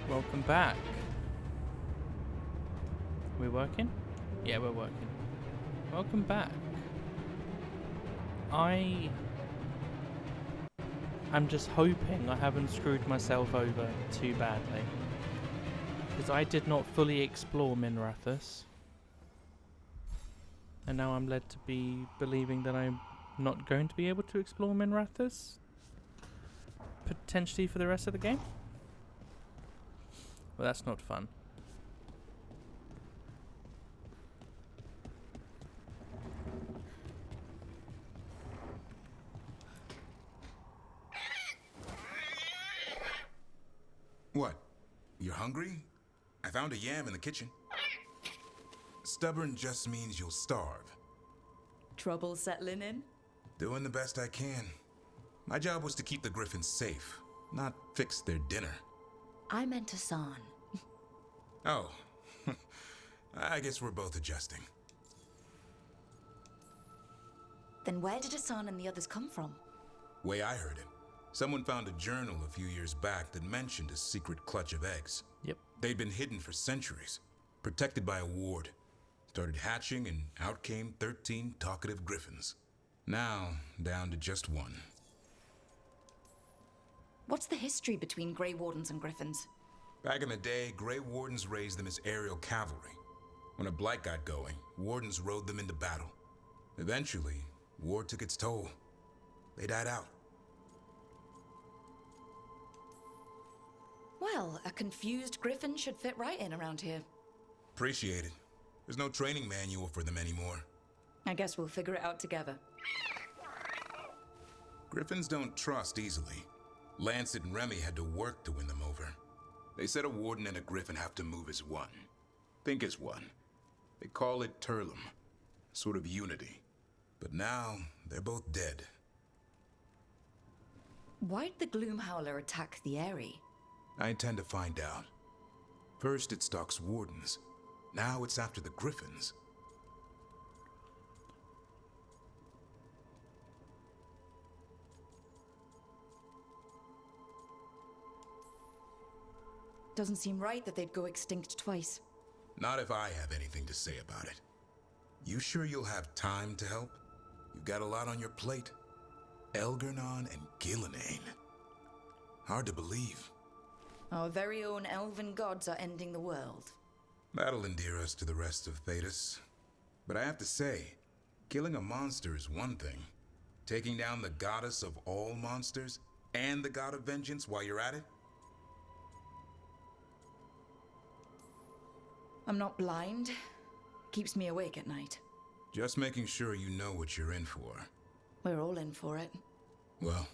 Welcome back. We working? Yeah, we're working. Welcome back. I'm just hoping I haven't screwed myself over too badly. Because I did not fully explore Minrathous. And now I'm led to be believing that I'm not going to be able to explore Minrathous. Potentially for the rest of the game. Well, that's not fun. What? You're hungry? I found a yam in the kitchen. Stubborn just means you'll starve. Trouble settling in? Doing the best I can. My job was to keep the griffins safe, not fix their dinner. I meant Hassan. Oh. I guess we're both adjusting. Then where did Hassan and the others come from? Way I heard it. Someone found a journal a few years back that mentioned a secret clutch of eggs. Yep. They'd been hidden for centuries, protected by a ward. Started hatching and out came 13 talkative griffins. Now, down to just one. What's the history between Grey Wardens and Griffins? Back in the day, Grey Wardens raised them as aerial cavalry. When a blight got going, Wardens rode them into battle. Eventually, war took its toll. They died out. Well, a confused Griffin should fit right in around here. Appreciate it. There's no training manual for them anymore. I guess we'll figure it out together. Griffins don't trust easily. Lancet and Remy had to work to win them over. They said a warden and a griffin have to move as one. Think as one. They call it Turlum. Sort of unity. But now, they're both dead. Why'd the Gloom Howler attack the Eyrie? I intend to find out. First it stalks wardens. Now it's after the griffins. Doesn't seem right that they'd go extinct twice. Not if I have anything to say about it. You sure you'll have time to help? You've got a lot on your plate. Elgernon and Gillenane. Hard to believe. Our very own elven gods are ending the world. That'll endear us to the rest of Thedas. But I have to say, killing a monster is one thing. Taking down the goddess of all monsters and the god of vengeance while you're at it? I'm not blind. Keeps me awake at night. Just making sure you know what you're in for. We're all in for it. Well,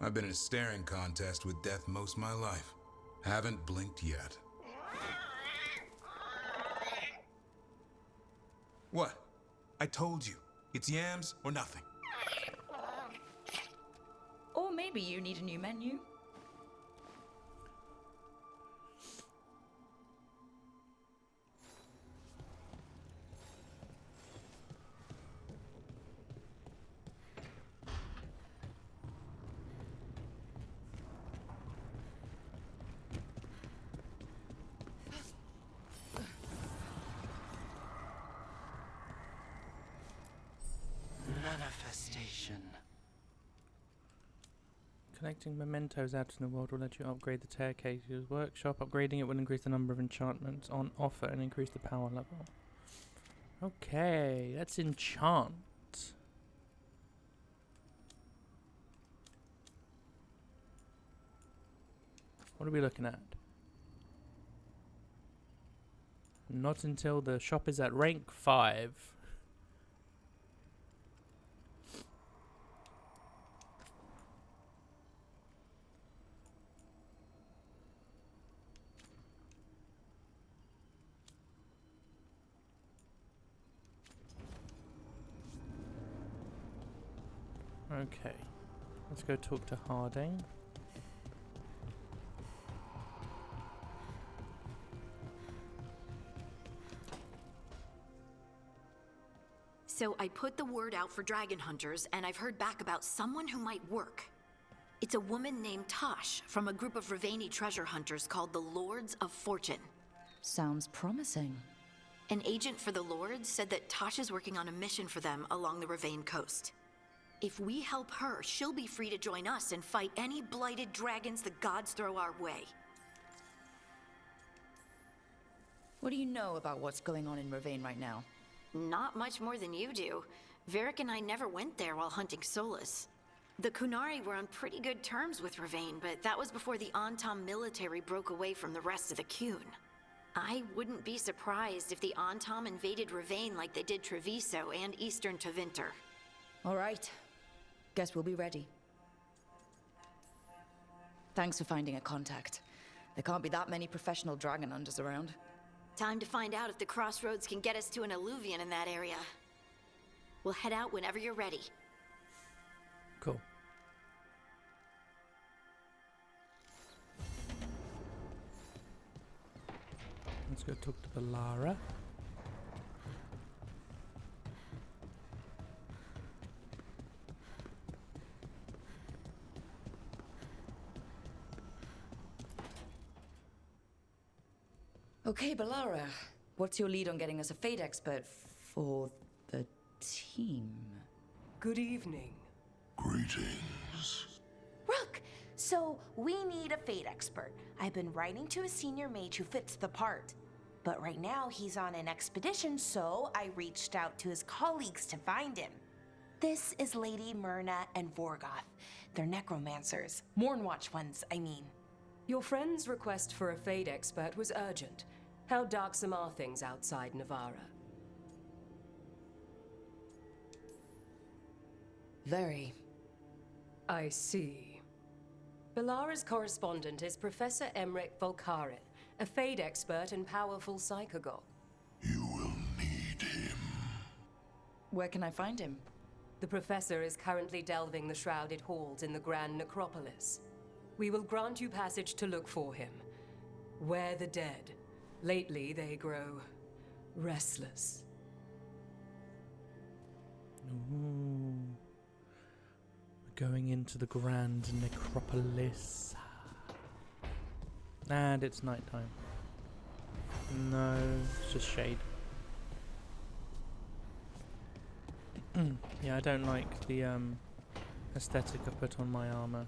I've been in a staring contest with death most of my life. Haven't blinked yet. What? I told you. It's yams or nothing. Or maybe you need a new menu. Manifestation. Collecting mementos out in the world will let you upgrade the Staircase's workshop. Upgrading it will increase the number of enchantments on offer and increase the power level. Okay, let's enchant. What are we looking at? Not until the shop is at rank 5. Okay, let's go talk to Harding. So I put the word out for dragon hunters, and I've heard back about someone who might work. It's a woman named Tosh from a group of Ravani treasure hunters called the Lords of Fortune. Sounds promising. An agent for the Lords said that Tosh is working on a mission for them along the Ravane coast. If we help her, she'll be free to join us and fight any blighted dragons the gods throw our way. What do you know about what's going on in Ravane right now? Not much more than you do. Varric and I never went there while hunting Solus. The Kunari were on pretty good terms with Ravane, but that was before the Antam military broke away from the rest of the Qun. I wouldn't be surprised if the Antam invaded Ravane like they did Treviso and Eastern Tevinter. All right. Guess we'll be ready. Thanks for finding a contact. There can't be that many professional dragon hunters around. Time to find out if the crossroads can get us to an alluvion in that area. We'll head out whenever you're ready. Cool. Let's go talk to Balara. Okay, Balara. What's your lead on getting us a fate expert for the team? Good evening. Greetings. Rook! So, we need a fate expert. I've been writing to a senior mage who fits the part. But right now, he's on an expedition, so I reached out to his colleagues to find him. This is Lady Myrna and Veilgaurd. They're necromancers. Mourn Watch ones, I mean. Your friend's request for a fade expert was urgent. How darksome are things outside Navarra? Very. I see. Balara's correspondent is Professor Emmerich Volkaren, a fade expert and powerful psychogol. You will need him. Where can I find him? The professor is currently delving the shrouded halls in the Grand Necropolis. We will grant you passage to look for him. Where the dead. Lately, they grow restless. Ooh. We're going into the Grand Necropolis. And it's nighttime. No, it's just shade. Yeah, I don't like the aesthetic I put on my armor.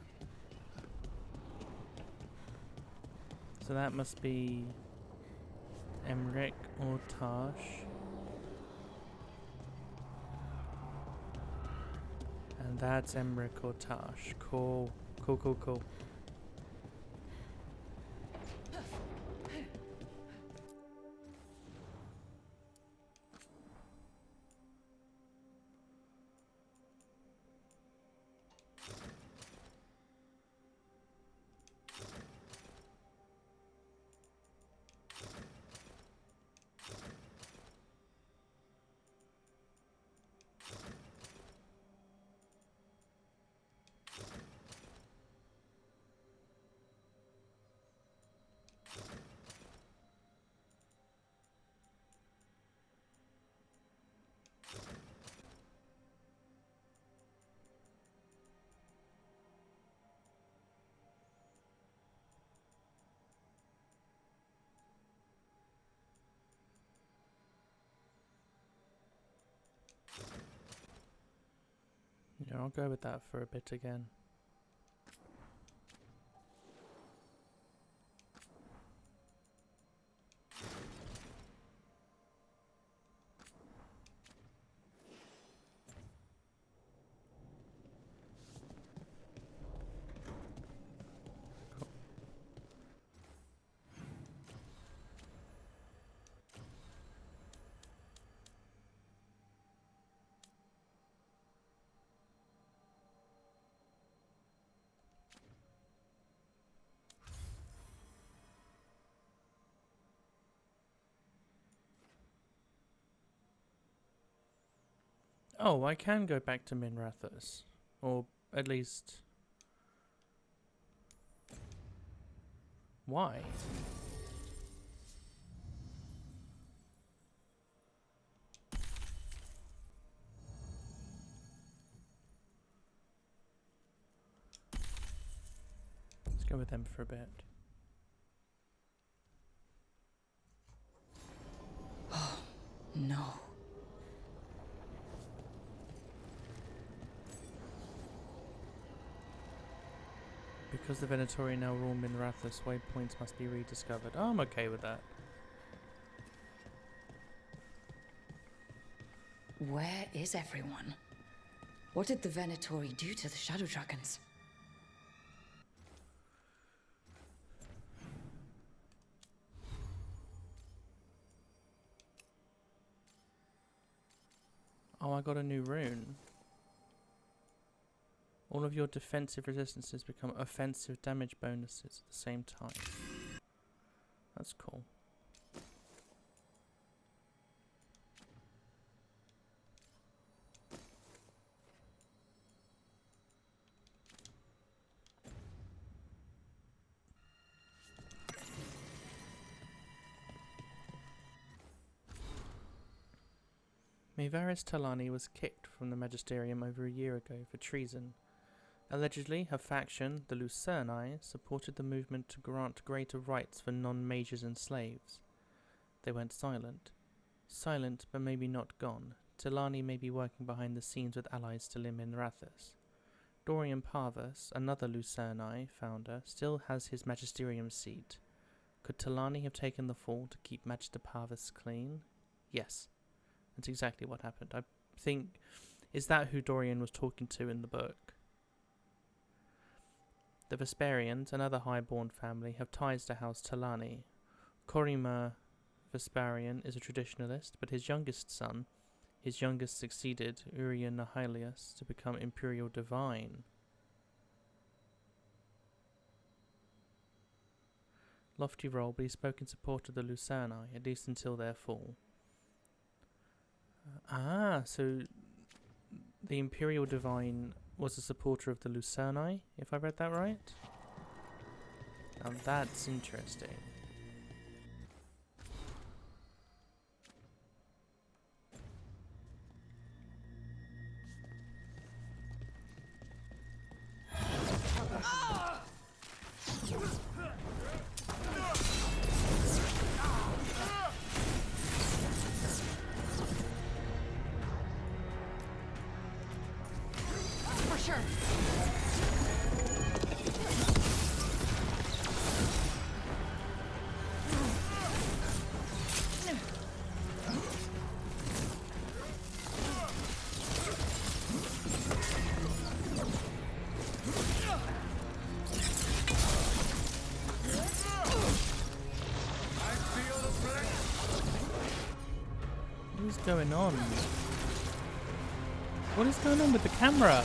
So that must be Emmerich or Tosh. And that's Emmerich or Tosh. Cool. Cool, cool, cool. Yeah, I'll go with that for a bit again. Oh, I can go back to Minrathous. Or at least... Why? Go with them for a bit. No. Because the Venatori now rule Minrathous, waypoints must be rediscovered. Oh, I'm okay with that. Where is everyone? What did the Venatori do to the Shadow Dragons? Oh, I got a new rune. All of your defensive resistances become offensive damage bonuses at the same time. That's cool. Mivaris Talani was kicked from the Magisterium over a year ago for treason. Allegedly, her faction, the Lucerni, supported the movement to grant greater rights for non-mages and slaves. They went silent. Silent, but maybe not gone. Talani may be working behind the scenes with allies still in Minrathous. Dorian Parvus, another Lucerni founder, still has his Magisterium seat. Could Talani have taken the fall to keep Magister Parvus clean? Yes. That's exactly what happened. I think... Is that who Dorian was talking to in the book? The Vesperians, another highborn family, have ties to House Talani. Corima Vesperian is a traditionalist, but his youngest son, succeeded Urian Nihilius to become Imperial Divine. Lofty role, but he spoke in support of the Lucerni, at least until their fall. So the Imperial Divine was a supporter of the Lucerni, if I read that right? Now that's interesting. What is going on? What is going on with the camera?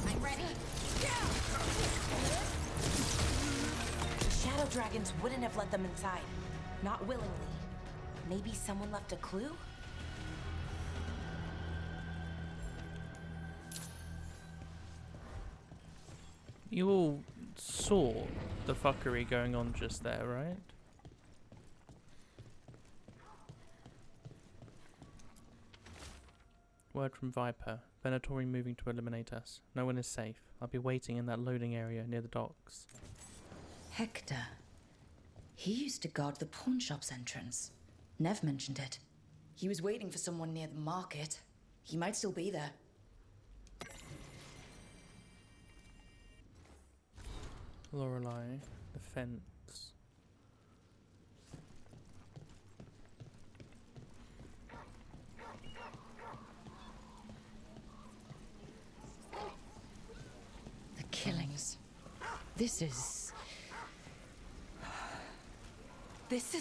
I'm ready. The Shadow Dragons wouldn't have let them inside. Not willingly. Maybe someone left a clue? You all saw the fuckery going on just there, right? Word from Viper. Venatori moving to eliminate us. No one is safe. I'll be waiting in that loading area near the docks. Hector. He used to guard the pawn shop's entrance. Nev mentioned it. He was waiting for someone near the market. He might still be there. Lorelei, the fence. The killings. This is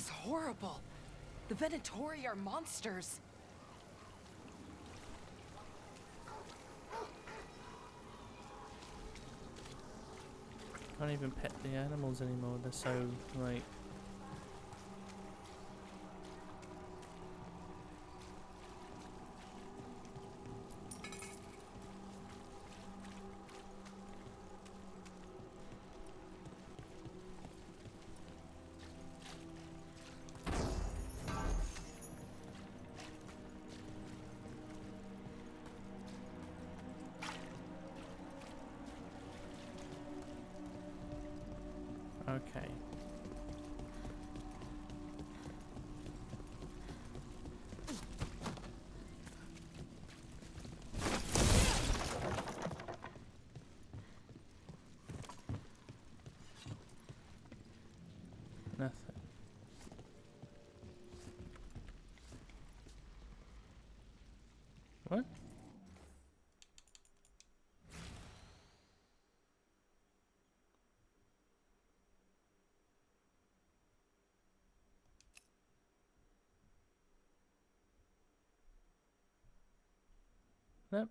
horrible. The Venatori are monsters. Can't even pet the animals anymore. They're so, like... Okay. Nothing. What? Nope.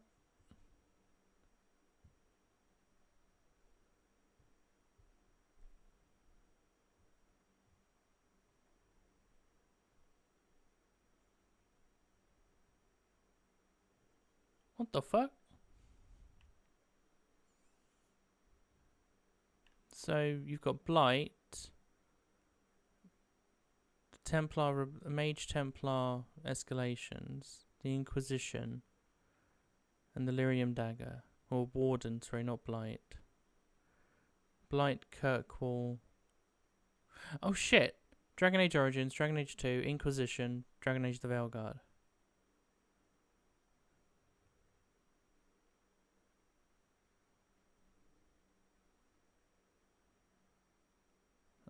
What the fuck? So you've got Blight, the Templar, Mage Templar escalations, the Inquisition, and the Lyrium Dagger. Or Warden, sorry, not Blight. Blight, Kirkwall. Oh shit! Dragon Age Origins, Dragon Age 2, Inquisition, Dragon Age the Veilgaurd.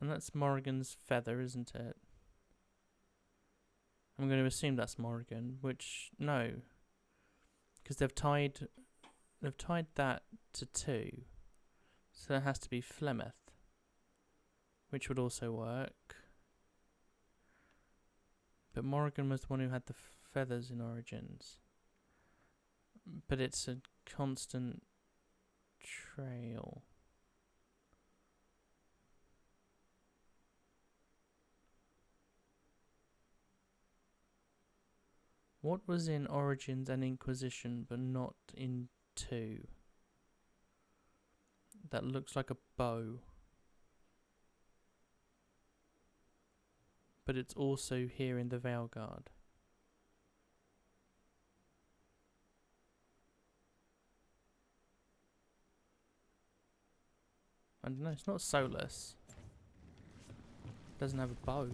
And that's Morrigan's feather, isn't it? I'm going to assume that's Morrigan, which no, because they've tied that to 2, so that has to be Flemeth, which would also work. But Morrigan was the one who had the feathers in Origins. But it's a constant trail. What was in Origins and Inquisition but not in 2? That looks like a bow. But it's also here in the Veilgaurd. I don't know, it's not Solus. It doesn't have a bow.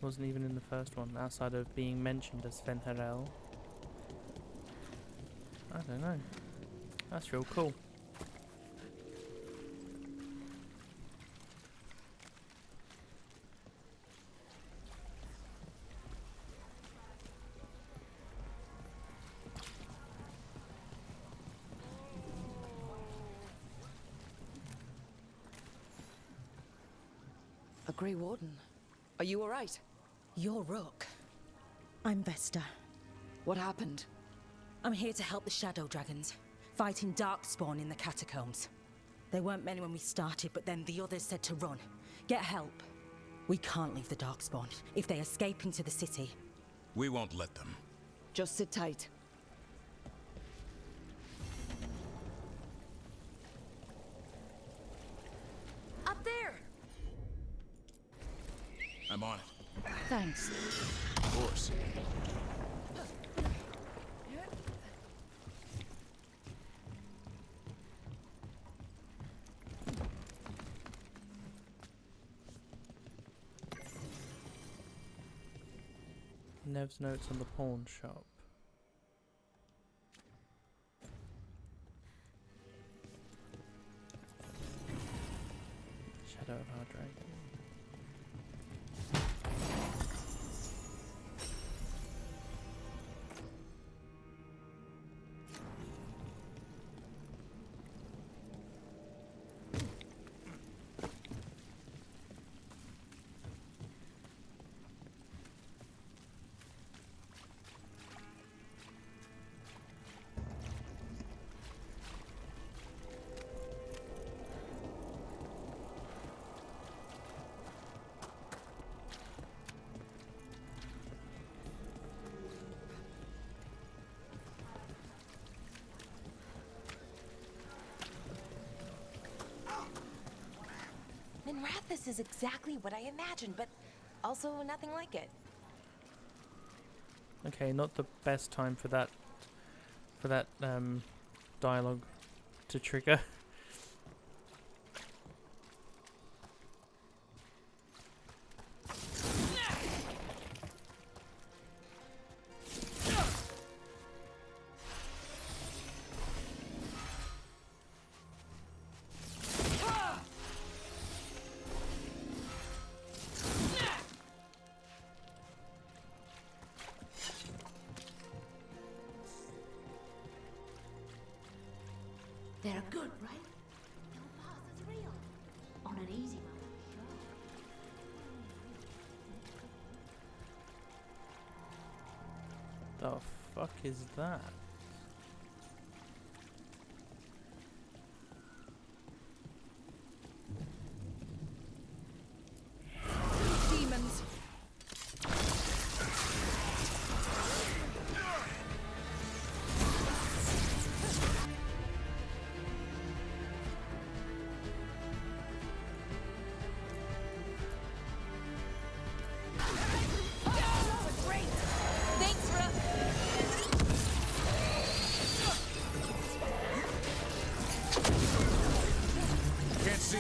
Wasn't even in the first one, outside of being mentioned as fen'harel. I don't know. That's real cool. A Grey Warden. Are you alright? You're Rook. I'm Vesta. What happened? I'm here to help the Shadow Dragons, fighting Darkspawn in the catacombs. There weren't many when we started, but then the others said to run. Get help. We can't leave the Darkspawn. If they escape into the city... We won't let them. Just sit tight. Up there! I'm on it. Thanks. Of course. Nev's notes on the pawn shop. Shadow of our dragon. Minrathous is exactly what I imagined, but also nothing like it. Okay, not the best time for that dialogue to trigger. They're good, right? They'll pass as real. On an easy one, The fuck is that? Demons! Thanks, Rook. Can't see.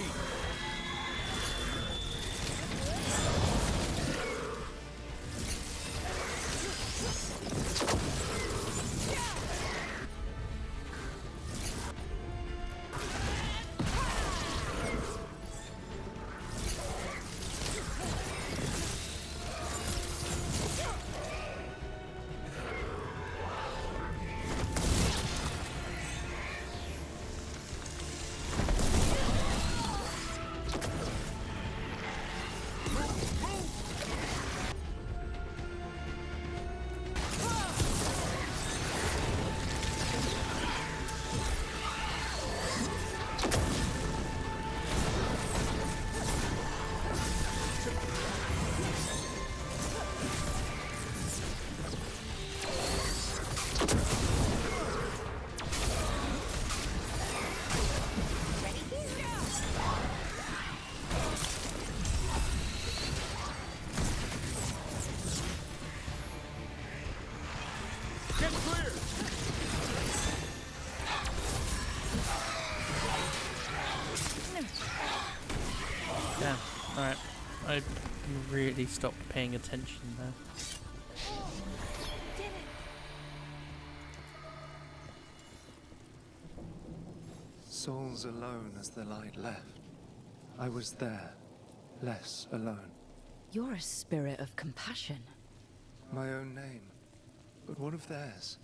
Get clear! Yeah, alright. I really stopped paying attention there. Souls alone as the light left. I was there, less alone. You're a spirit of compassion. My own name. But what of theirs?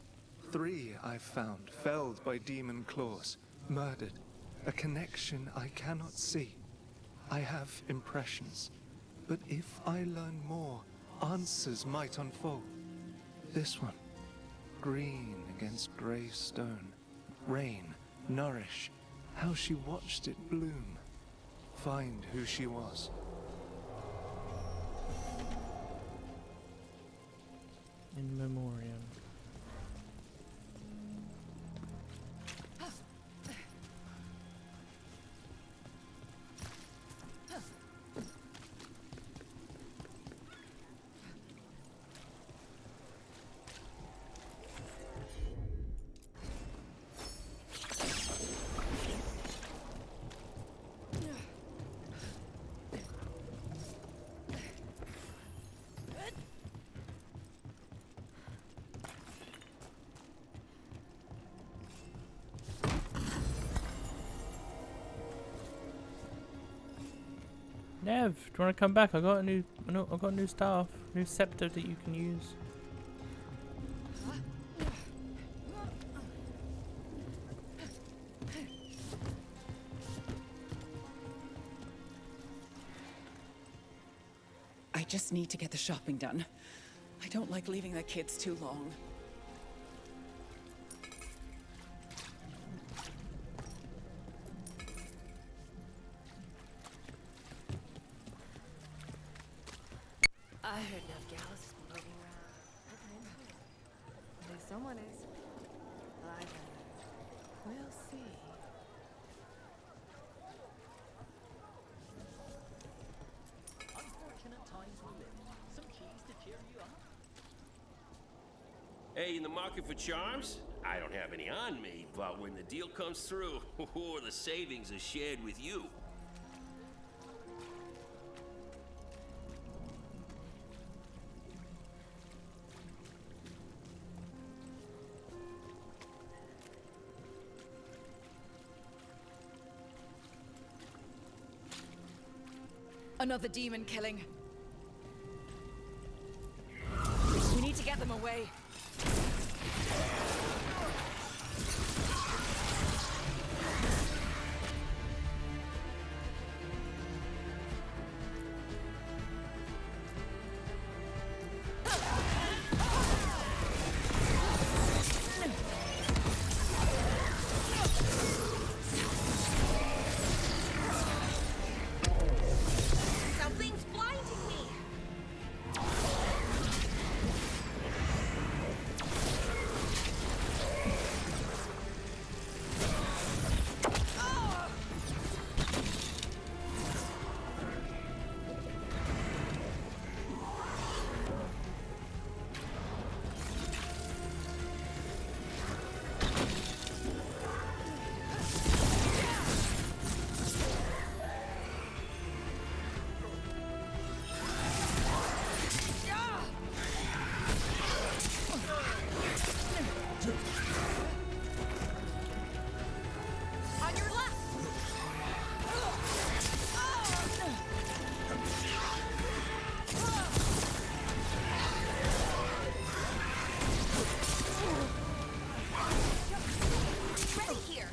3 I've found, felled by demon claws, murdered. A connection I cannot see. I have impressions. But if I learn more, answers might unfold. This one. Green against grey stone. Rain, nourish. How she watched it bloom. Find who she was. In memoriam. Nev, do you want to come back? I got a new staff, new scepter that you can use. I just need to get the shopping done. I don't like leaving the kids too long. I heard enough gals floating around. There's someone is. We'll see. Unfortunate times we live. Some cheese to cheer you up. Hey, in the market for charms? I don't have any on me, but when the deal comes through, the savings are shared with you. Another demon killing. We need to get them away. On your left! Ready here!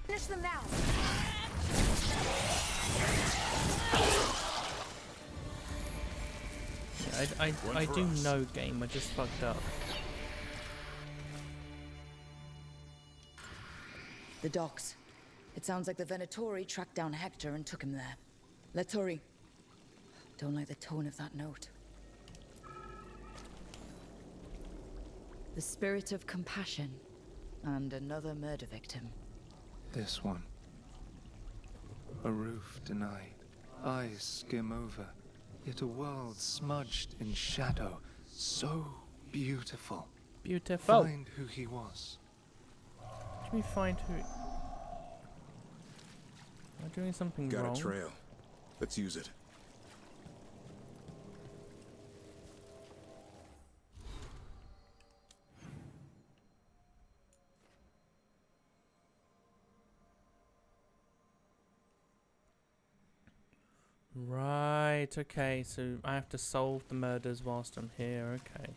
Finish them now! I do know game, I just fucked up. The docks. It sounds like the Venatori tracked down Hector and took him there. Lettori. Don't like the tone of that note. The spirit of compassion. And another murder victim. This one. A roof denied. Eyes skim over. Yet a world smudged in shadow. So beautiful. Beautiful. Find who he was. Can we find who... Am I doing something wrong? Got a trail. Let's use it. Right, okay, so I have to solve the murders whilst I'm here, okay.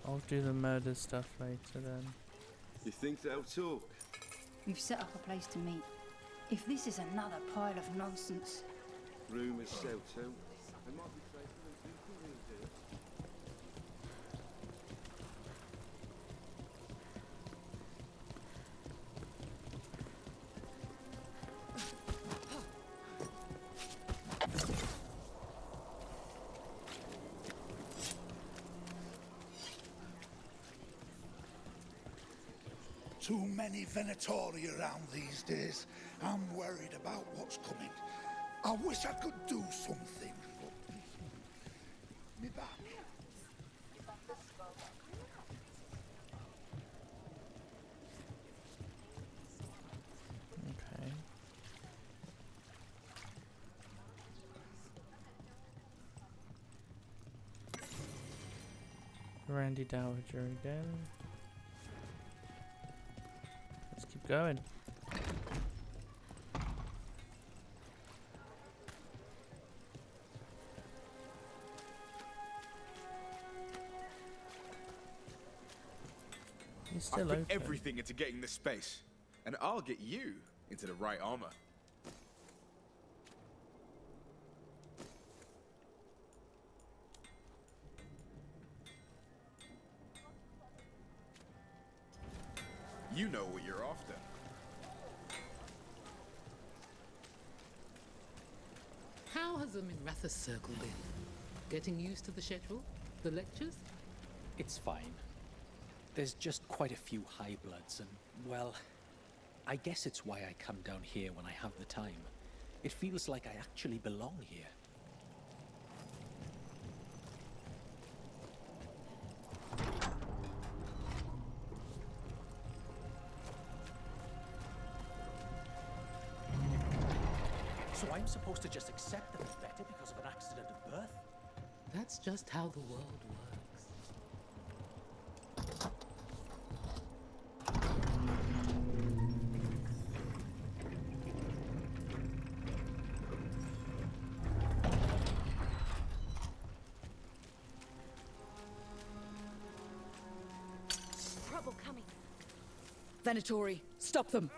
I'll do the murder stuff later then. You think they'll talk? We've set up a place to meet. If this is another pile of nonsense... Rumours sell too. They might be safer than people will do. Too many Venatori around these days. I'm worried about what's coming. I wish I could do something. Me back. Okay. Randy Dowager again. Let's keep going. He's still I've put open. everything into getting this space, and I'll get you into the right armor. You know what you're after. How has the Minratha circle been? Getting used to the schedule? The lectures? It's fine. There's just quite a few high bloods and, well, I guess it's why I come down here when I have the time. It feels like I actually belong here. So I'm supposed to just accept that it's better because of an accident of birth? That's just how the world works. Trouble coming. Venatori, stop them!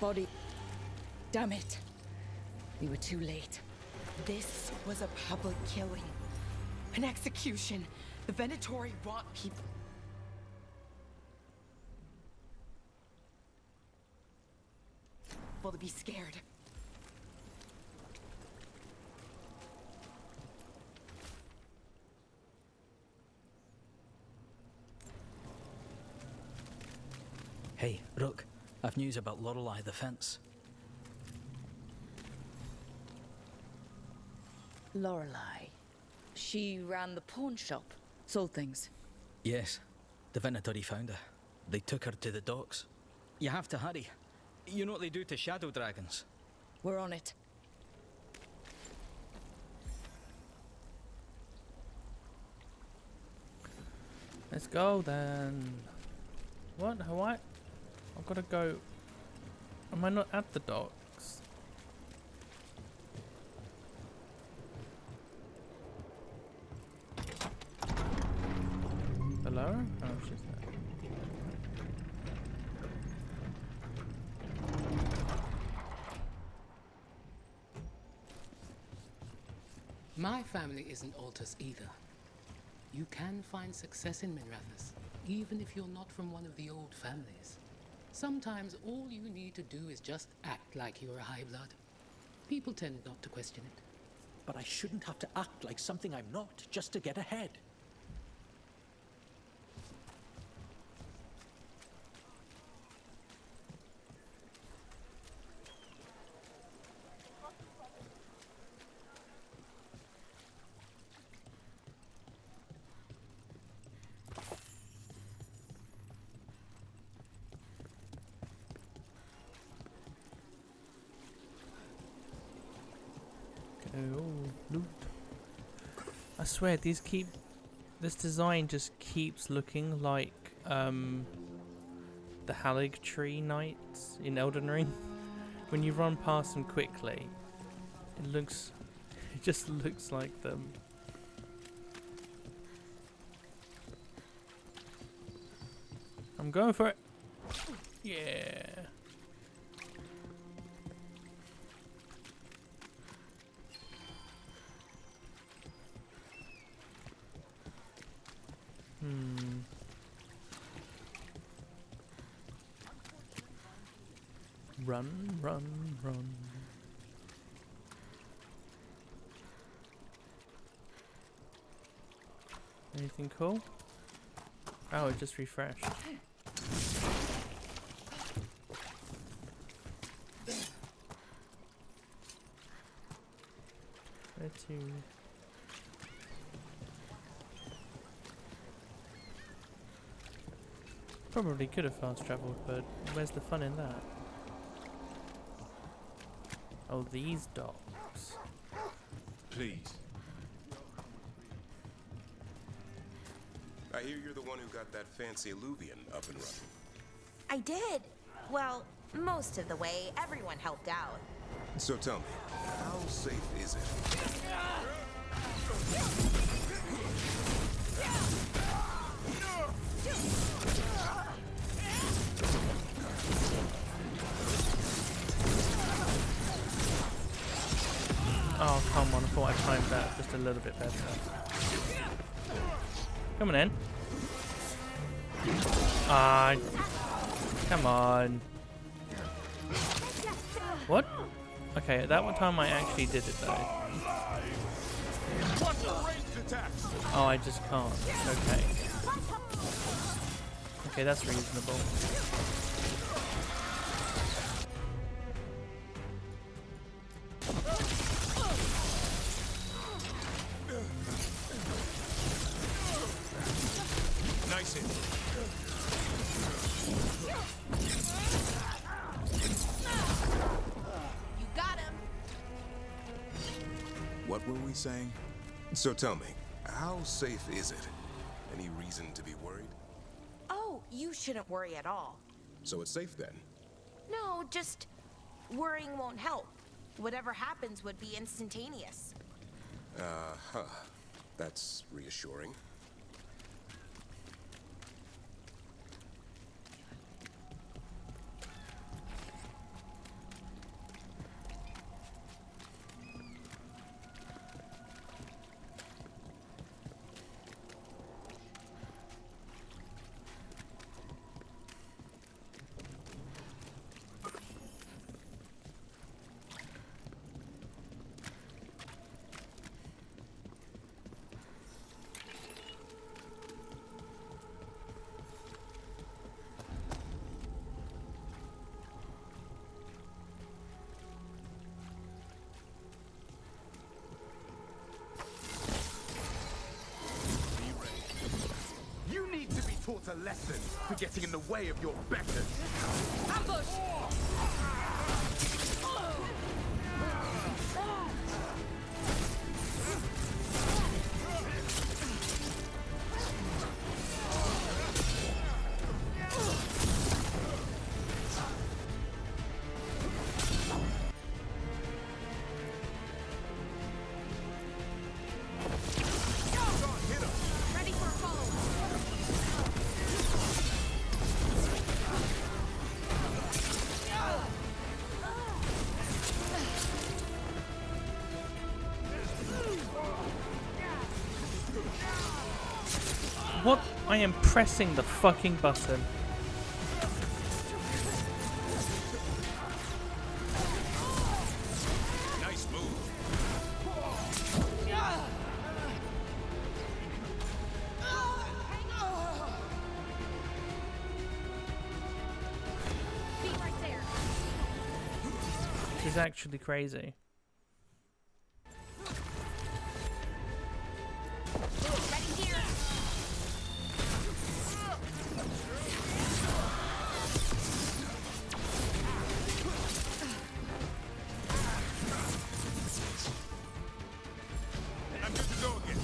body. Damn it. We were too late. This was a public killing. An execution. The Venatori want people. To be scared. Hey, Rook. I've news about Lorelei the Fence. Lorelei. She ran the pawn shop. Sold things. Yes. The Venatori found her. They took her to the docks. You have to hurry. You know what they do to shadow dragons? We're on it. Let's go then. What? What? I've got to go. Am I not at the docks? Hello? Oh, she's there. My family isn't Altus either. You can find success in Minrathous, even if you're not from one of the old families. Sometimes all you need to do is just act like you're a high blood. People tend not to question it. But I shouldn't have to act like something I'm not just to get ahead. Oh, loot. I swear, this design just keeps looking like the Halig Tree Knights in Elden Ring. When you run past them quickly, it just looks like them. I'm going for it. Yeah. Run, run, run. Anything cool? Oh, it just refreshed. Where to? Probably could have fast traveled, but where's the fun in that? Oh, these docks. Please. I hear you're the one who got that fancy alluvian up and running. I did. Well, most of the way. Everyone helped out. So tell me, how safe is it? Oh, come on. I thought I timed that just a little bit better. Come on in. Ah, come on. What? Okay, that one time I actually did it though. Oh, I just can't. Okay. Okay, that's reasonable. Nice hit. You got him. What were we saying? So tell me, how safe is it? Any reason to be worried? Oh, you shouldn't worry at all. So it's safe then? No, just worrying won't help. Whatever happens would be instantaneous. Uh-huh. That's reassuring. taught a lesson for getting in the way of your betters. Ambush! What? I am pressing the fucking button. Nice move. Be right there. This is actually crazy. Ready here. I'm good to go again.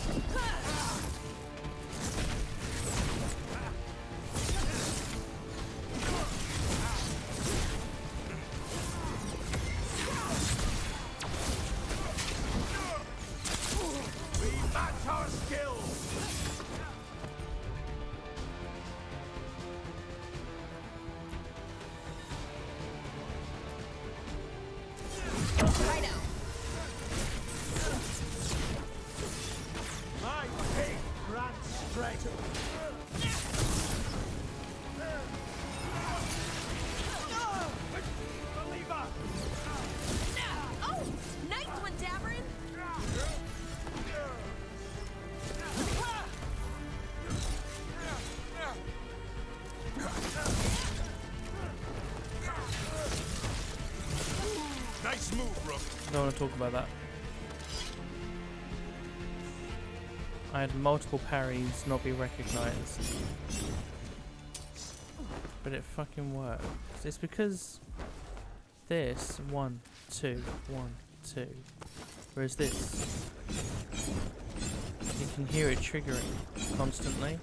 We match our skills. Right now. My king grants strength. Believer. Oh, nice one, Daverin. Nice move, Rook. I don't want to talk about that. I had multiple parries not be recognized. But it fucking works. It's because this 1, 2, 1, 2. Whereas this, you can hear it triggering constantly.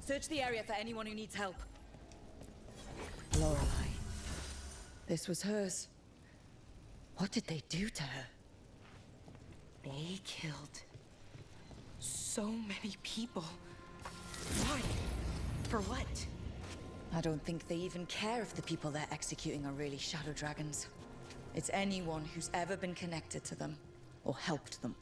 Search the area for anyone who needs help. Lorelei. This was hers. What did they do to her? They killed so many people. Why? For what? I don't think they even care if the people they're executing are really shadow dragons. It's anyone who's ever been connected to them or helped them.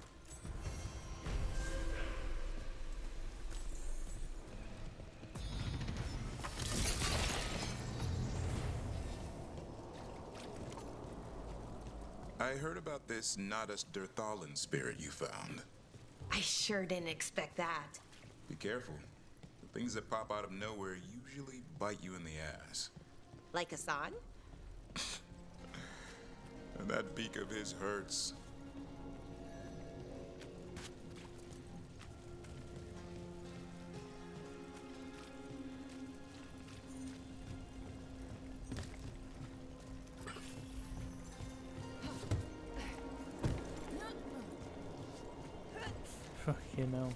I heard about this Nadas Durthalan spirit you found. I sure didn't expect that. Be careful. The things that pop out of nowhere usually bite you in the ass. Like Hassan? And that beak of his hurts. Fucking hell.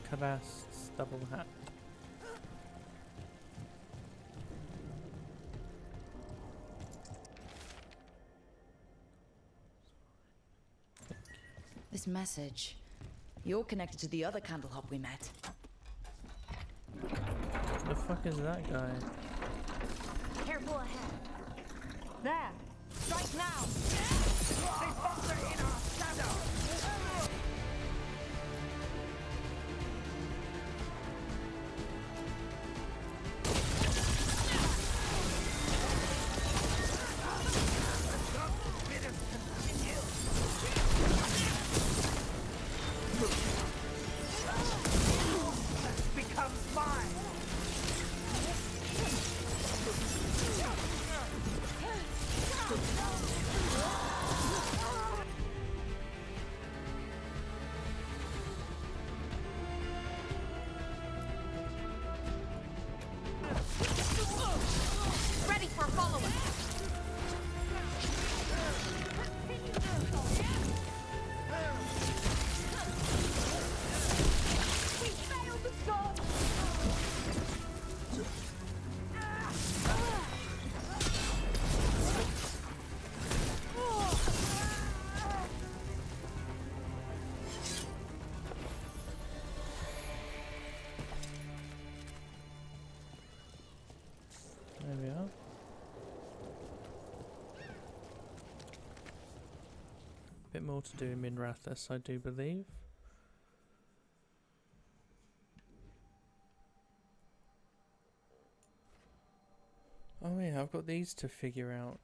Cabasts, double hat. This message. You're connected to the other Candlehop we met. The fuck is that guy? Careful ahead. There! Strike now! They thunder in our shadow! more to do in Minrathous, I do believe. Oh yeah, I've got these to figure out.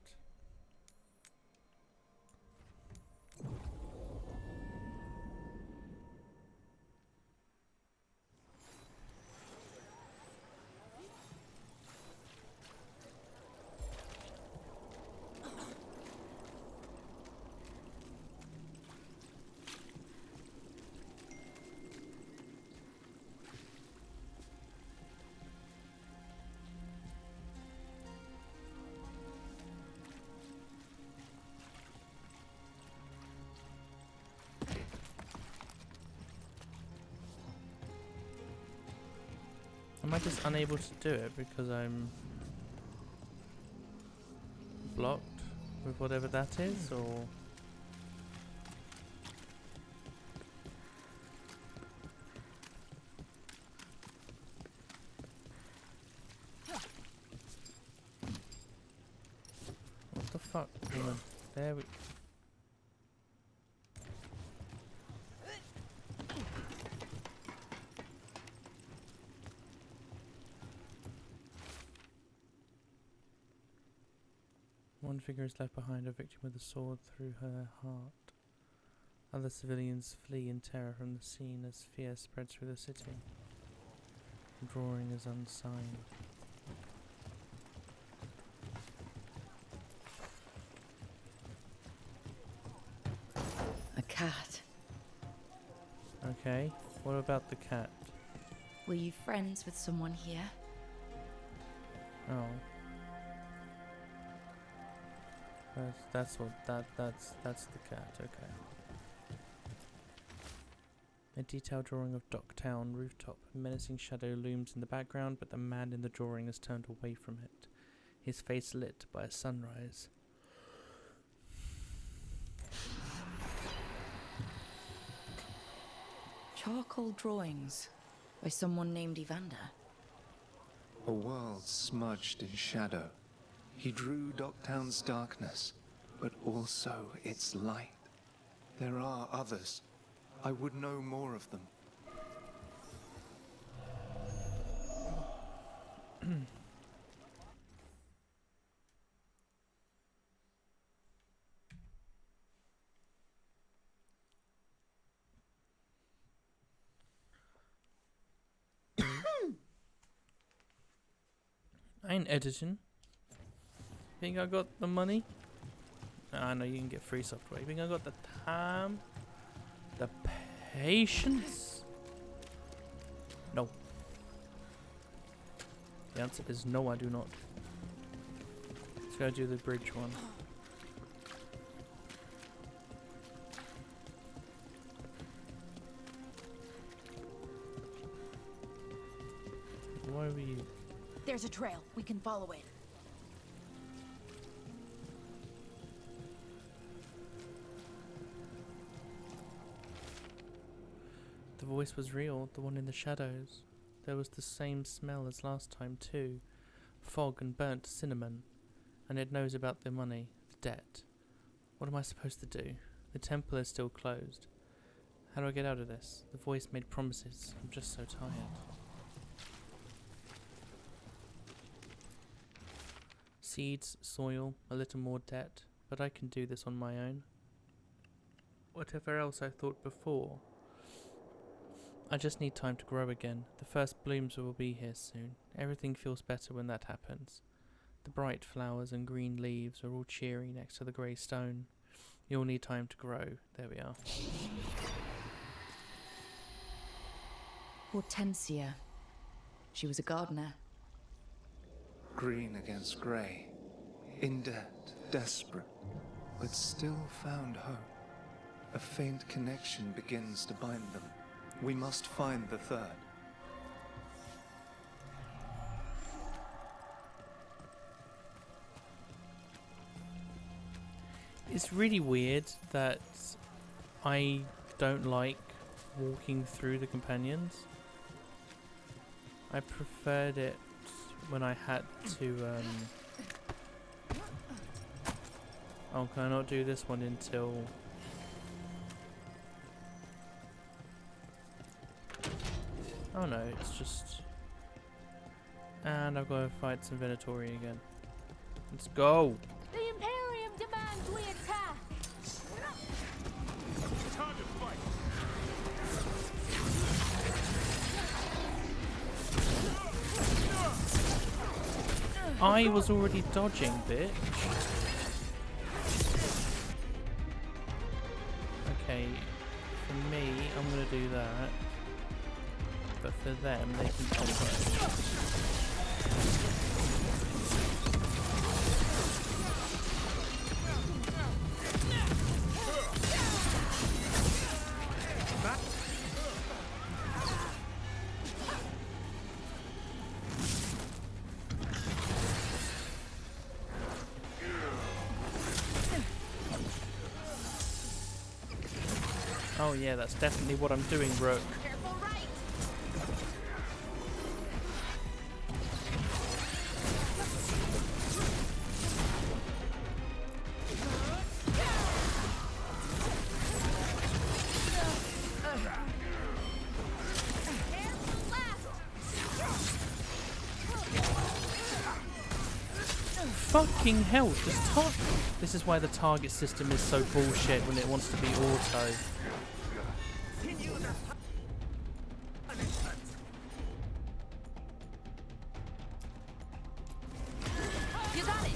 Am I just unable to do it because I'm blocked with whatever that is, or? What the fuck, woman? There we... One figure is left behind, a victim with a sword through her heart. Other civilians flee in terror from the scene as fear spreads through the city. The drawing is unsigned. A cat. Okay, what about the cat? Were you friends with someone here? Oh. That's the cat, okay. A detailed drawing of Docktown rooftop. A menacing shadow looms in the background, but the man in the drawing has turned away from it, his face lit by a sunrise. Charcoal drawings by someone named Evander. A world smudged in shadow. He drew Docktown's darkness, but also its light. There are others. I would know more of them. I ain't editing. Think I got the money? I know you can get free software. You think I got the time? The patience? No. The answer is no, I do not. Let's go do the bridge one. Why were you? There's a trail. We can follow it. The voice was real, the one in the shadows. There was the same smell as last time too. Fog and burnt cinnamon. And it knows about the money, the debt. What am I supposed to do? The temple is still closed. How do I get out of this? The voice made promises. I'm just so tired. Seeds, soil, a little more debt. But I can do this on my own. Whatever else I thought before. I just need time to grow again. The first blooms will be here soon. Everything feels better when that happens. The bright flowers and green leaves are all cheery next to the grey stone. You'll need time to grow. There we are. Hortensia. She was a gardener. Green against grey. In debt, desperate, but still found hope. A faint connection begins to bind them. We must find the third. It's really weird that I don't like walking through the companions. I preferred it when I had to oh, can I not do this one until Oh no, it's just... And I've got to fight some Venatori again. Let's go! The Imperium demands we attack! Time to fight! I was already dodging, bitch. Okay, for me, I'm gonna do that. But for them, they can combo. Oh yeah, that's definitely what I'm doing, Rook. Fucking hell, this is why the target system is so bullshit when it wants to be auto. You got it!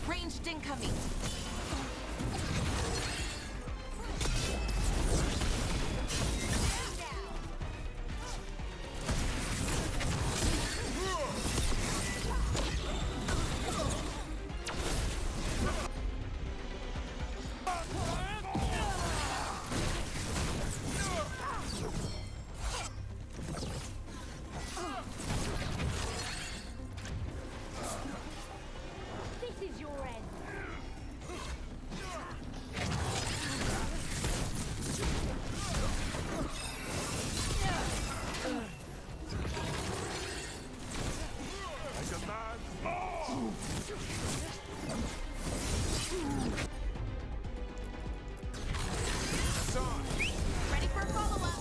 Ranged incoming. This is your end. I demand more! Ready for follow-up?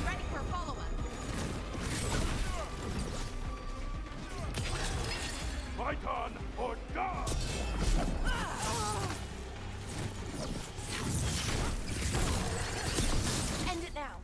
Ready for follow-up. Fight on or die! End it now.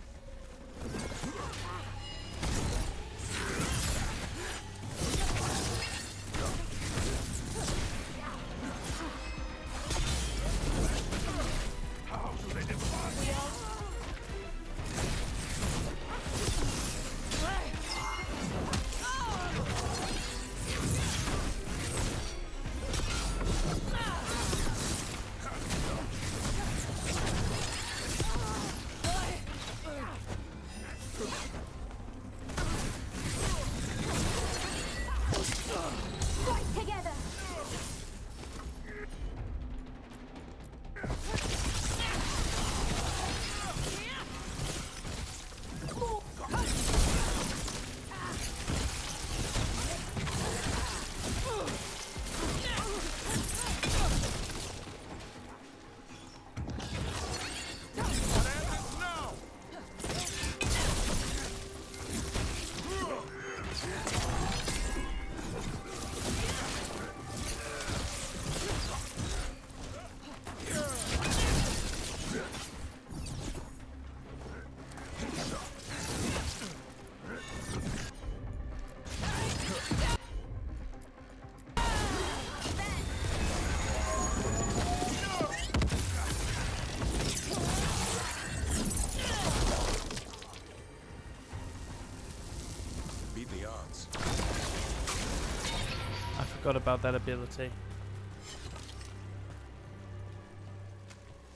forgot about that ability.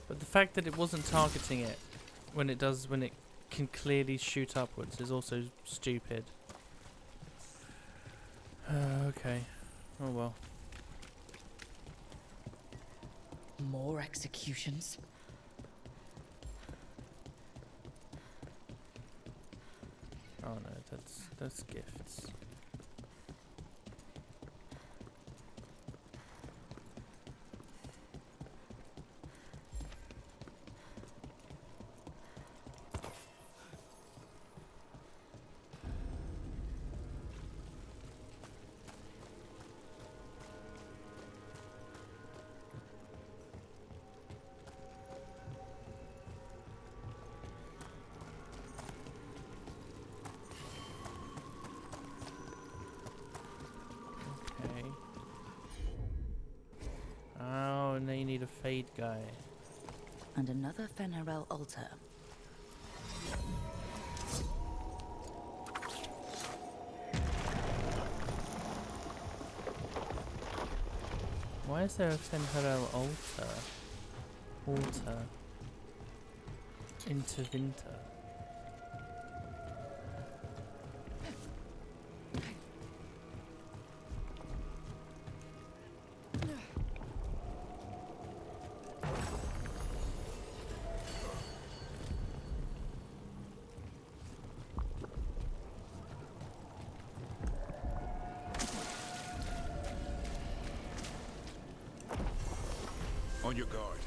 But the fact that it wasn't targeting it when it can clearly shoot upwards is also stupid. Okay. Oh well. More executions? Oh no, that's gifts. Oh, and now you need a fade guy. And another fen'harel altar. Why is there a fen'harel altar? Into winter. On your guard.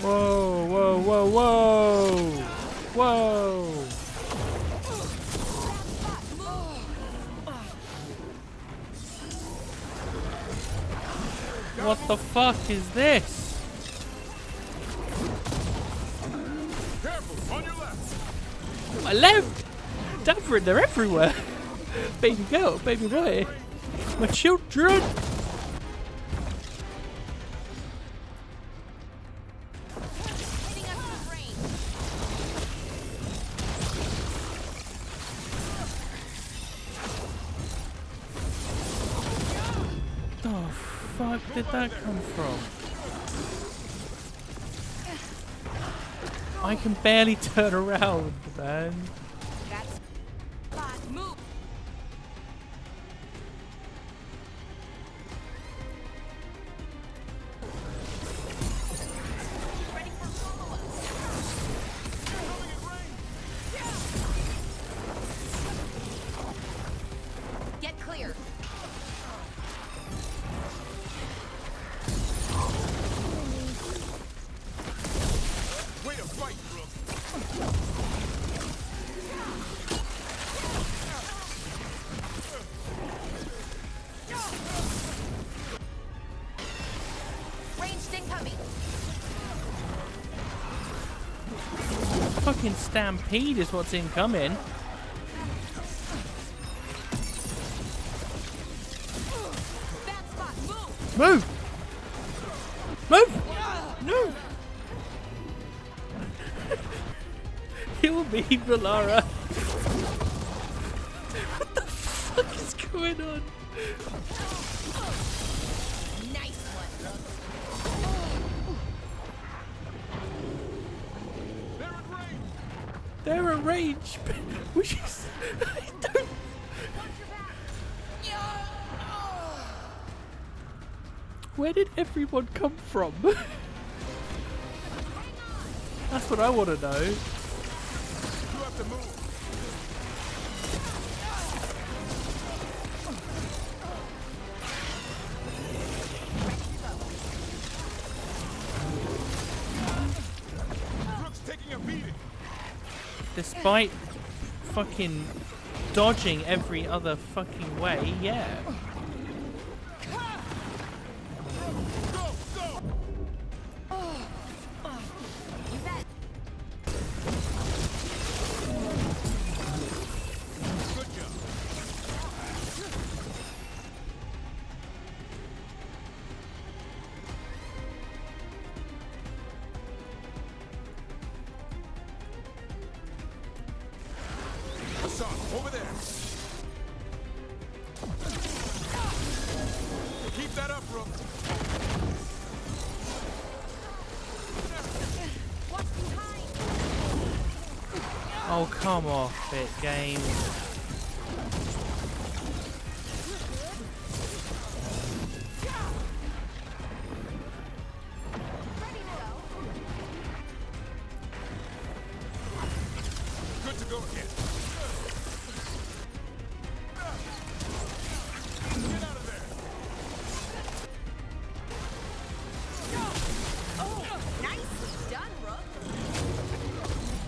Whoa, whoa, whoa, whoa! Whoa! What the fuck is this? Careful, on your left. My left! Danford, they're everywhere! Baby girl, baby boy! My children! Where did that come from? I can barely turn around, man. Get clear. Way to fight, Rook. Ranged incoming. Fucking stampede is what's incoming. Move! Move! No! Heal me, Valara! What the fuck is going on? Nice one. They're at range! Which is... I don't... Where did everyone come from? That's what I want to know. You have to move. Rook's taking Despite fucking dodging every other fucking way, yeah. Over there. Keep that up, Rook. Oh, come off it, game. Good to go again.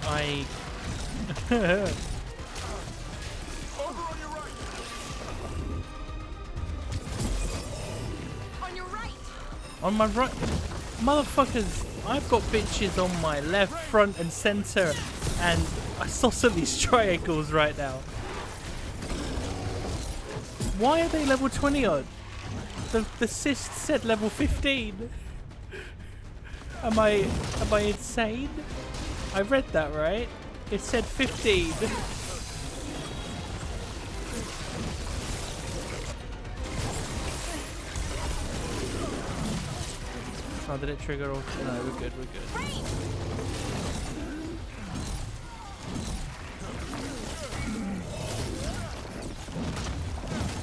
I on my right, motherfuckers, I've got bitches on my left, front and center, and I saw some of these triangles right now. Why are they level 20 odd? The cyst said level 15. Am I insane? I read that right. It said 15. Oh, did it trigger all? No, we're good, we're good.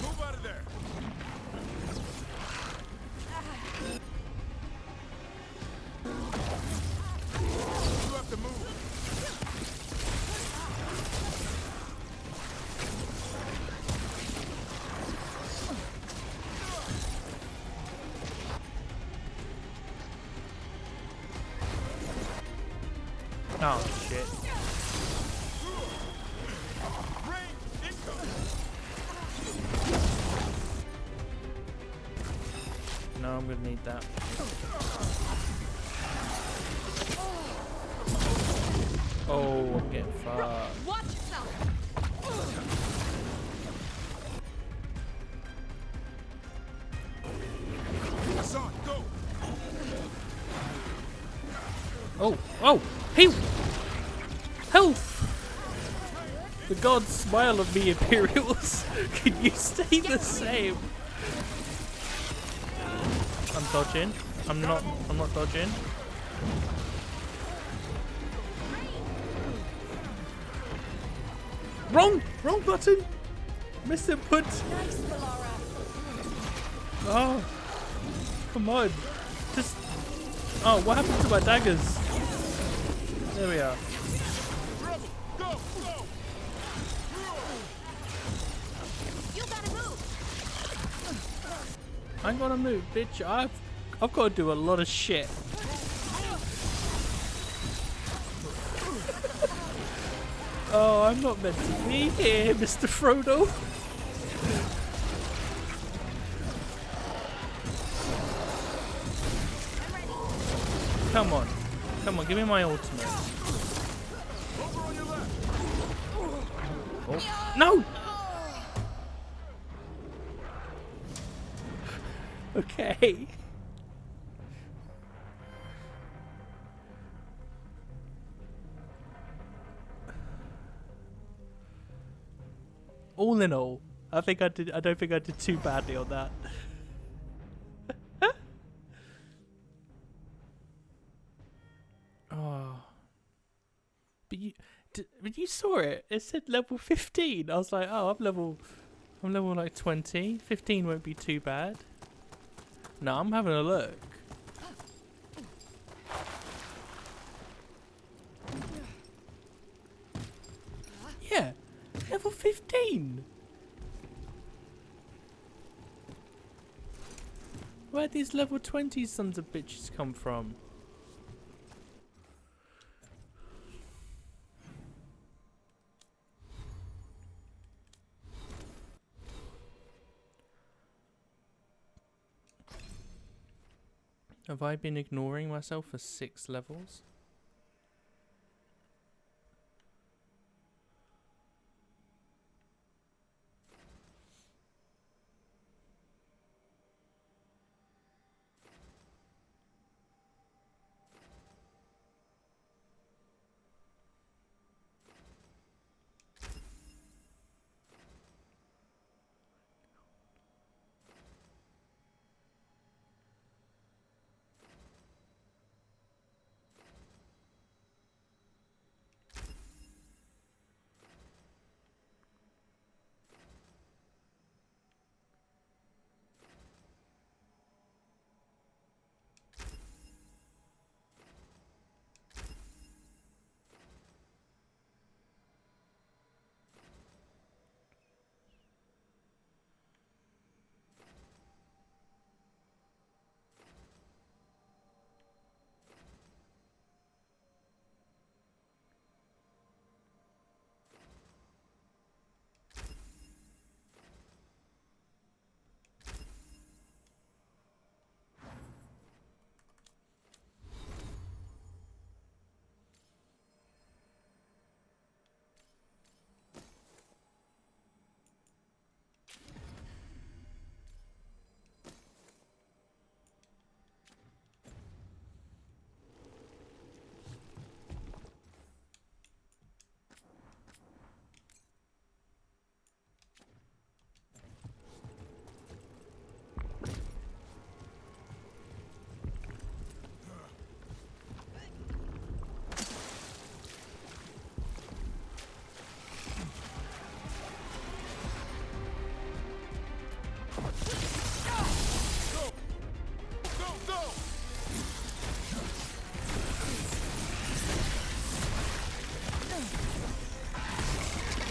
Move out of there. You have to move. Oh shit. No, I'm gonna need that. Oh, I'm getting fucked. Watch yourself. Hassan, go. Oh, oh, heal! Health! The gods smile on me, Imperials. Can you stay the same? I'm dodging. I'm not dodging. Wrong button! Missed input! Oh, come on. Just, oh, what happened to my daggers? There we are. You gotta move. I'm gonna move, bitch. I've got to do a lot of shit. Oh, I'm not meant to be here, Mr. Frodo. Come on. Come on, give me my ultimate. Oh. No! Okay. All in all, I don't think I did too badly on that. Oh. But you saw it. It said level 15. I was like, oh, I'm level like 20. 15 won't be too bad. No, I'm having a look. Yeah, level 15. Where'd these level 20 sons of bitches come from? Have I been ignoring myself for 6 levels?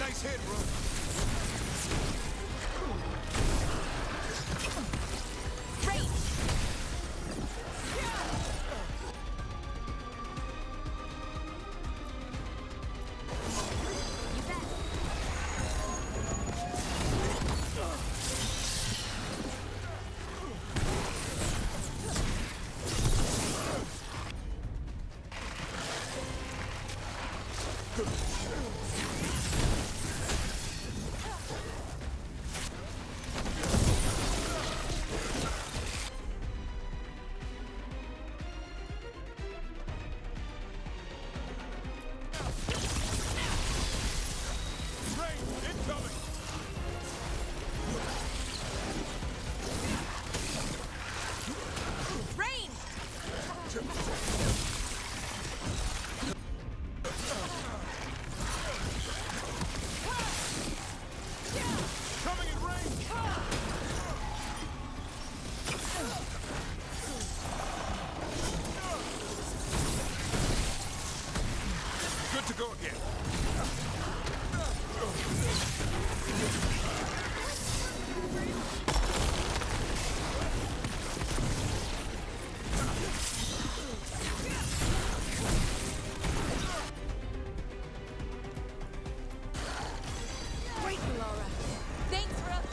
Nice hit, Rook. go again. Great, Laura. Thanks, Rook.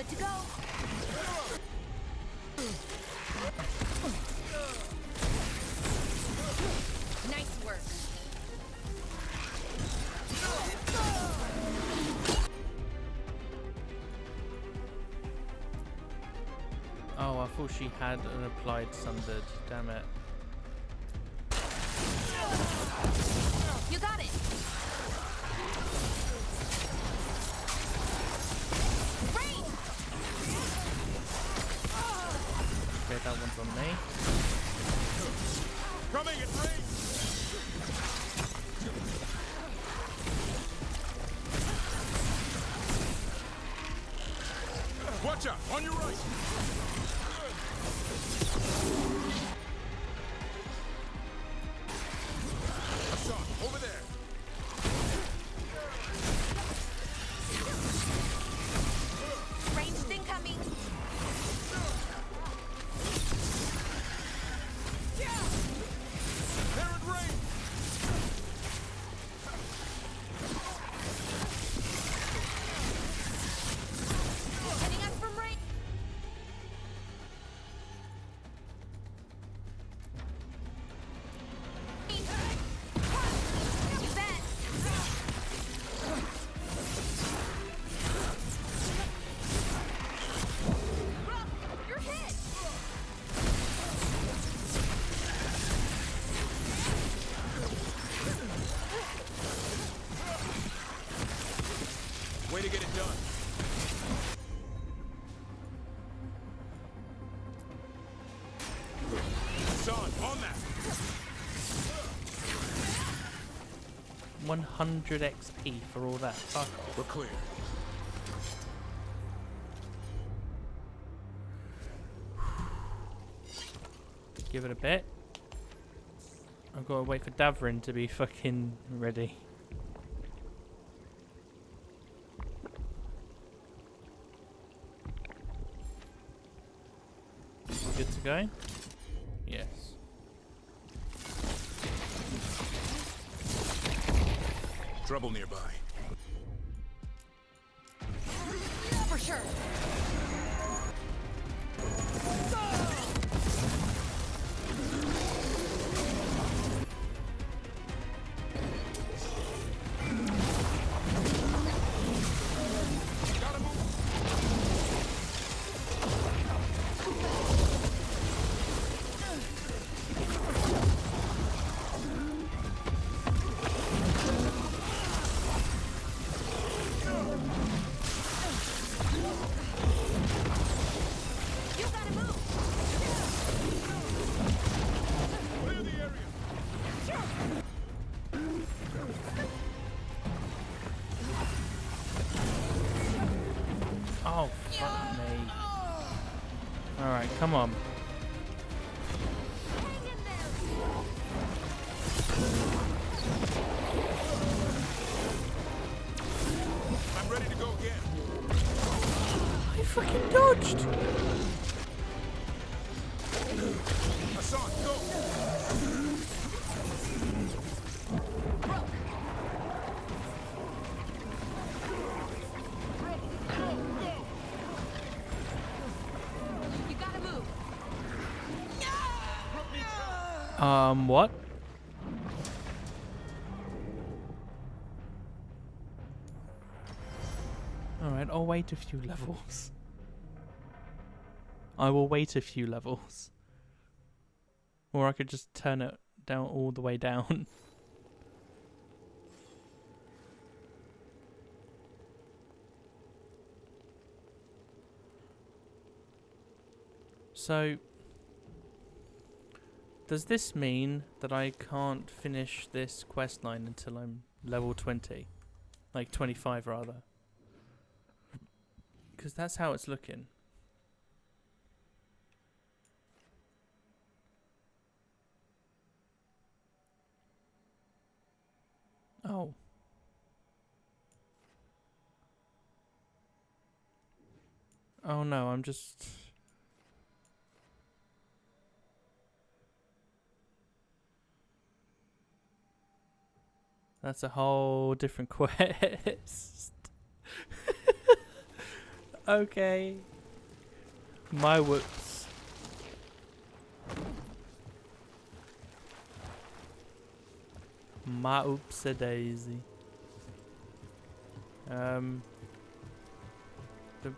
to go. Nice work. Oh, I thought she had an applied sundered. Damn it. You got it. Rain. Okay, that one's on me. Coming, it's rain! Watch out, on your right! Hassan, over there! Ranged incoming. They're in range! Hitting us from range. You bet. Rook, you're hit. Way to get it done. Hassan, on that! 100 XP for all that. Fuck off. We're clear. Give it a bit. I've got to wait for Davrin to be fucking ready. Good to go? Yes. Trouble nearby. For sure. Oh, fuck me. Alright, come on. I'm ready to go again. I fucking dodged! Hassan, go! You gotta move. What? Alright, I'll wait a few levels. I will wait a few levels. Or I could just turn it down all the way down. So, does this mean that I can't finish this quest line until I'm level 20? Like 25 rather. Because that's how it's looking. Oh. Oh no, I'm just... That's a whole different quest. Okay. My whoops. My oopsie daisy.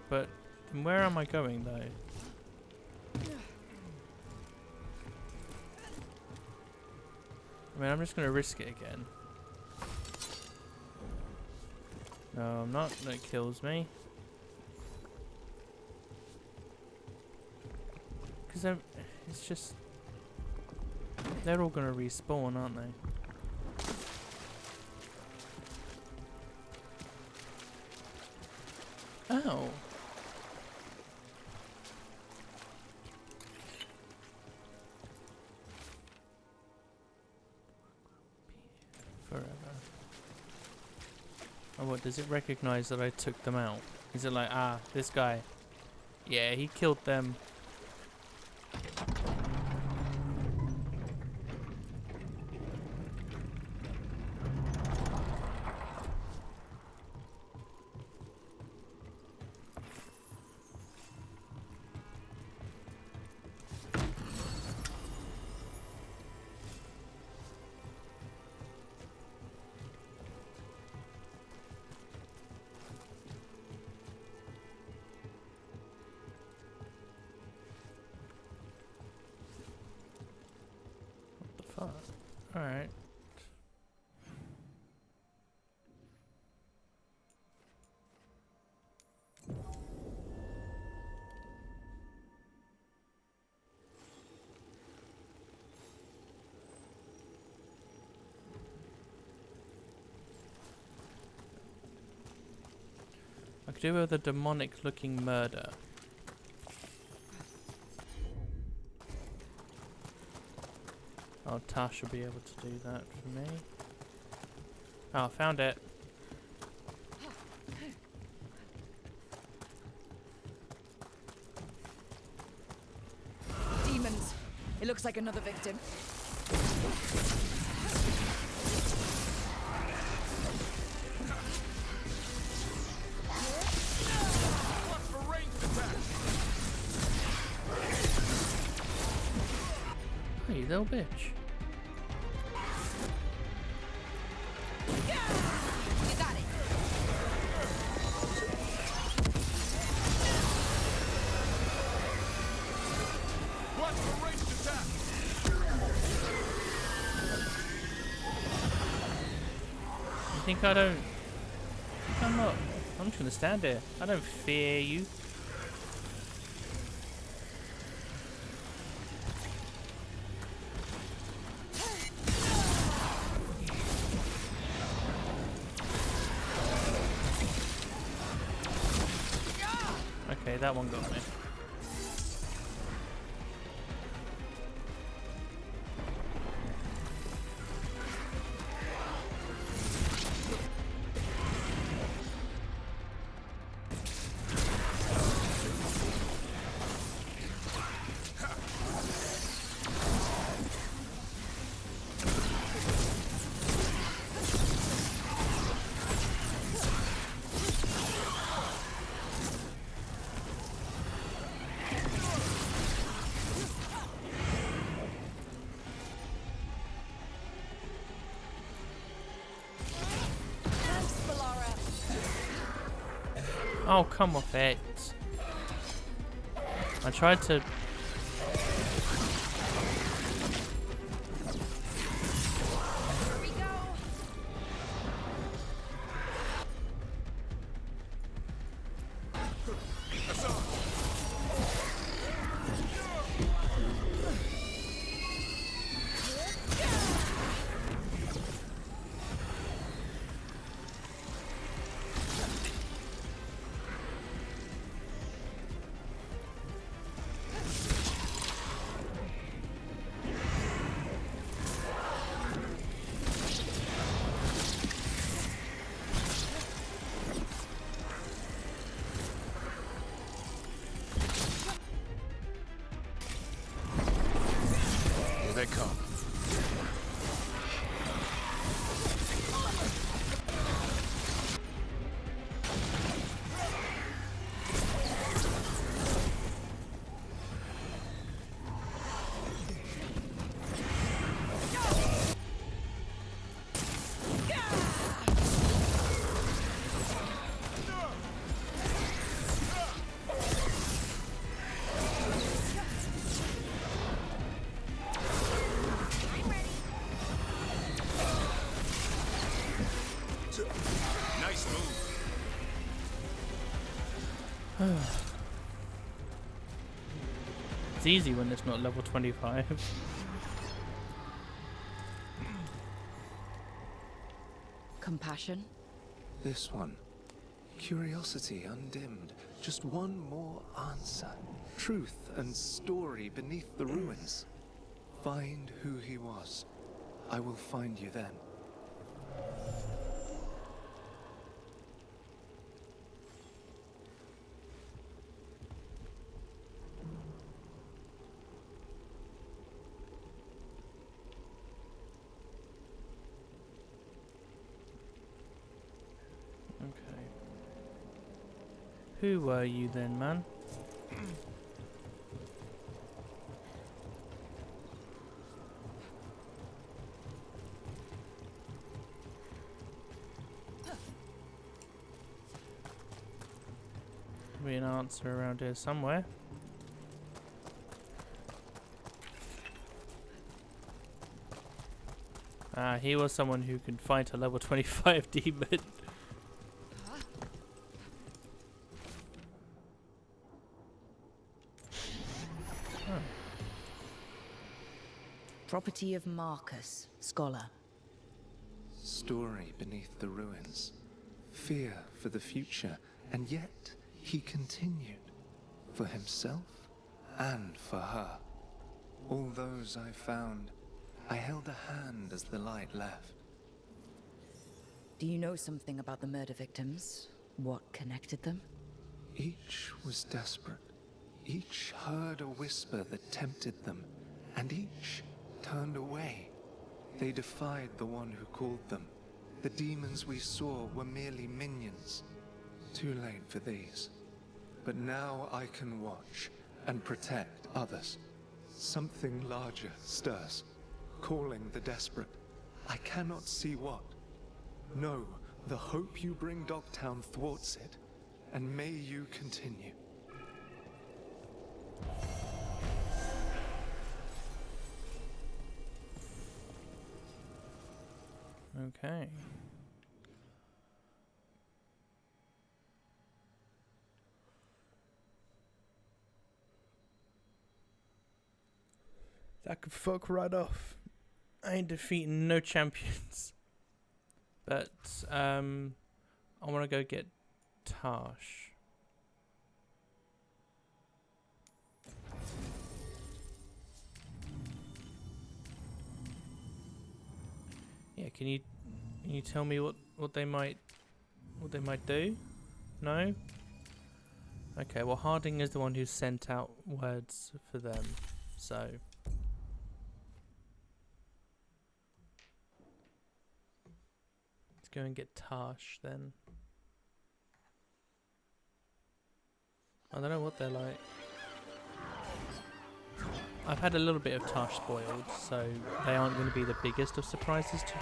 But where am I going though? I mean, I'm just gonna risk it again. No, I'm not. That kills me. Because it's just... They're all gonna respawn, aren't they? Oh. Forever. Oh, what, does it recognize that I took them out? Is it like, ah, this guy? Yeah, he killed them. Alright. I could do with a demonic looking murder. Oh, Tash will be able to do that for me. Oh, found it. Demons. It looks like another victim. Hey, little bitch. You got it. Watch for ranged attack. You think I don't... I'm not... I'm just gonna stand here. I don't fear you. Okay, that one got me. Oh, come off it. I tried to... Nice move. It's easy when it's not level 25. Compassion? This one. Curiosity undimmed. Just one more answer. Truth and story beneath the ruins. Find who he was. I will find you then. Okay. Who were you then, man? Be an answer around here somewhere. Ah, he was someone who could fight a level 25 demon. Property of Marcus, scholar. Story beneath the ruins. Fear for the future. And yet, he continued. For himself and for her. All those I found, I held a hand as the light left. Do you know something about the murder victims? What connected them? Each was desperate. Each heard a whisper that tempted them. And each turned away. They defied the one who called them. The demons we saw were merely minions. Too late for these. But now I can watch and protect others. Something larger stirs, calling the desperate. I cannot see what. No, the hope you bring Dogtown thwarts it, and may you continue. Okay. That could fuck right off. I ain't defeating no champions. But, I want to go get Tash. Yeah, can you tell me what they might do? No? Okay, well Harding is the one who sent out words for them, so let's go and get Tash then. I don't know what they're like. I've had a little bit of Tash spoiled, so they aren't going to be the biggest of surprises to.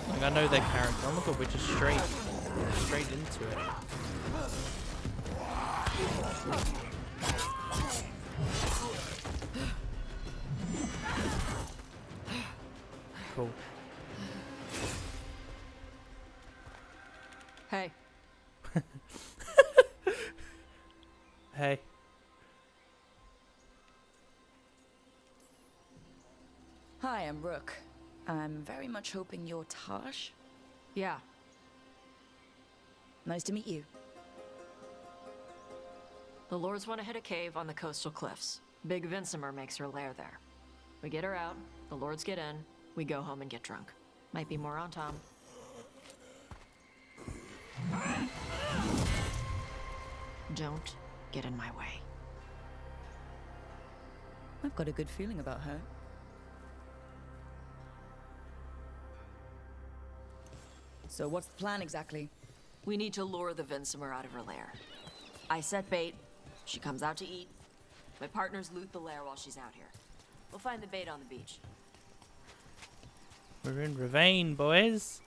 Like, I know their character. Oh my god, we're just straight into it. Cool. Hey. Hey. Hi, I'm Rook. I'm very much hoping you're Tash. Yeah. Nice to meet you. The Lords want to hit a cave on the coastal cliffs. Big Vincimer makes her lair there. We get her out, the Lords get in, we go home and get drunk. Might be more on Tom. Don't get in my way. I've got a good feeling about her. So what's the plan exactly? We need to lure the Vincimer out of her lair. I set bait, she comes out to eat. My partners loot the lair while she's out here. We'll find the bait on the beach. We're in Ravane, boys.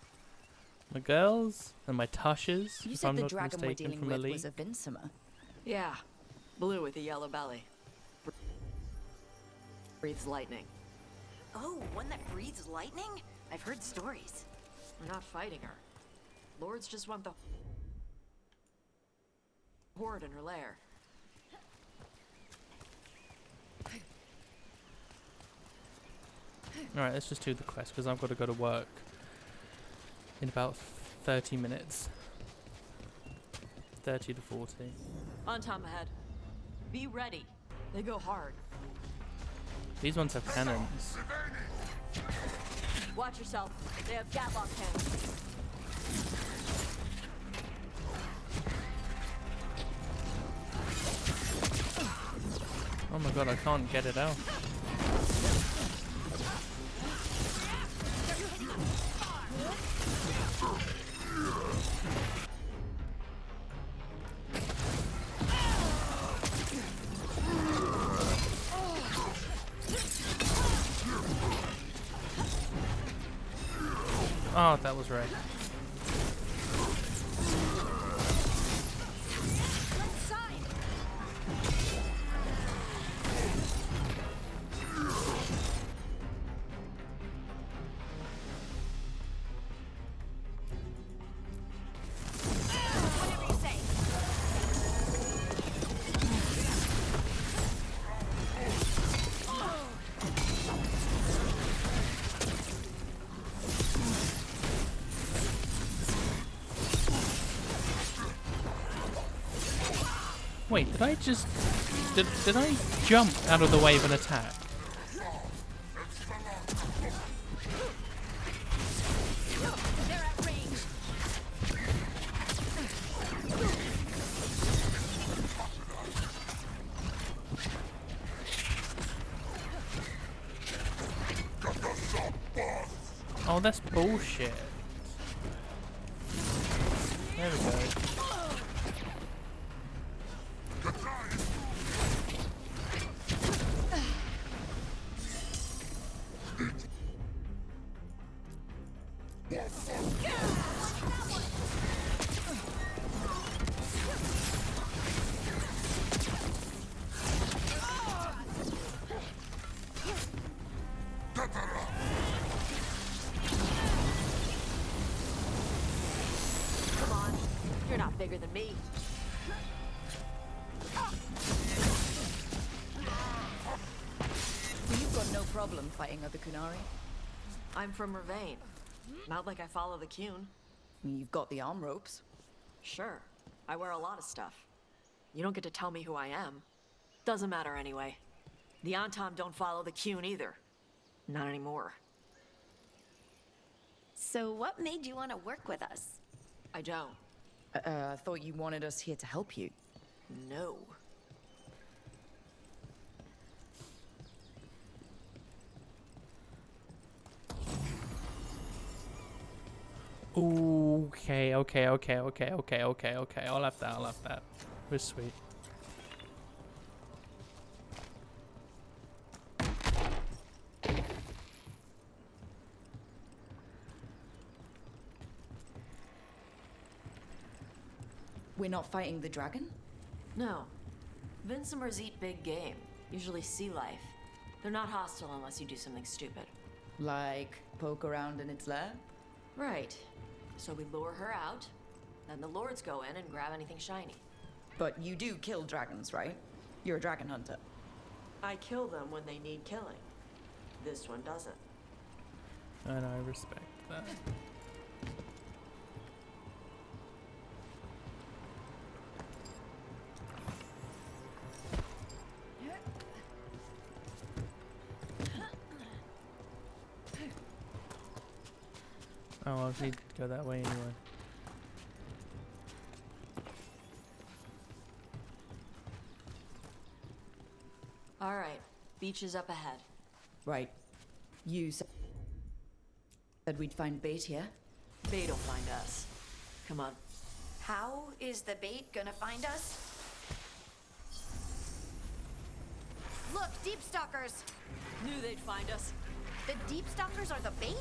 My girls and my Tashes. You if said I'm the not dragon we're mistaken, dealing from with Elite. was a Vincimer. Yeah, blue with a yellow belly. Breathes lightning. Oh, one that breathes lightning? I've heard stories. We're not fighting her. Lords just want the horde in her lair. Alright, let's just do the quest because I've got to go to work in about 30 minutes. 30 to 40. On time ahead. Be ready. They go hard. These ones have cannons. Watch yourself. They have gatlock cannons. Oh my god, I can't get it out. Oh, that was right. Wait, did I just... Did I jump out of the way of an attack? They're at range. Oh, that's bullshit. There we go. Come on. You're not bigger than me. You've got no problem fighting other Kunari. I'm from Ravain. Not like I follow the Qun. You've got the arm ropes. Sure. I wear a lot of stuff. You don't get to tell me who I am. Doesn't matter anyway. The Antom don't follow the Qun either. Not anymore. So what made you want to work with us? I don't. I thought you wanted us here to help you. No. Okay. I'll have that. We're sweet. We're not fighting the dragon? No. Vincimers eat big game, usually sea life. They're not hostile unless you do something stupid. Like poke around in its lair? Right. So we lure her out, then the lords go in and grab anything shiny. But you do kill dragons, right? You're a dragon hunter. I kill them when they need killing. This one doesn't. And I respect that. Oh, I'll need to go that way anyway. All right, beach is up ahead. Right. You said we'd find bait here? Bait'll find us. Come on. How is the bait gonna find us? Look, deep stalkers! Knew they'd find us. The deep stalkers are the bait?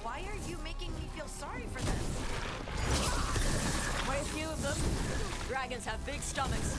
Why are you making me feel sorry for them? Quite a few of them. Dragons have big stomachs.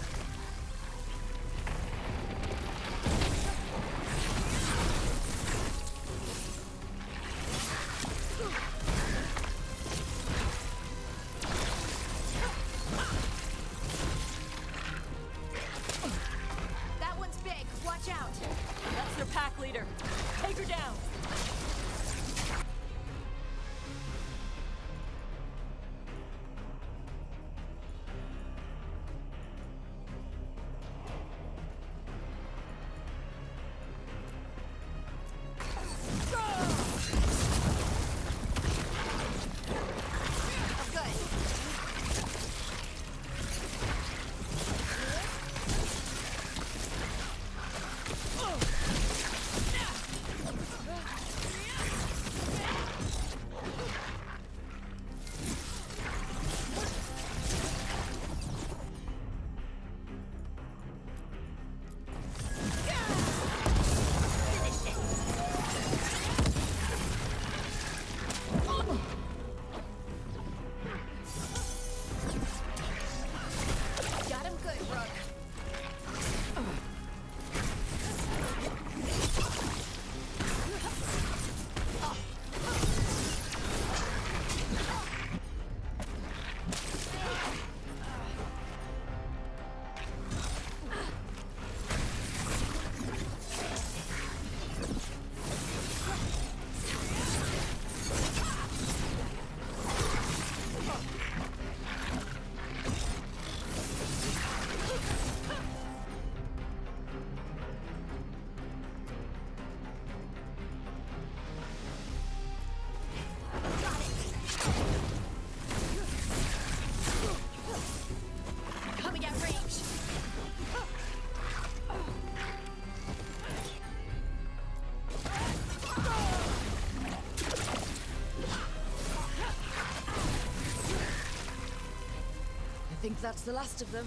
think that's the last of them.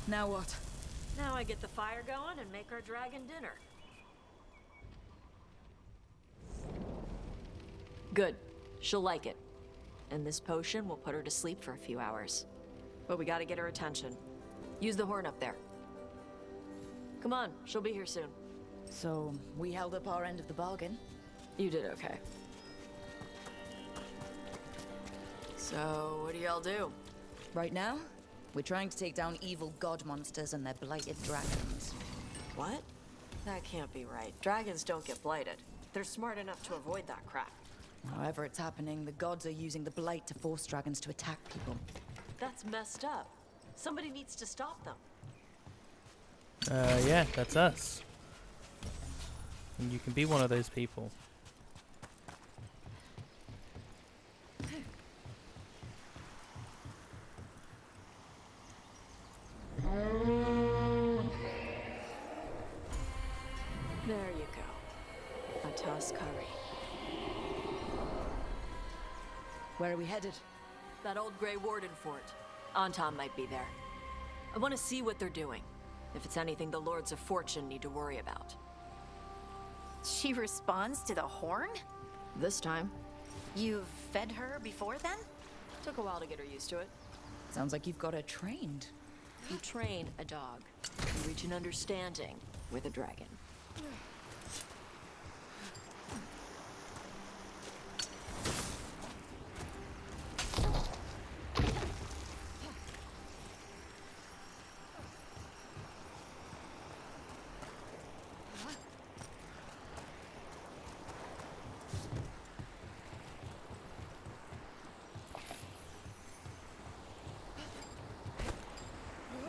Now what? Now I get the fire going and make our dragon dinner. Good. She'll like it. And this potion will put her to sleep for a few hours. But we gotta get her attention. Use the horn up there. Come on, she'll be here soon. So, we held up our end of the bargain. You did okay. So, what do y'all do? Right now, we're trying to take down evil god monsters and their blighted dragons. What? That can't be right. Dragons don't get blighted. They're smart enough to avoid that crap. However it's happening, the gods are using the blight to force dragons to attack people. That's messed up. Somebody needs to stop them. Yeah, that's us. And you can be one of those people. There you go. A toss curry. Where are we headed? That old Grey Warden fort. Anton might be there. I want to see what they're doing. If it's anything the Lords of Fortune need to worry about. She responds to the horn? This time. You've fed her before then? Took a while to get her used to it. Sounds like you've got her trained. You train a dog. You reach an understanding with a dragon.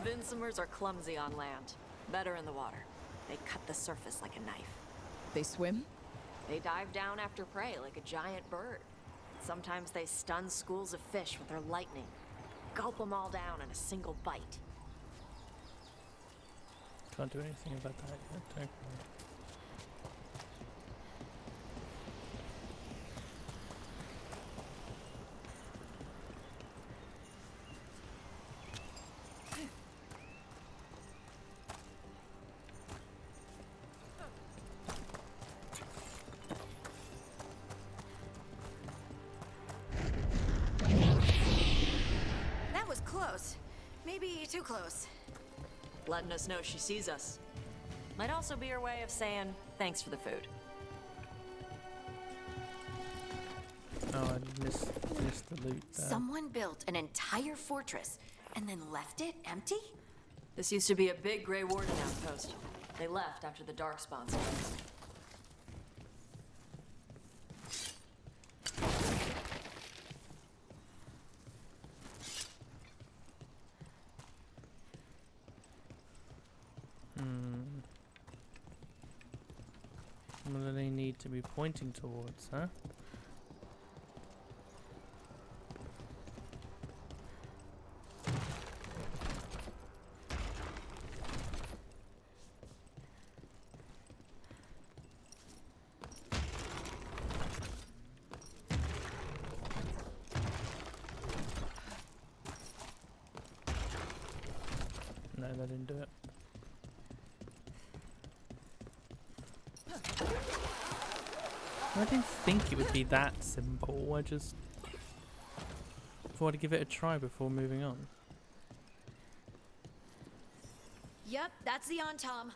Vinsomers are clumsy on land, better in the water. They cut the surface like a knife. They swim? They dive down after prey like a giant bird. Sometimes they stun schools of fish with their lightning. Gulp them all down in a single bite. Can't do anything about that yet, don't we? That was close. Maybe too close. Letting us know she sees us. Might also be her way of saying thanks for the food. Oh, I missed the loot there. Someone built an entire fortress and then left it empty? This used to be a big Grey Warden outpost. They left after the Darkspawn started. What do they need to be pointing towards, huh? No, that didn't do it. I didn't think it would be that simple. I just thought I'd give it a try before moving on. Yep, that's the Tom.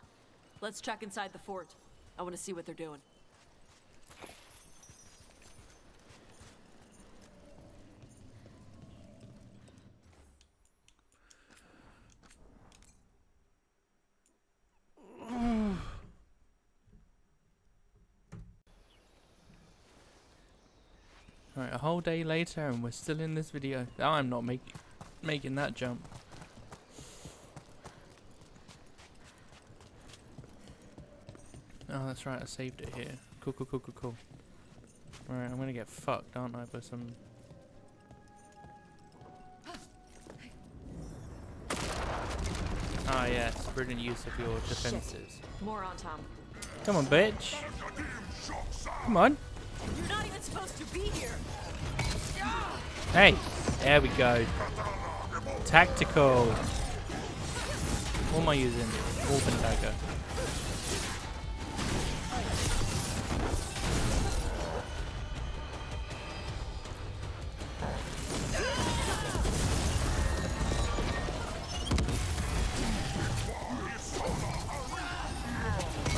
Let's check inside the fort. I want to see what they're doing. Alright, a whole day later and we're still in this video. I'm not making that jump. Oh, that's right, I saved it here. Cool. Alright, I'm gonna get fucked, aren't I, by some... Ah yes, brilliant use of your defenses. More on Tom. Come on, bitch. Come on. You're not even supposed to be here. Hey, there we go. Tactical. What am I using? Orban dagger.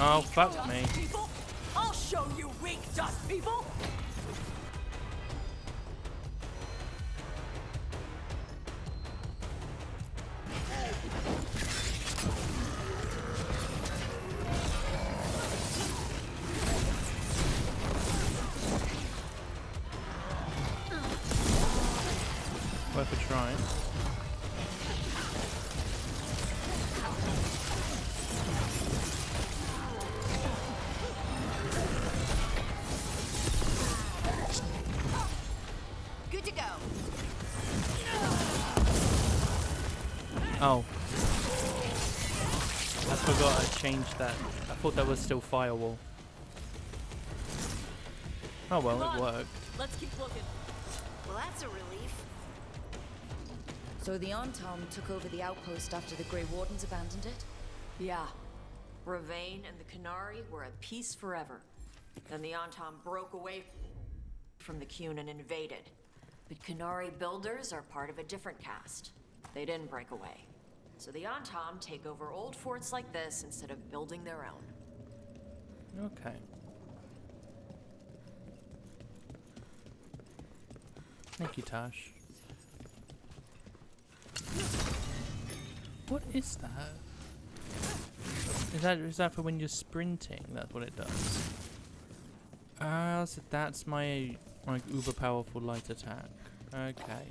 Oh, fuck me. I'll show you weak dust people. Worth a try. Good to go. Oh. I forgot I changed that. I thought that was still firewall. Oh well, it worked. Let's keep looking. Well, that's a relief. So the Antom took over the outpost after the Grey Wardens abandoned it? Yeah. Ravain and the Qunari were at peace forever. Then the Antom broke away from the Qun and invaded. But Qunari builders are part of a different caste. They didn't break away. So the Antom take over old forts like this instead of building their own. Okay. Thank you, Tash. What is that? Is that for when you're sprinting? That's what it does. So that's my uber powerful light attack. Okay.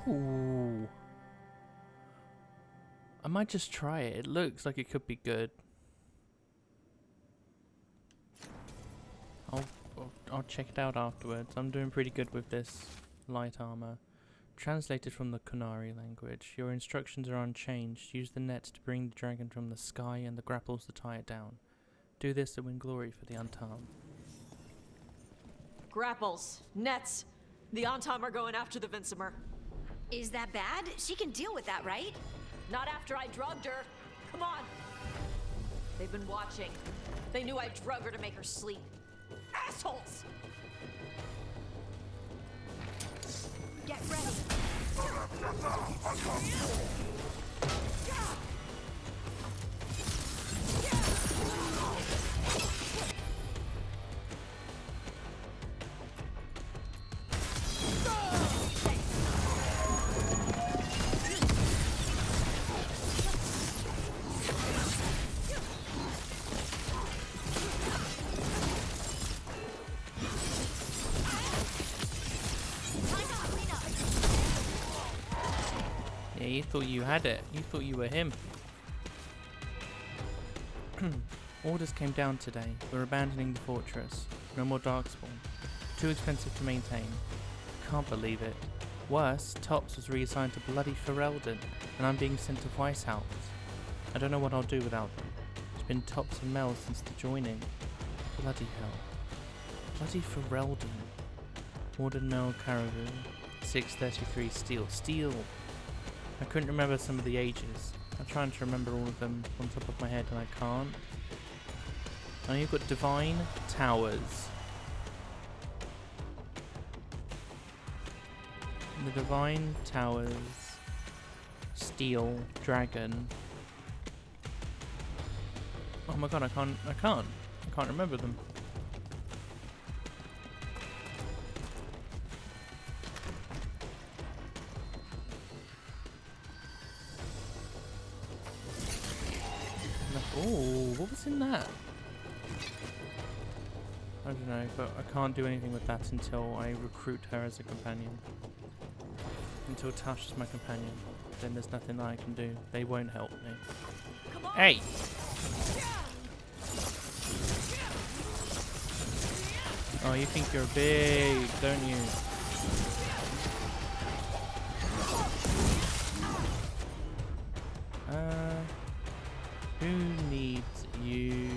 Ooh. I might just try it. It looks like it could be good. I'll check it out afterwards. I'm doing pretty good with this light armor. Translated from the Qunari language. Your instructions are unchanged. Use the net to bring the dragon from the sky and the grapples to tie it down. Do this to win glory for the Antom. Grapples, nets. The Antom are going after the Vincimer. Is that bad? She can deal with that, right? Not after I drugged her. Come on. They've been watching. They knew I drug her to make her sleep. Assholes! Get ready. Yeah, you thought you had it. You thought you were him. Orders came down today. We're abandoning the fortress. No more darkspawn. Too expensive to maintain. Can't believe it. Worse, Tops was reassigned to bloody Ferelden, and I'm being sent to Weishaupt. I don't know what I'll do without them. It's been Tops and Mel since the joining. Bloody hell. Bloody Ferelden. Warden Mel Caravu. 633 steel. Steel! I couldn't remember some of the ages. I'm trying to remember all of them on top of my head and I can't. I know you've got Divine Towers. The Divine Towers. Steel. Dragon. Oh my god, I can't remember them. Oh, what was in that? I don't know, but I can't do anything with that until I recruit her as a companion. Until Tash is my companion, then there's nothing that I can do. They won't help me. Hey! Oh, you think you're big, don't you? Who needs you?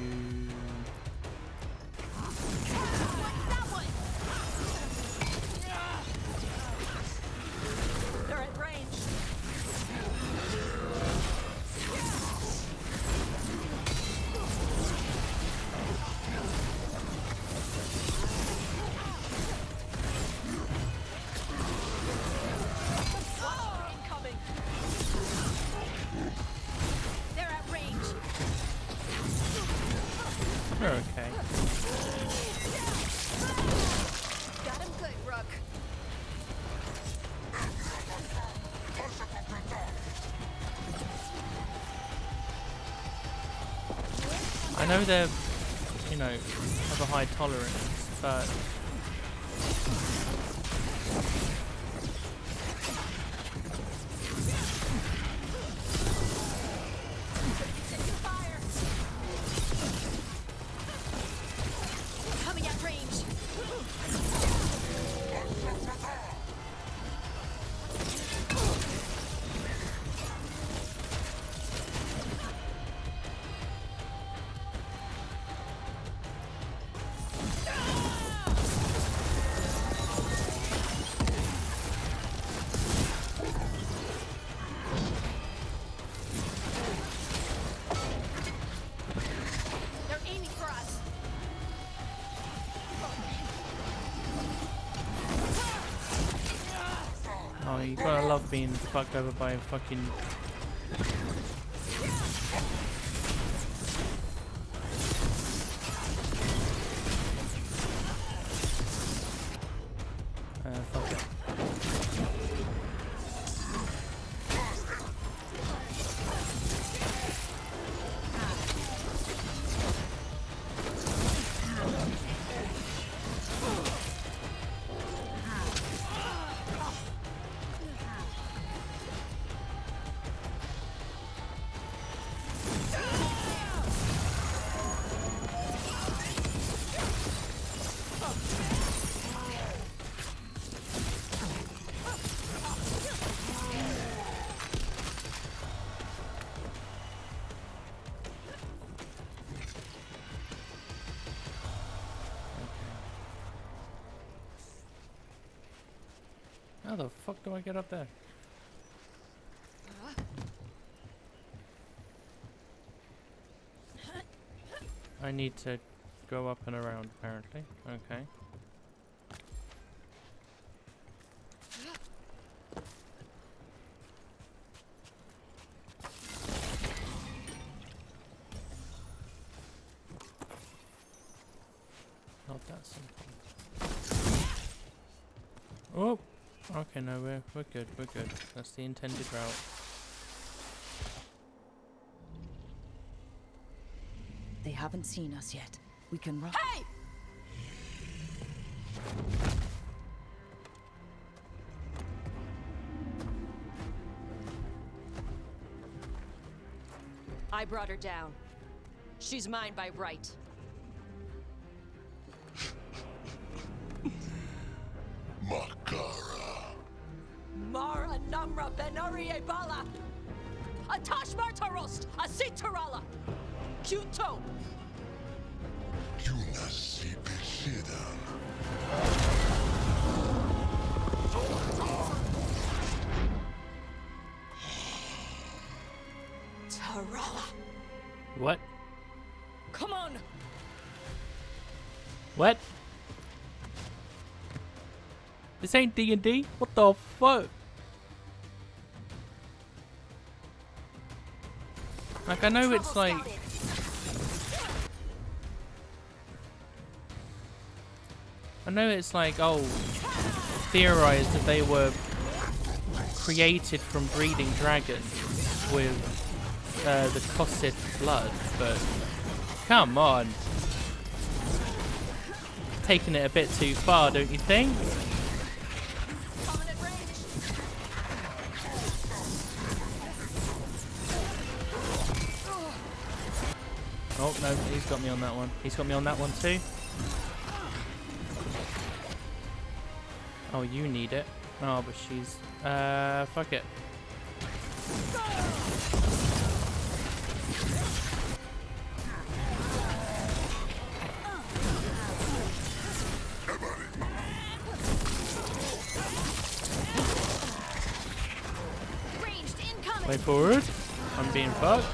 They're at range. Incoming. They're at range. We're okay. Got him good, Rook. I know they're, you know, have a high tolerance, but Coming at range. They're aiming for us. oh, you gotta love being fucked over by a fucking. Fuck it. How the fuck do I get up there? I need to go up and around, apparently. Okay. Not that simple. Oh! Okay, no, we're good, we're good. That's the intended route. They haven't seen us yet. We can run. Hey! I brought her down. She's mine by right. Mara Namra Benori Ebala! Atash Martarost! Asit Tarala! Kyunto! Tarala! What? Come on! What? This ain't D&D? What the fuck? Like, I know it's like... I know it's like, oh, theorized that they were created from breeding dragons with the Cossid blood, but come on. taking it a bit too far, don't you think? Oh, no, he's got me on that one. He's got me on that one too. Oh, you need it. Oh, but she's... fuck it. Way forward. I'm being fucked.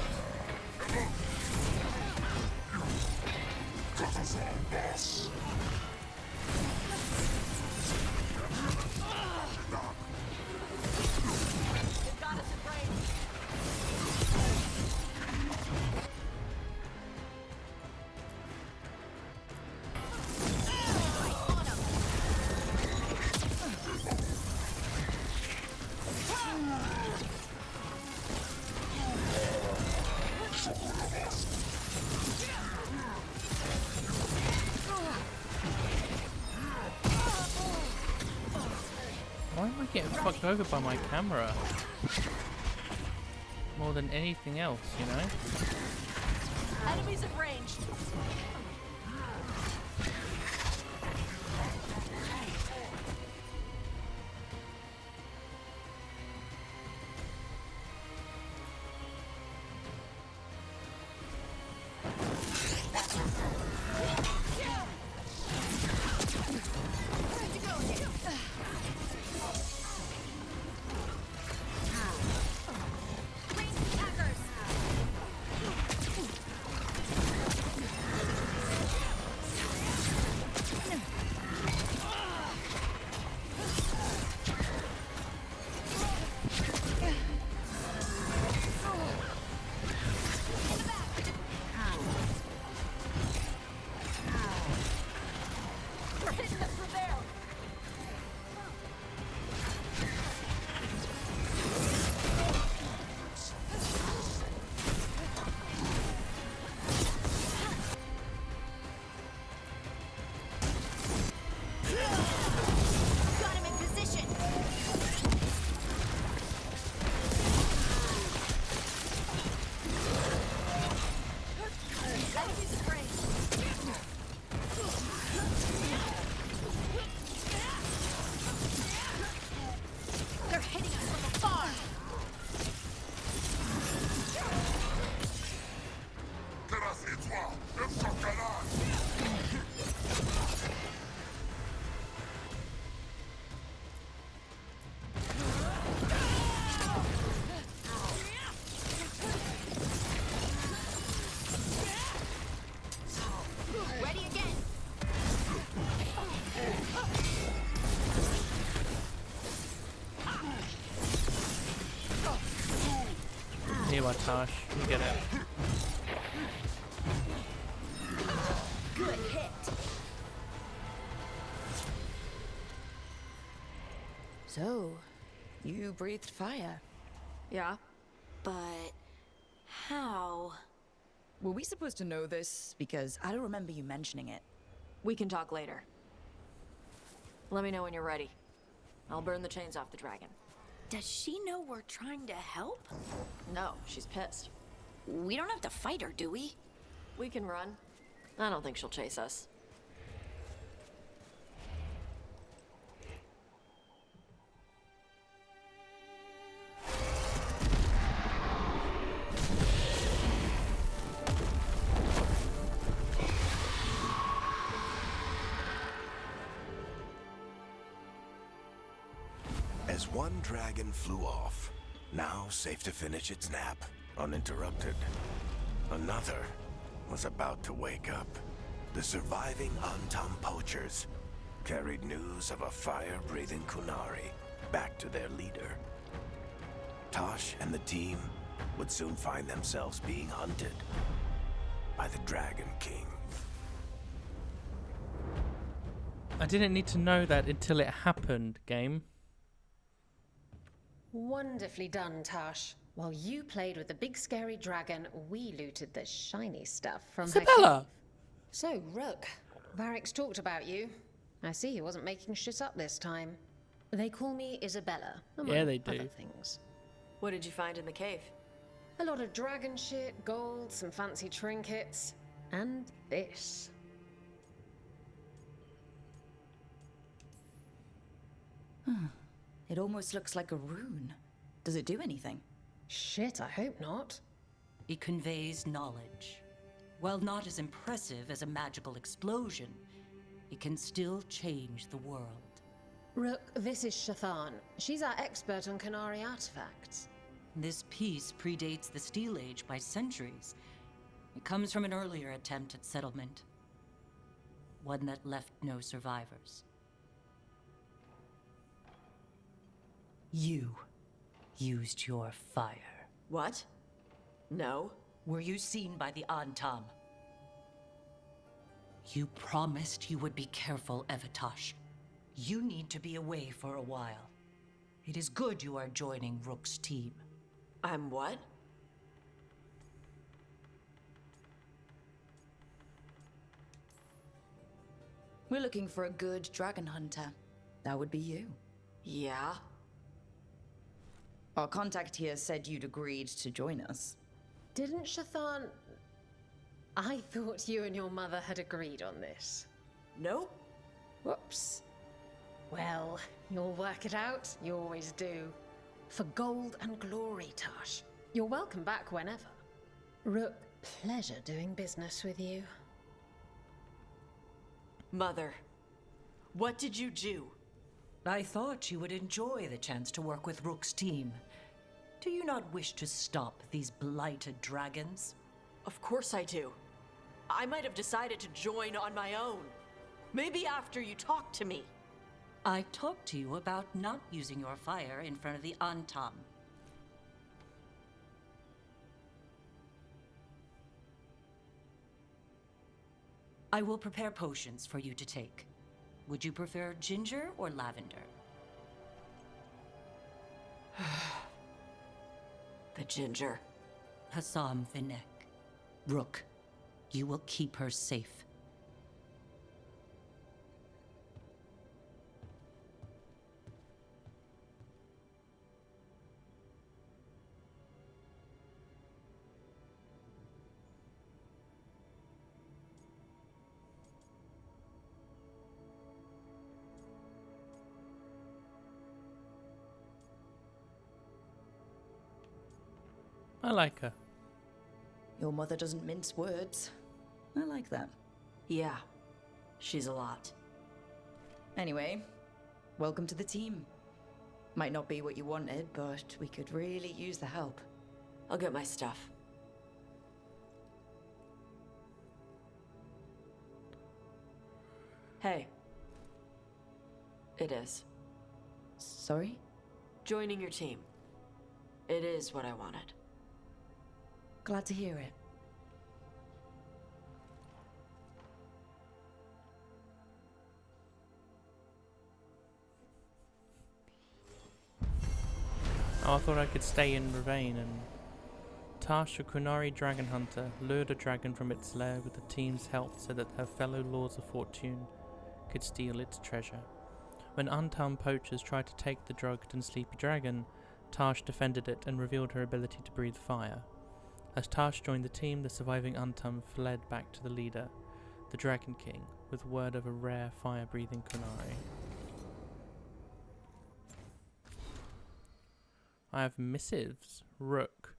Why am I getting fucked over by my camera? More than anything else, you know? Enemies at range. You are Tosh, you get it. Good hit. So, you breathed fire. Yeah? But how? Were we supposed to know this? Because I don't remember you mentioning it. We can talk later. Let me know when you're ready. I'll burn the chains off the dragon. Does she know we're trying to help? No, she's pissed. We don't have to fight her, do we? We can run. I don't think she'll chase us. As one dragon flew off, now safe to finish its nap, uninterrupted, another was about to wake up. The surviving Antam poachers carried news of a fire-breathing Qunari back to their leader. Tosh and the team would soon find themselves being hunted by the Dragon King. I didn't need to know that until it happened, game. Wonderfully done, Tosh. While you played with the big scary dragon, we looted the shiny stuff from her Isabella! cave. So, Rook, Varric's talked about you. I see he wasn't making shit up this time. They call me Isabella, among Yeah, they do. other things. What did you find in the cave? A lot of dragon shit, gold, some fancy trinkets, and this. It almost looks like a rune. Does it do anything? Shit, I hope not. It conveys knowledge. While not as impressive as a magical explosion, it can still change the world. Rook, this is Shathan. She's our expert on Qunari artifacts. This piece predates the Steel Age by centuries. It comes from an earlier attempt at settlement. One that left no survivors. You used your fire. What? No. Were you seen by the Antam? You promised you would be careful, Evatosh. You need to be away for a while. It is good you are joining Rook's team. I'm what? We're looking for a good dragon hunter. That would be you. Yeah? Our contact here said you'd agreed to join us. Didn't Shathan... I thought you and your mother had agreed on this. Nope. Whoops. Well, you'll work it out. You always do. For gold and glory, Tash. You're welcome back whenever. Rook, pleasure doing business with you. Mother, what did you do? I thought you would enjoy the chance to work with Rook's team. Do you not wish to stop these blighted dragons? Of course I do. I might have decided to join on my own. Maybe after you talked to me. I talked to you about not using your fire in front of the Antam. I will prepare potions for you to take. Would you prefer ginger or lavender? The ginger. Hassam Vinek. Rook, you will keep her safe. I like her. Your mother doesn't mince words. I like that. Yeah, she's a lot. Anyway, welcome to the team. Might not be what you wanted, but we could really use the help. I'll get my stuff. Hey. It is. Sorry? Joining your team. It is what I wanted. Glad to hear it. Oh, I thought I could stay in Ravane and... Tash, a Qunari dragon hunter, lured a dragon from its lair with the team's help so that her fellow Lords of Fortune could steal its treasure. When Antam poachers tried to take the drugged and sleepy dragon, Tash defended it and revealed her ability to breathe fire. As Tash joined the team, the surviving Antam fled back to the leader, the Dragon King, with word of a rare fire-breathing Qunari. I have missives. Rook.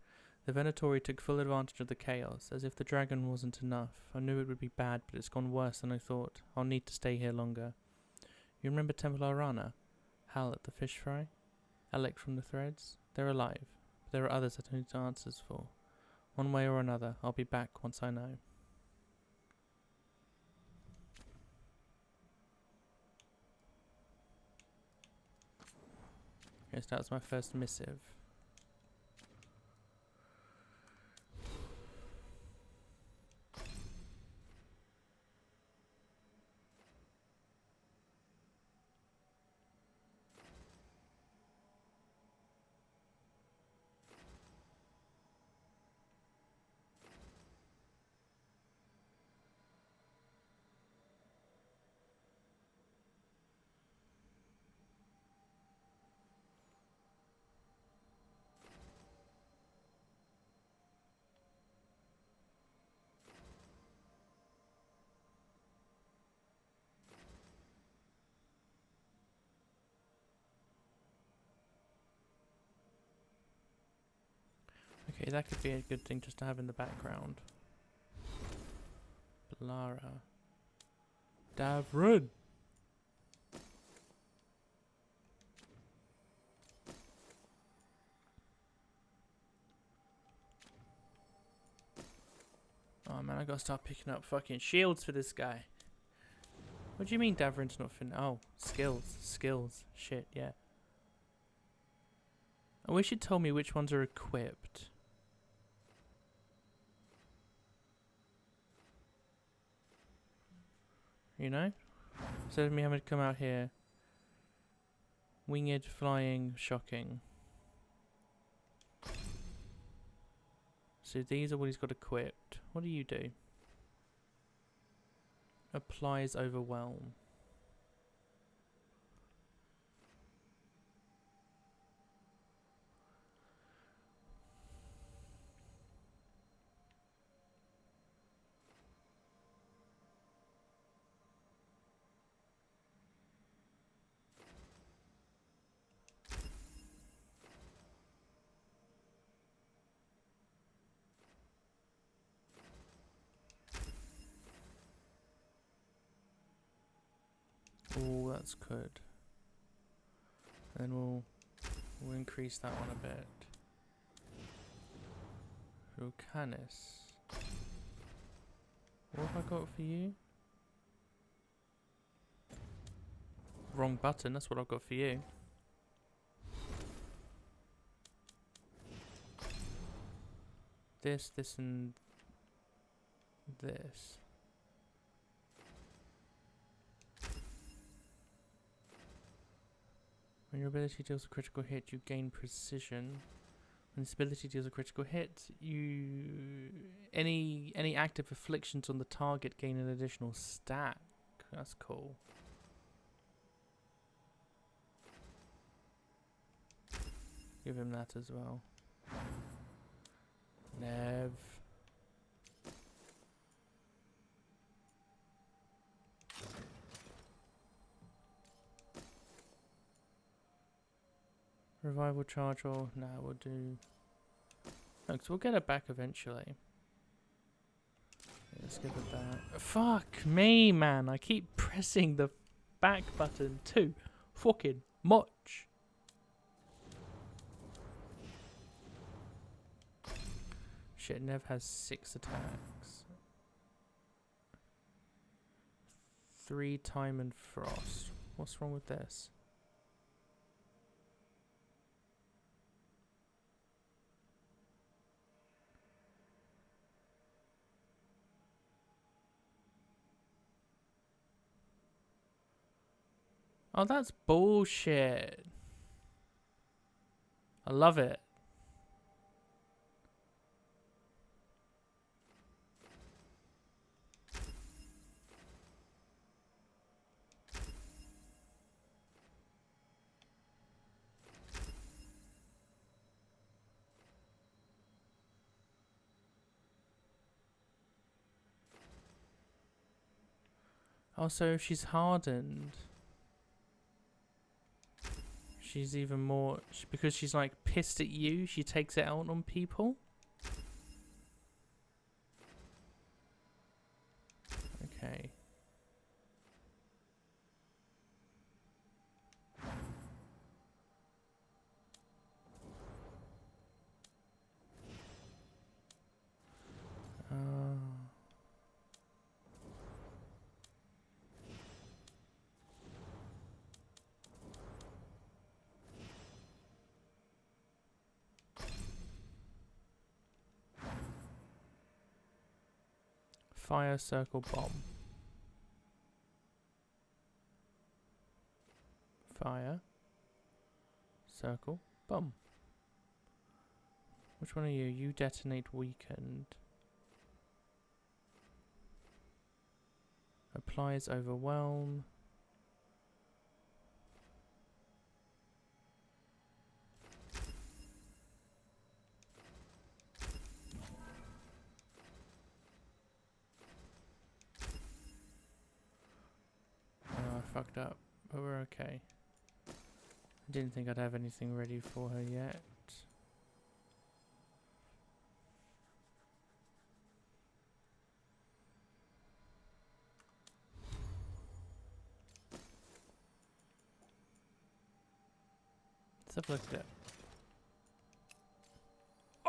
The Venatori took full advantage of the chaos, as if the dragon wasn't enough. I knew it would be bad, but it's gone worse than I thought. I'll need to stay here longer. You remember Temple Arana? Hal at the fish fry? Alec from the threads? They're alive, but there are others that I need answers for. One way or another, I'll be back once I know. Yes, that was my first missive. Okay, that could be a good thing just to have in the background. Blara. Davrin! Oh man, I gotta start picking up fucking shields for this guy. What do you mean Davrin's not fin? Oh, skills. Skills. Shit, yeah. I wish you'd told me which ones are equipped. You know? Instead of me having to come out here. Winged, flying, shocking. So these are what he's got equipped. What do you do? Applies overwhelm. Oh, that's good. And then we'll increase that one a bit. Vulcanis. What have I got for you? Wrong button, that's what I've got for you. This, and this. When your ability deals a critical hit, you gain precision. When this ability deals a critical hit, any active afflictions on the target gain an additional stack. That's cool. Give him that as well. Nev. Revival charge or nah, we'll do. No, because we'll get it back eventually. Yeah, let's give it that. Fuck me, man! I keep pressing the back button too fucking much. Shit, Nev has 6 attacks. 3 time and frost. What's wrong with this? Oh, that's bullshit. I love it. Oh, so if she's hardened, she's even more... because she's like pissed at you, she takes it out on people? Okay. Fire, circle, bomb. Fire, circle, bomb. Which one are you? You detonate weakened. Applies overwhelm. Oh, I fucked up, but we're okay. I didn't think I'd have anything ready for her yet. have a look at it.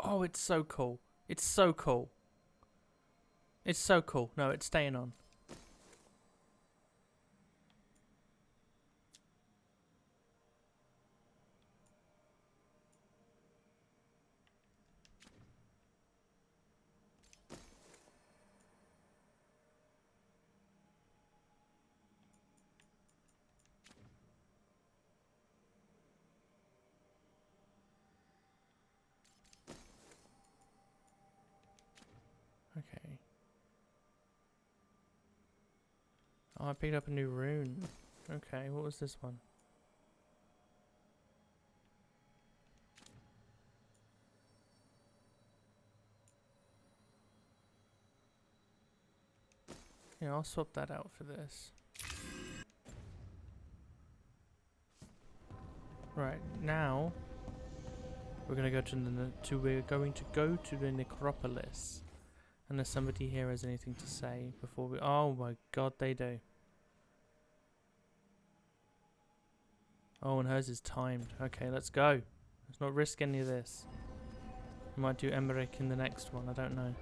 Oh, it's so cool. It's so cool. It's so cool. No, it's staying on. Okay. Oh, I picked up a new rune. Okay, what was this one? Yeah, I'll swap that out for this. Right, now we're gonna go to the necropolis. Unless somebody here has anything to say before we... Oh my god, they do. Oh, and hers is timed. Okay, let's go. Let's not risk any of this. We might do Emmerich in the next one, I don't know.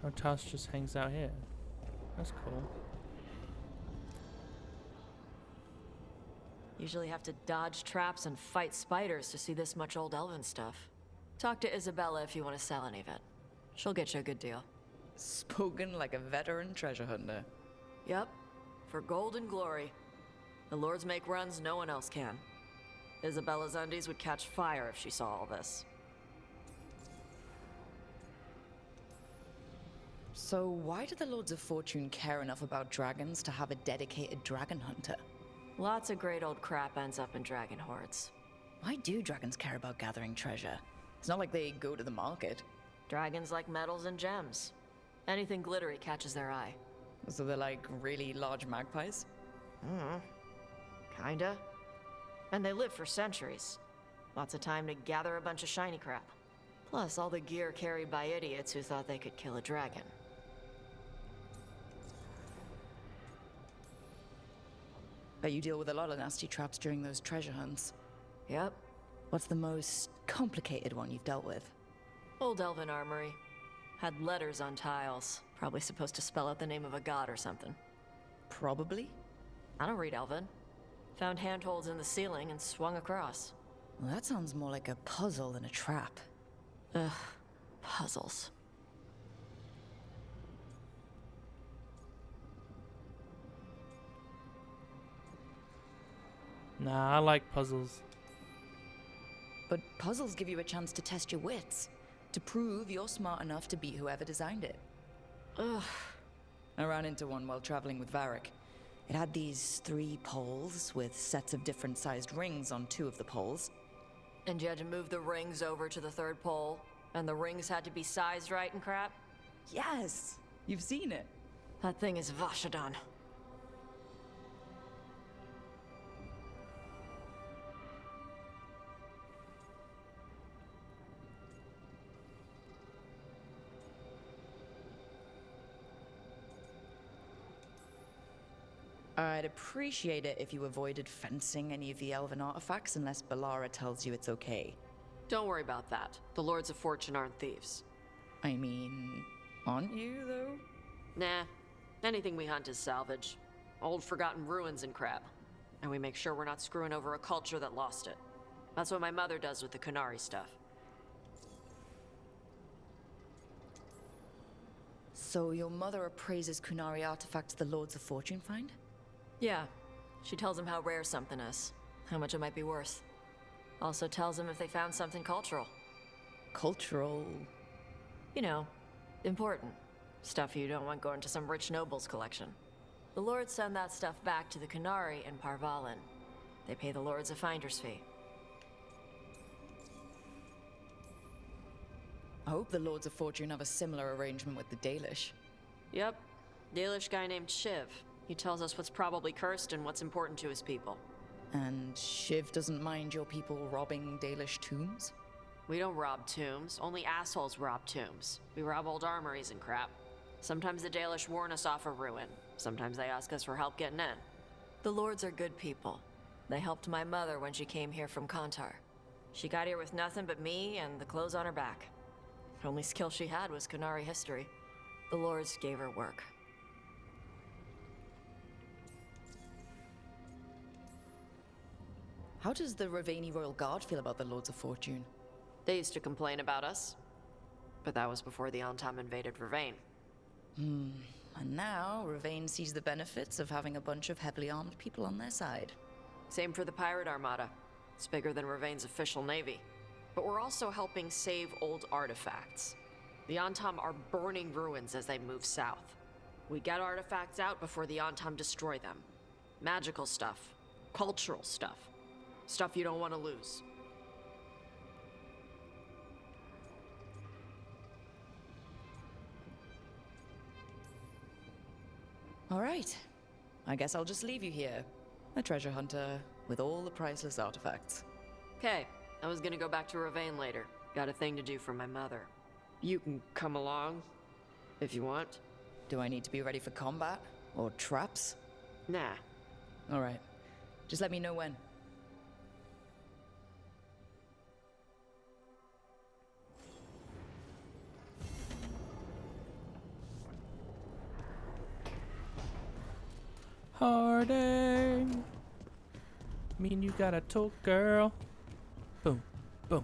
Oh, Task just hangs out here. That's cool. Usually have to dodge traps and fight spiders to see this much old elven stuff. Talk to Isabella if you want to sell any of it. She'll get you a good deal. Spoken like a veteran treasure hunter. Yep, for gold and glory. The lords make runs no one else can. Isabella's undies would catch fire if she saw all this. So why do the Lords of Fortune care enough about dragons to have a dedicated dragon hunter? Lots of great old crap ends up in dragon hordes. Why do dragons care about gathering treasure? It's not like they go to the market. Dragons like metals and gems. Anything glittery catches their eye. So they're like really large magpies? Kinda. And they live for centuries. Lots of time to gather a bunch of shiny crap. Plus all the gear carried by idiots who thought they could kill a dragon. Bet you deal with a lot of nasty traps during those treasure hunts. Yep. What's the most complicated one you've dealt with? Old elven armory. Had letters on tiles. Probably supposed to spell out the name of a god or something. Probably? I don't read elven. Found handholds in the ceiling and swung across. Well, that sounds more like a puzzle than a trap. Ugh. Puzzles. Nah, I like puzzles. But puzzles give you a chance to test your wits. To prove you're smart enough to beat whoever designed it. Ugh. I ran into one while traveling with Varric. It had these 3 poles with sets of different sized rings on 2 of the poles. And you had to move the rings over to the 3rd pole? And the rings had to be sized right and crap? Yes! You've seen it. That thing is Vashadon. I'd appreciate it if you avoided fencing any of the elven artifacts unless Balara tells you it's okay. Don't worry about that. The Lords of Fortune aren't thieves. I mean, aren't you, though? Nah. Anything we hunt is salvage. Old forgotten ruins and crap. And we make sure we're not screwing over a culture that lost it. That's what my mother does with the Kunari stuff. So your mother appraises Kunari artifacts the Lords of Fortune find? Yeah. She tells them how rare something is. How much it might be worth. Also tells them if they found something cultural. Cultural? You know, important. Stuff you don't want going to some rich noble's collection. The lords send that stuff back to the Kunari and Parvalin. They pay the lords a finder's fee. I hope the Lords of Fortune have a similar arrangement with the Dalish. Yep. Dalish guy named Shiv. He tells us what's probably cursed and what's important to his people. And Shiv doesn't mind your people robbing Dalish tombs? We don't rob tombs. Only assholes rob tombs. We rob old armories and crap. Sometimes the Dalish warn us off a ruin. Sometimes they ask us for help getting in. The lords are good people. They helped my mother when she came here from Kantar. She got here with nothing but me and the clothes on her back. The only skill she had was Kunari history. The lords gave her work. How does the Ravani Royal Guard feel about the Lords of Fortune? They used to complain about us. But that was before the Antam invaded Ravane. And now, Ravane sees the benefits of having a bunch of heavily armed people on their side. Same for the Pirate Armada. It's bigger than Ravane's official navy. But we're also helping save old artifacts. The Antam are burning ruins as they move south. We get artifacts out before the Antam destroy them. Magical stuff. Cultural stuff. Stuff you don't want to lose. All right. I guess I'll just leave you here. A treasure hunter with all the priceless artifacts. Okay, I was gonna go back to Ravane later. Got a thing to do for my mother. You can come along, if you want. Do I need to be ready for combat? Or traps? Nah. All right. Just let me know when. Harding. Mean you gotta talk, girl. Boom, boom,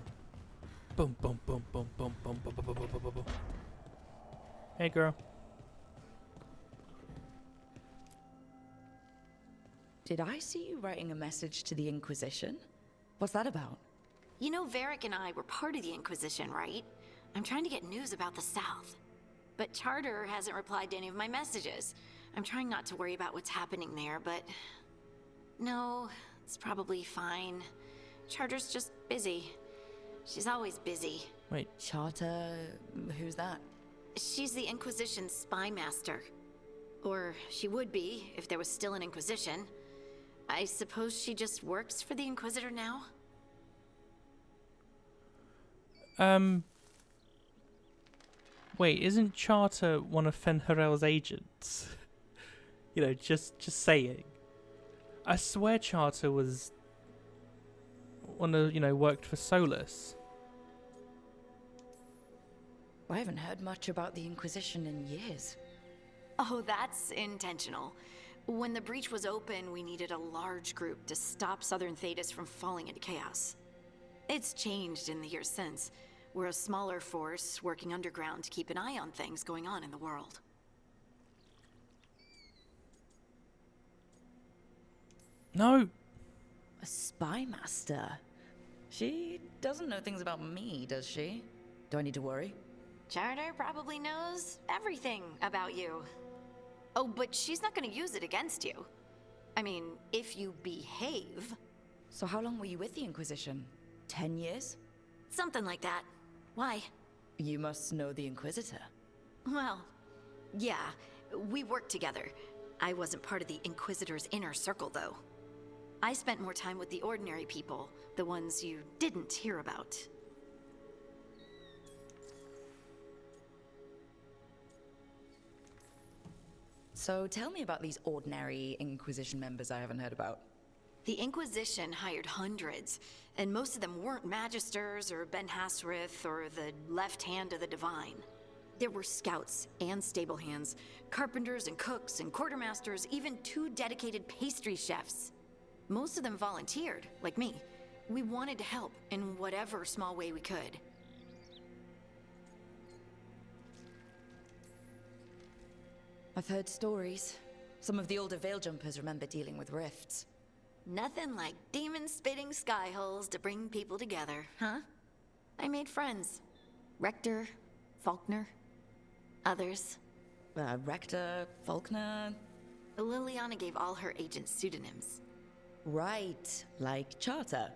boom, boom, boom, boom, boom, boom, boom, boom, boom, boom, boom, boom. Hey, girl. Did I see you writing a message to the Inquisition? What's that about? You know, Varric and I were part of the Inquisition, right? I'm trying to get news about the South. But Charter hasn't replied to any of my messages. I'm trying not to worry about what's happening there, but... No, it's probably fine. Charter's just busy. She's always busy. Wait. Charter... who's that? She's the Inquisition's spy master. Or she would be, if there was still an Inquisition. I suppose she just works for the Inquisitor now? Wait, isn't Charter one of fen'harel's agents? You know, just saying. I swear Charter was one of, worked for Solus. I haven't heard much about the Inquisition in years. Oh, that's intentional. When the breach was open, we needed a large group to stop Southern Thedas from falling into chaos. It's changed in the years since. We're a smaller force working underground to keep an eye on things going on in the world. No! A spy master? She doesn't know things about me, does she? Do I need to worry? Charter probably knows everything about you. Oh, but she's not gonna use it against you. I mean, if you behave. So how long were you with the Inquisition? 10 years? Something like that. Why? You must know the Inquisitor. Well, yeah, we worked together. I wasn't part of the Inquisitor's inner circle, though. I spent more time with the ordinary people, the ones you didn't hear about. So tell me about these ordinary Inquisition members I haven't heard about. The Inquisition hired hundreds, and most of them weren't Magisters or Ben Hasrith or the left hand of the Divine. There were scouts and stable hands, carpenters and cooks and quartermasters, even 2 dedicated pastry chefs. Most of them volunteered, like me. We wanted to help in whatever small way we could. I've heard stories. Some of the older Veil Jumpers remember dealing with rifts. Nothing like demon-spitting sky holes to bring people together, huh? I made friends. Rector, Faulkner, others. Rector, Faulkner... Liliana gave all her agents pseudonyms. Right, like Charter.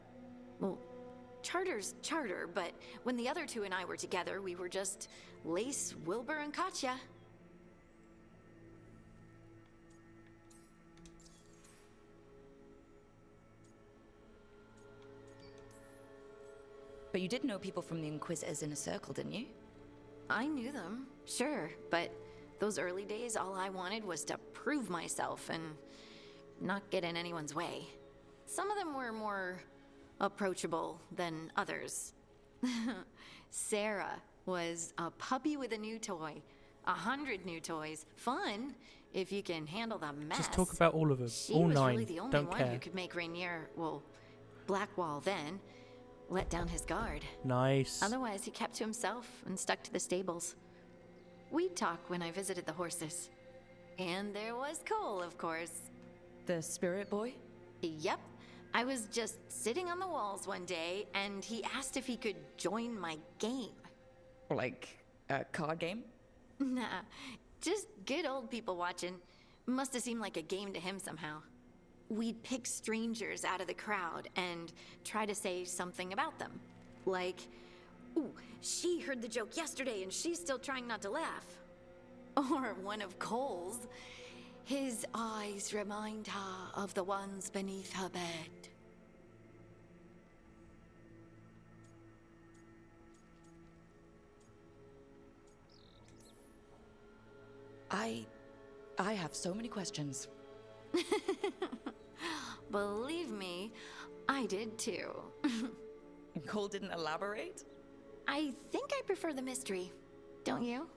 Well, Charter's Charter, but when the other 2 and I were together, we were just Lace, Wilbur, and Katya. But you did know people from the Inquisitor's inner circle, didn't you? I knew them, sure, but Those early days, all I wanted was to prove myself and not get in anyone's way. Some of them were more approachable than others. Sarah was a puppy with a new toy. 100 new toys. Fun, if you can handle the mess. Just talk about all of them. She all was 9. really the only Don't one care. who could make Rainier, well, Blackwall then, let down his guard. Nice. Otherwise, he kept to himself and stuck to the stables. We'd talk when I visited the horses. And there was Cole, of course. The spirit boy? Yep. I was just sitting on the walls one day, and he asked if he could join my game. Like a card game? Nah, just good old people watching. Must have seemed like a game to him somehow. We'd pick strangers out of the crowd and try to say something about them. Like, ooh, she heard the joke yesterday and she's still trying not to laugh. Or one of Cole's. His eyes remind her of the ones beneath her bed. I have so many questions. Believe me, I did too. Cole didn't elaborate? I think I prefer the mystery. Don't you?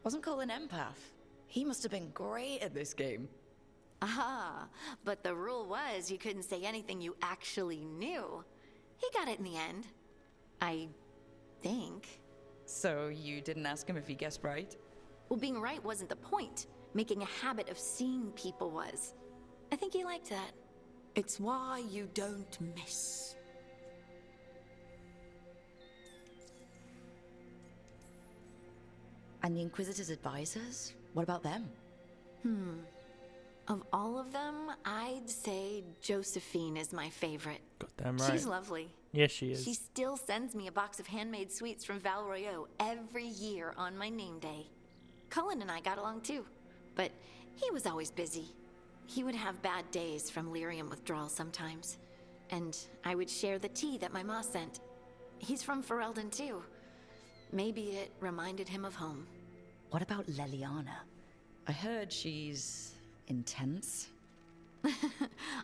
Wasn't Cole an empath? He must have been great at this game. Ah, but the rule was you couldn't say anything you actually knew. He got it in the end. I think. So you didn't ask him if he guessed right? Well, being right wasn't the point. Making a habit of seeing people was. I think he liked that. It's why you don't miss. And the Inquisitor's advisors? What about them? Of all of them, I'd say Josephine is my favorite. Goddamn right. She's lovely. Yes, she is. She still sends me a box of handmade sweets from Val Royeaux every year on my name day. Cullen and I got along too, but he was always busy. He would have bad days from lyrium withdrawal sometimes, and I would share the tea that my ma sent. He's from Ferelden too. Maybe it reminded him of home. What about Leliana? I heard she's intense.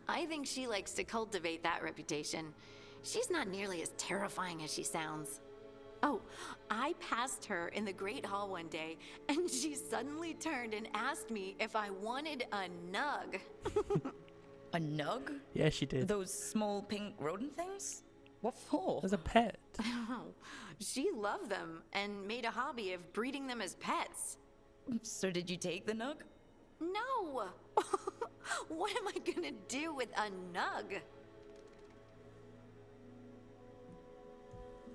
I think she likes to cultivate that reputation. She's not nearly as terrifying as she sounds. Oh, I passed her in the Great Hall one day, and she suddenly turned and asked me if I wanted a nug. A nug? Yeah, she did. Those small pink rodent things? What for? As a pet. She loved them and made a hobby of breeding them as pets. So did you take the nug? No! What am I gonna do with a nug?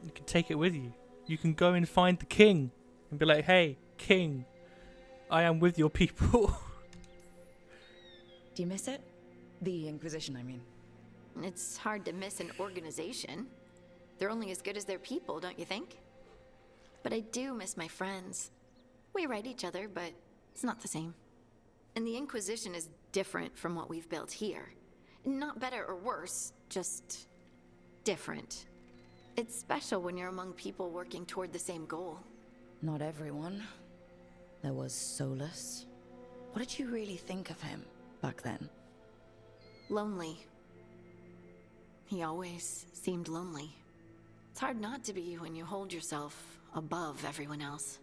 You can take it with you. You can go and find the king and be like, hey, king, I am with your people. Do you miss it? The Inquisition, I mean. It's hard to miss an organization. They're only as good as their people, don't you think? But I do miss my friends. We write each other, but it's not the same. And the Inquisition is different from what we've built here. Not better or worse, just different. It's special when you're among people working toward the same goal. Not everyone. There was Solus. What did you really think of him back then? Lonely. He always seemed lonely. It's hard not to be when you hold yourself above everyone else.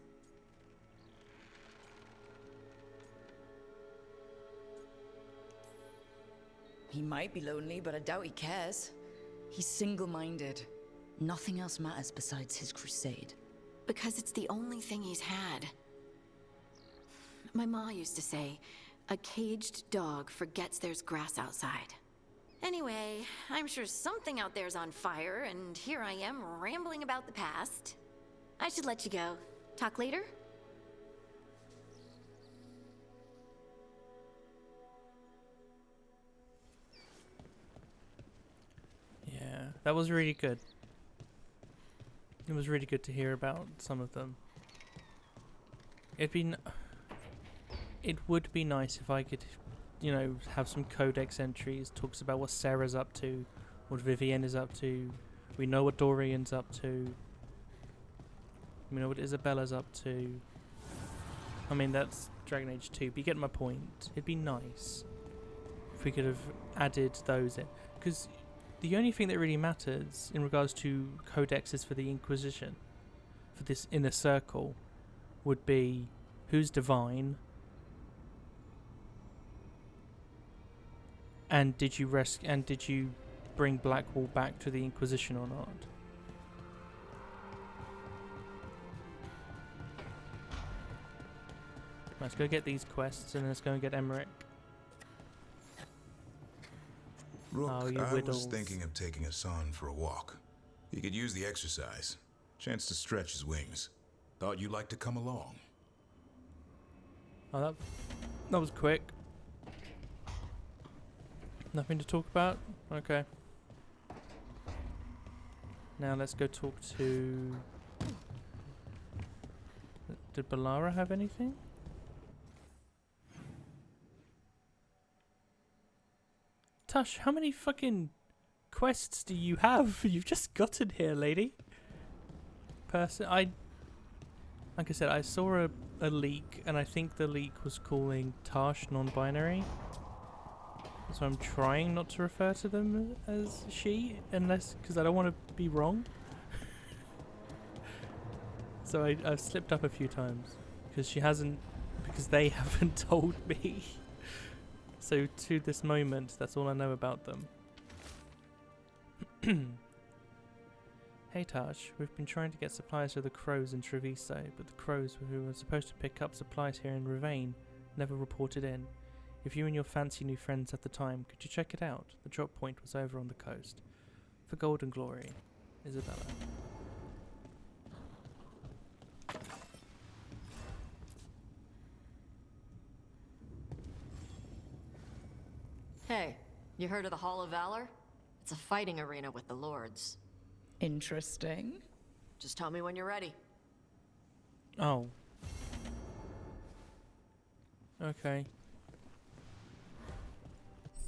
He might be lonely, but I doubt he cares. He's single-minded. Nothing else matters besides his crusade. Because it's the only thing he's had. My ma used to say, a caged dog forgets there's grass outside. Anyway, I'm sure something out there's on fire, and here I am rambling about the past. I should let you go. Talk later? Yeah, that was really good. It was really good to hear about some of them. It would be nice if I could, you know, have some codex entries, talks about what Sarah's up to, what Vivienne is up to. We know what Dorian's up to. We know what Isabella's up to. I mean, that's Dragon Age 2, but you get my point. It'd be nice if we could have added those in. Because the only thing that really matters in regards to codexes for the Inquisition, for this inner circle, would be who's divine, and did you bring Blackwall back to the Inquisition or not? Let's go get these quests and let's go and get Emmerich. Rook, Oh, you I whittles. was thinking of taking Hassan for a walk. He could use the exercise. Chance to stretch his wings. Thought you'd like to come along. Oh, that was quick. Nothing to talk about? Okay. Now let's go talk to... Did Balara have anything? Tush, how many fucking quests do you have? You've just gotten here, lady. Like I said, I saw a leak, and I think the leak was calling Tash non-binary. So I'm trying not to refer to them as she, because I don't want to be wrong. So I've slipped up a few times, because they haven't told me. So to this moment, that's all I know about them. Hey Tash, we've been trying to get supplies to the Crows in Treviso, but the Crows who were supposed to pick up supplies here in Ravane never reported in. If you and your fancy new friends had the time, could you check it out? The drop point was over on the coast. For gold and glory, Isabella. Hey, you heard of the Hall of Valor? It's a fighting arena with the lords. Interesting. Just tell me when you're ready. Oh. Okay.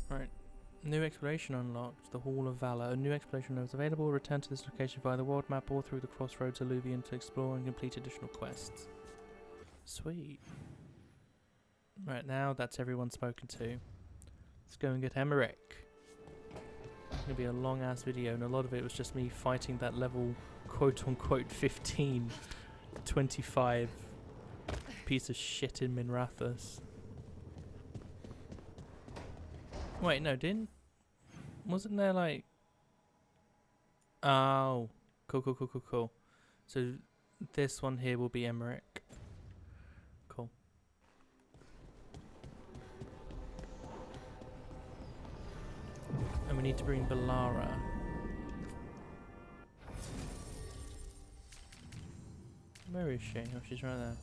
Right. New exploration unlocked. The Hall of Valor. A new exploration is available. Return to this location via the world map or through the Crossroads Alluvion to explore and complete additional quests. Sweet. Right, now that's everyone spoken to. Let's go and get Emmerich. It's going to be a long ass video, and a lot of it was just me fighting that level quote unquote 15 25 piece of shit in Minrathous. Wait, no, wasn't there like... Oh, cool. So this one here will be Emmerich. Cool. And we need to bring Balara. Where is she? Oh, she's right there.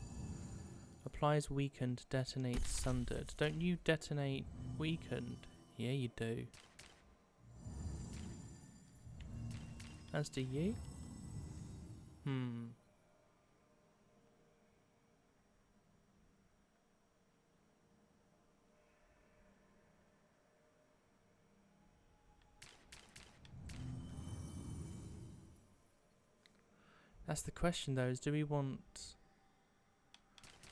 Applies weakened, detonates sundered. Don't you detonate weakened? Yeah, you do. As do you? That's the question though, is do we want...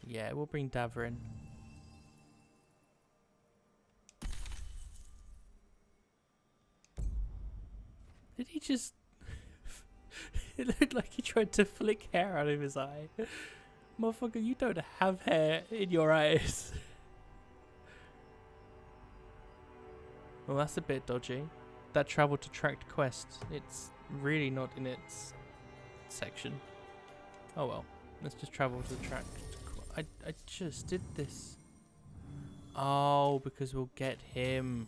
Yeah, we'll bring Davrin. Did he just... It looked like he tried to flick hair out of his eye. Motherfucker, you don't have hair in your eyes. Well, that's a bit dodgy. That travel to tracked quest, it's really not in its section. Oh well, let's just travel to the tracked. I just did this. Oh, because we'll get him.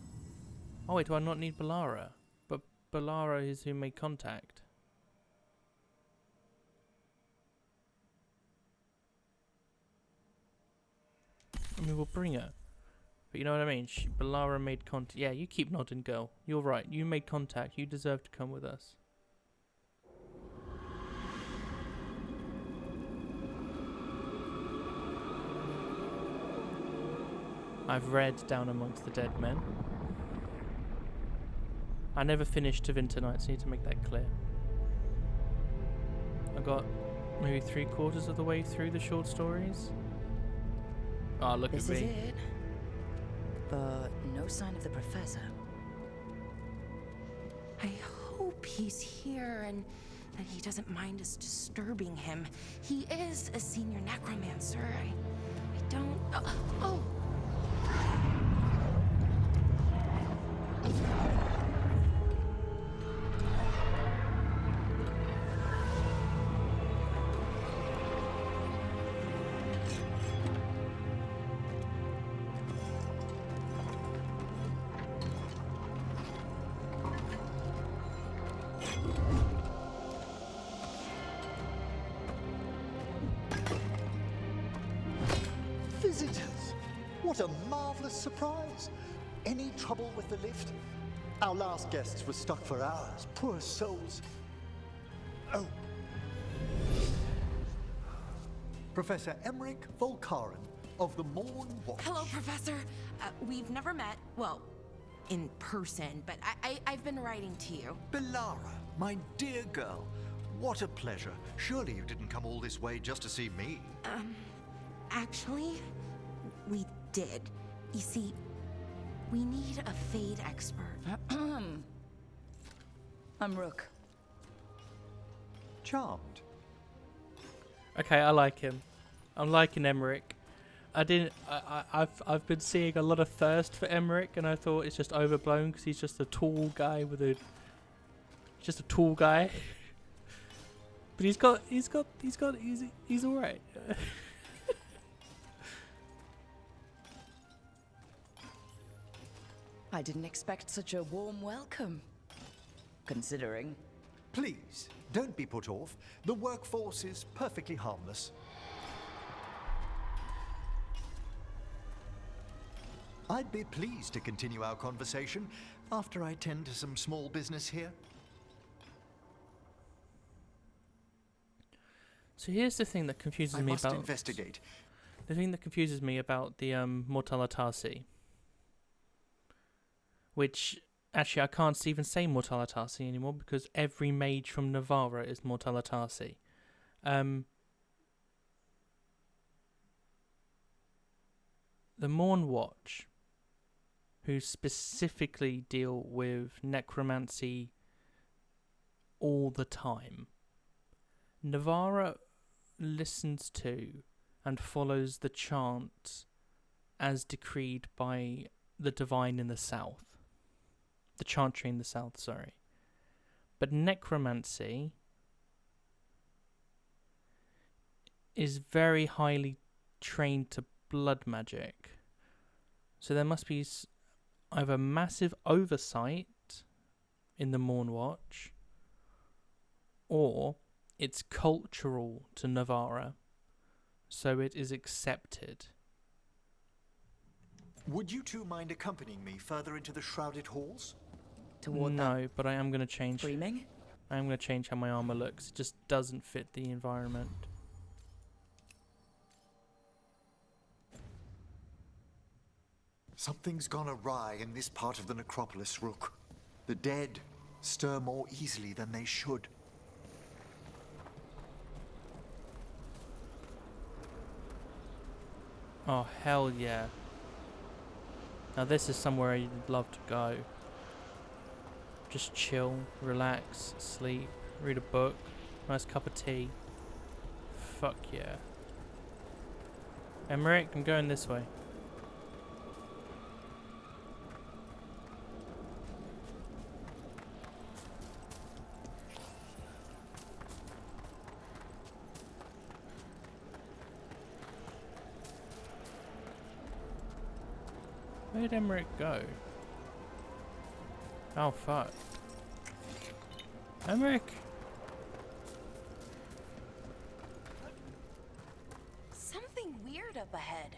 Oh wait, do I not need Balara? But Balara is who made contact. I mean, we'll bring her. But you know what I mean? Balara made contact. Yeah, you keep nodding, girl. You're right. You made contact. You deserve to come with us. I've read Down Amongst the Dead Men. I never finished Tevinter Nights, so I need to make that clear. I got maybe 3/4 of the way through the short stories. Oh, look This at is me. it. But no sign of the professor. I hope he's here and that he doesn't mind us disturbing him. He is a senior necromancer. I don't. Oh! Visitors! What a marvelous surprise! Any trouble with the lift? Our last guests were stuck for hours. Poor souls. Oh. Professor Emmerich Volkaren of the Mourn Watch. Hello, Professor. We've never met. Well, in person, but I've been writing to you. Belara, my dear girl. What a pleasure. Surely you didn't come all this way just to see me. Actually, we did. You see, we need a fade expert. I'm Rook. Charmed. Okay, I like him. I'm liking Emmerich. I've been seeing a lot of thirst for Emmerich, and I thought it's just overblown because he's just a tall guy with a. Just a tall guy. But he's all right. I didn't expect such a warm welcome. Considering. Please, don't be put off. The workforce is perfectly harmless. I'd be pleased to continue our conversation after I tend to some small business here. So here's the thing that confuses me about. I must investigate. The thing that confuses me about the Mortalitasi, which actually I can't even say Mortalitasi anymore because every mage from Navarra is Mortalitasi. The Mourn Watch, who specifically deal with necromancy all the time. Navarra listens to and follows the chant as decreed by the divine in the south. The chantry in the south, sorry. But necromancy is very highly trained to blood magic. So there must be either massive oversight in the Mourn Watch, or it's cultural to Navarra, so it is accepted. Would you two mind accompanying me further into the shrouded halls? No, but I am going to change. Dreaming? I am going to change how my armor looks. It just doesn't fit the environment. Something's gone awry in this part of the necropolis, Rook. The dead stir more easily than they should. Oh, hell yeah. Now this is somewhere I'd love to go. Just chill, relax, sleep, read a book, nice cup of tea. Fuck yeah. Emmerich, I'm going this way. Where did Emmerich go? Oh fuck. Emmerich! Something weird up ahead.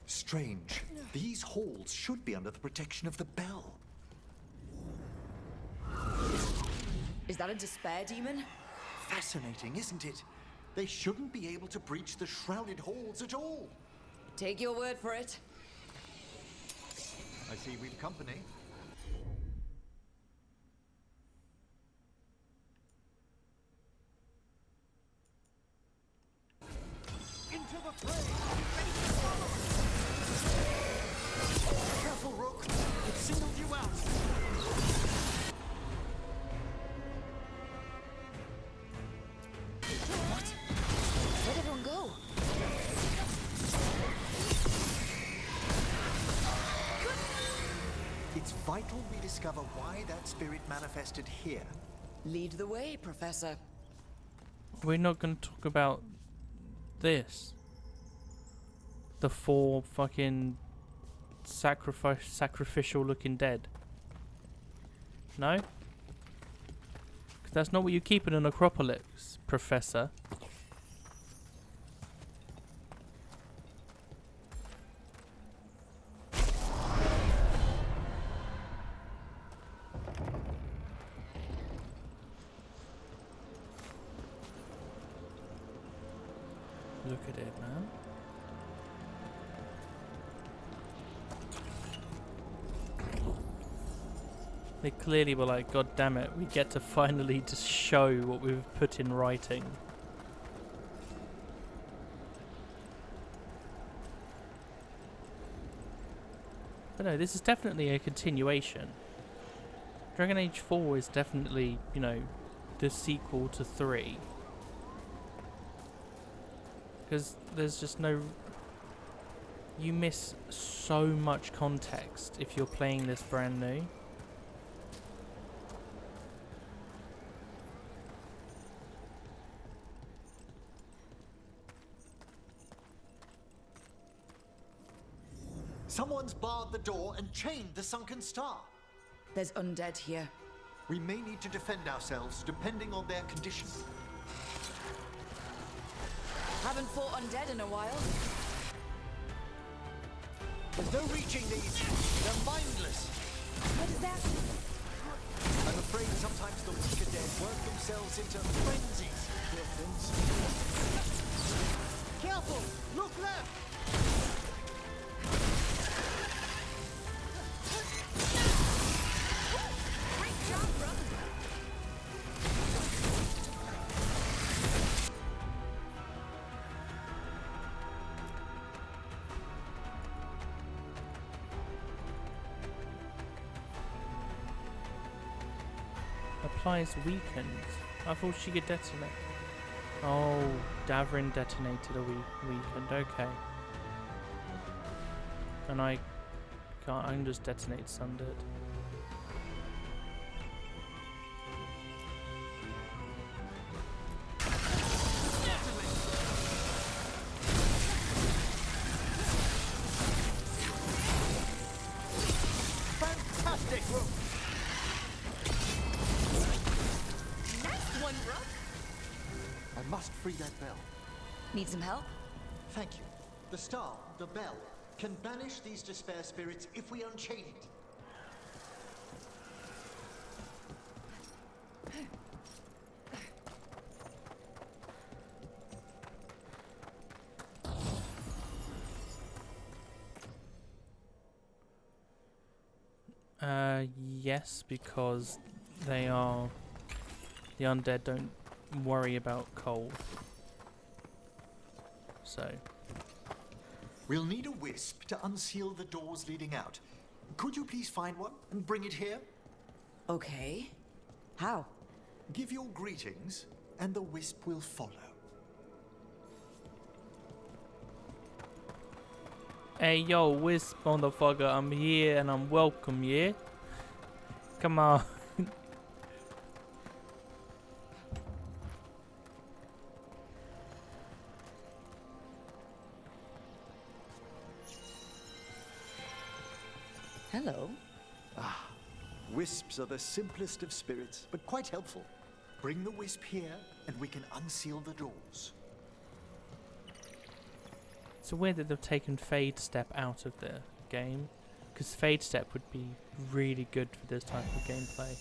Strange. These halls should be under the protection of the bell. Is that a despair demon? Fascinating, isn't it? They shouldn't be able to breach the shrouded halls at all. Take your word for it. I see we've company. Into to the fray! Careful, Rook! It singled you out! What? Where'd everyone go? It's vital we discover why that spirit manifested here. Lead the way, Professor. We're not going to talk about this. The 4 fucking sacrificial looking dead. No? 'Cause that's not what you keep in a necropolis, Professor. Look at it, man. They clearly were like, God damn it, we get to finally just show what we've put in writing. But no, this is definitely a continuation. Dragon Age 4 is definitely, you know, the sequel to 3. Because there's just no... You miss so much context if you're playing this brand new. Someone's barred the door and chained the sunken star. There's undead here. We may need to defend ourselves depending on their condition. Haven't fought undead in a while. There's no reaching these. They're mindless. What is that? I'm afraid sometimes the weaker dead work themselves into frenzies. Poor things. Careful! Look left! Applies weakened. I thought she could detonate. Oh, Davrin detonated a weakened. Okay. And I can't. I can just detonate Sundered. Fantastic, Rook! I must free that bell. Need some help? Thank you. The star, the bell, can banish these despair spirits if we unchain it. Yes, because they are... The undead don't worry about cold. So... We'll need a wisp to unseal the doors leading out. Could you please find one and bring it here? Okay. How? Give your greetings, and the wisp will follow. Hey yo, Wisp motherfucker, I'm here and I'm welcome, yeah? Come on. Hello. Ah, wisps are the simplest of spirits, but quite helpful. Bring the wisp here, and we can unseal the doors. It's weird that they've taken Fade Step out of the game, because Fade Step would be really good for this type of gameplay.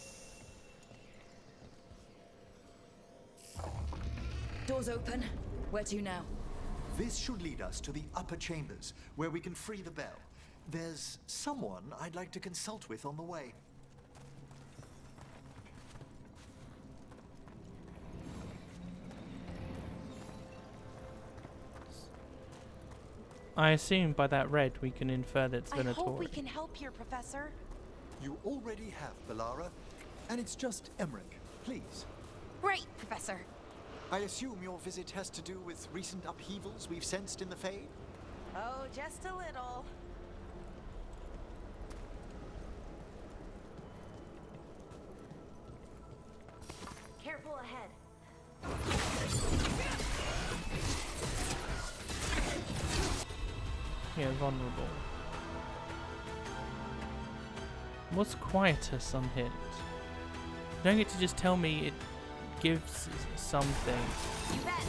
Doors open. Where to now? This should lead us to the upper chambers, where we can free the bell. There's someone I'd like to consult with on the way. I assume by that red we can infer that it's I hope Venatori. we can help here, Professor. You already have, Bellara. And it's just Emmerich, please. Right, Professor. I assume your visit has to do with recent upheavals we've sensed in the Fade? Oh, just a little. Careful ahead. Yeah, vulnerable. What's quietus on hit? You don't get to just tell me it gives something. You bet.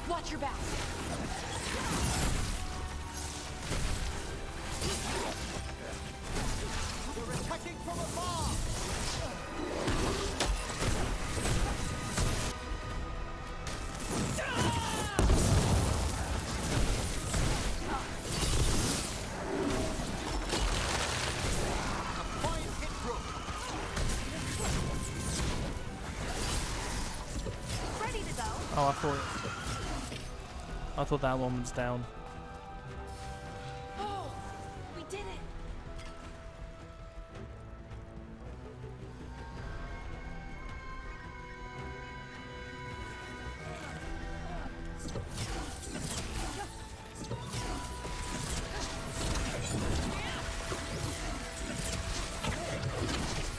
Watch your back. We're attacking from afar! Ready to go. Oh, I thought that one was down. Oh, we did it.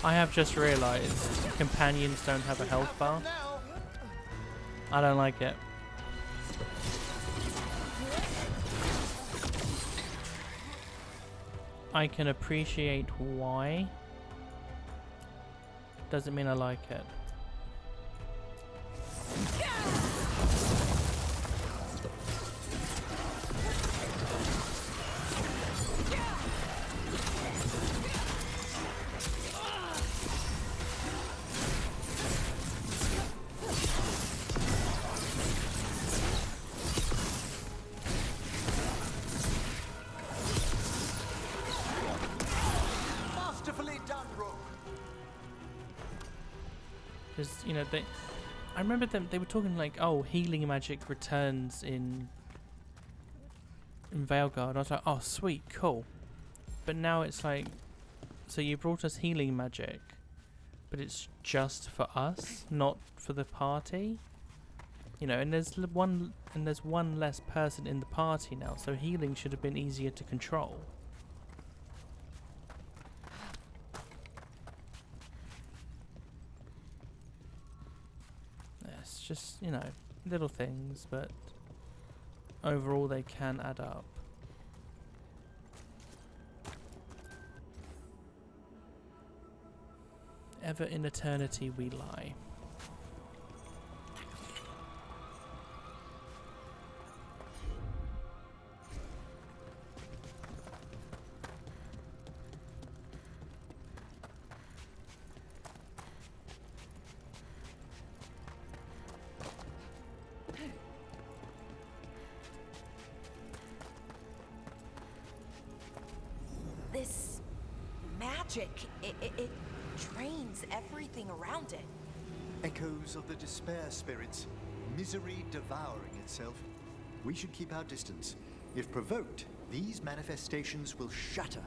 I have just realised companions don't have a health bar. I don't like it. I can appreciate why. Doesn't mean I like it. Masterfully done, Rook. Because, you know, I remember they were talking like, oh, healing magic returns in Veilgaurd. I was like, oh, sweet, cool. But now it's like, so you brought us healing magic, but it's just for us, not for the party. You know, and there's one less person in the party now, so healing should have been easier to control. It's just, you know, little things, but overall they can add up. Ever in eternity we lie. This magic, it drains everything around it. Echoes of the despair spirits, misery devouring itself. We should keep our distance. If provoked, these manifestations will shatter.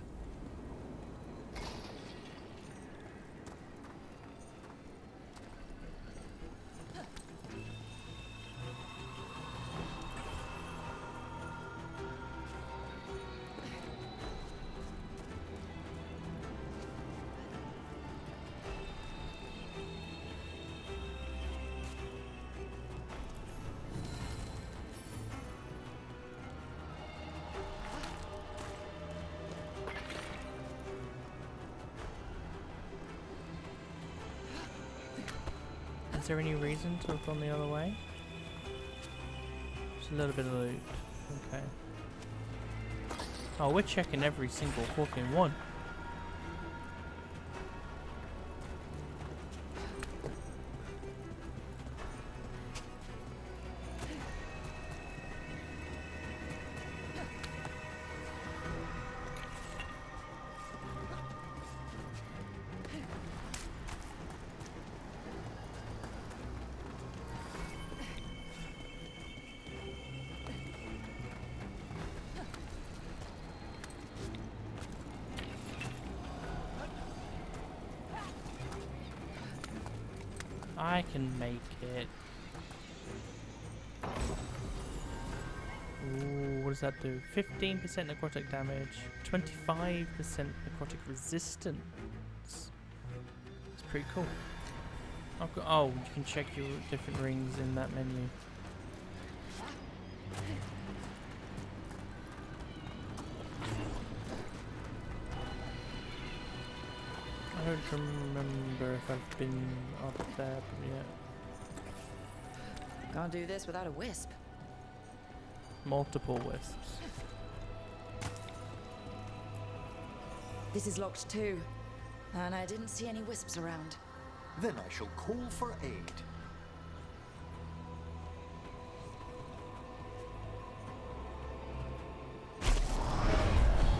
Is there any reason to have gone the other way? Just a little bit of loot. Okay. Oh, we're checking every single fucking one. I can make it. Ooh, what does that do? 15% necrotic damage, 25% necrotic resistance. It's pretty cool. Oh, you can check your different rings in that menu. I don't remember if I've been up there yet. Can't do this without a wisp. Multiple wisps. This is locked too, and I didn't see any wisps around. Then I shall call for aid.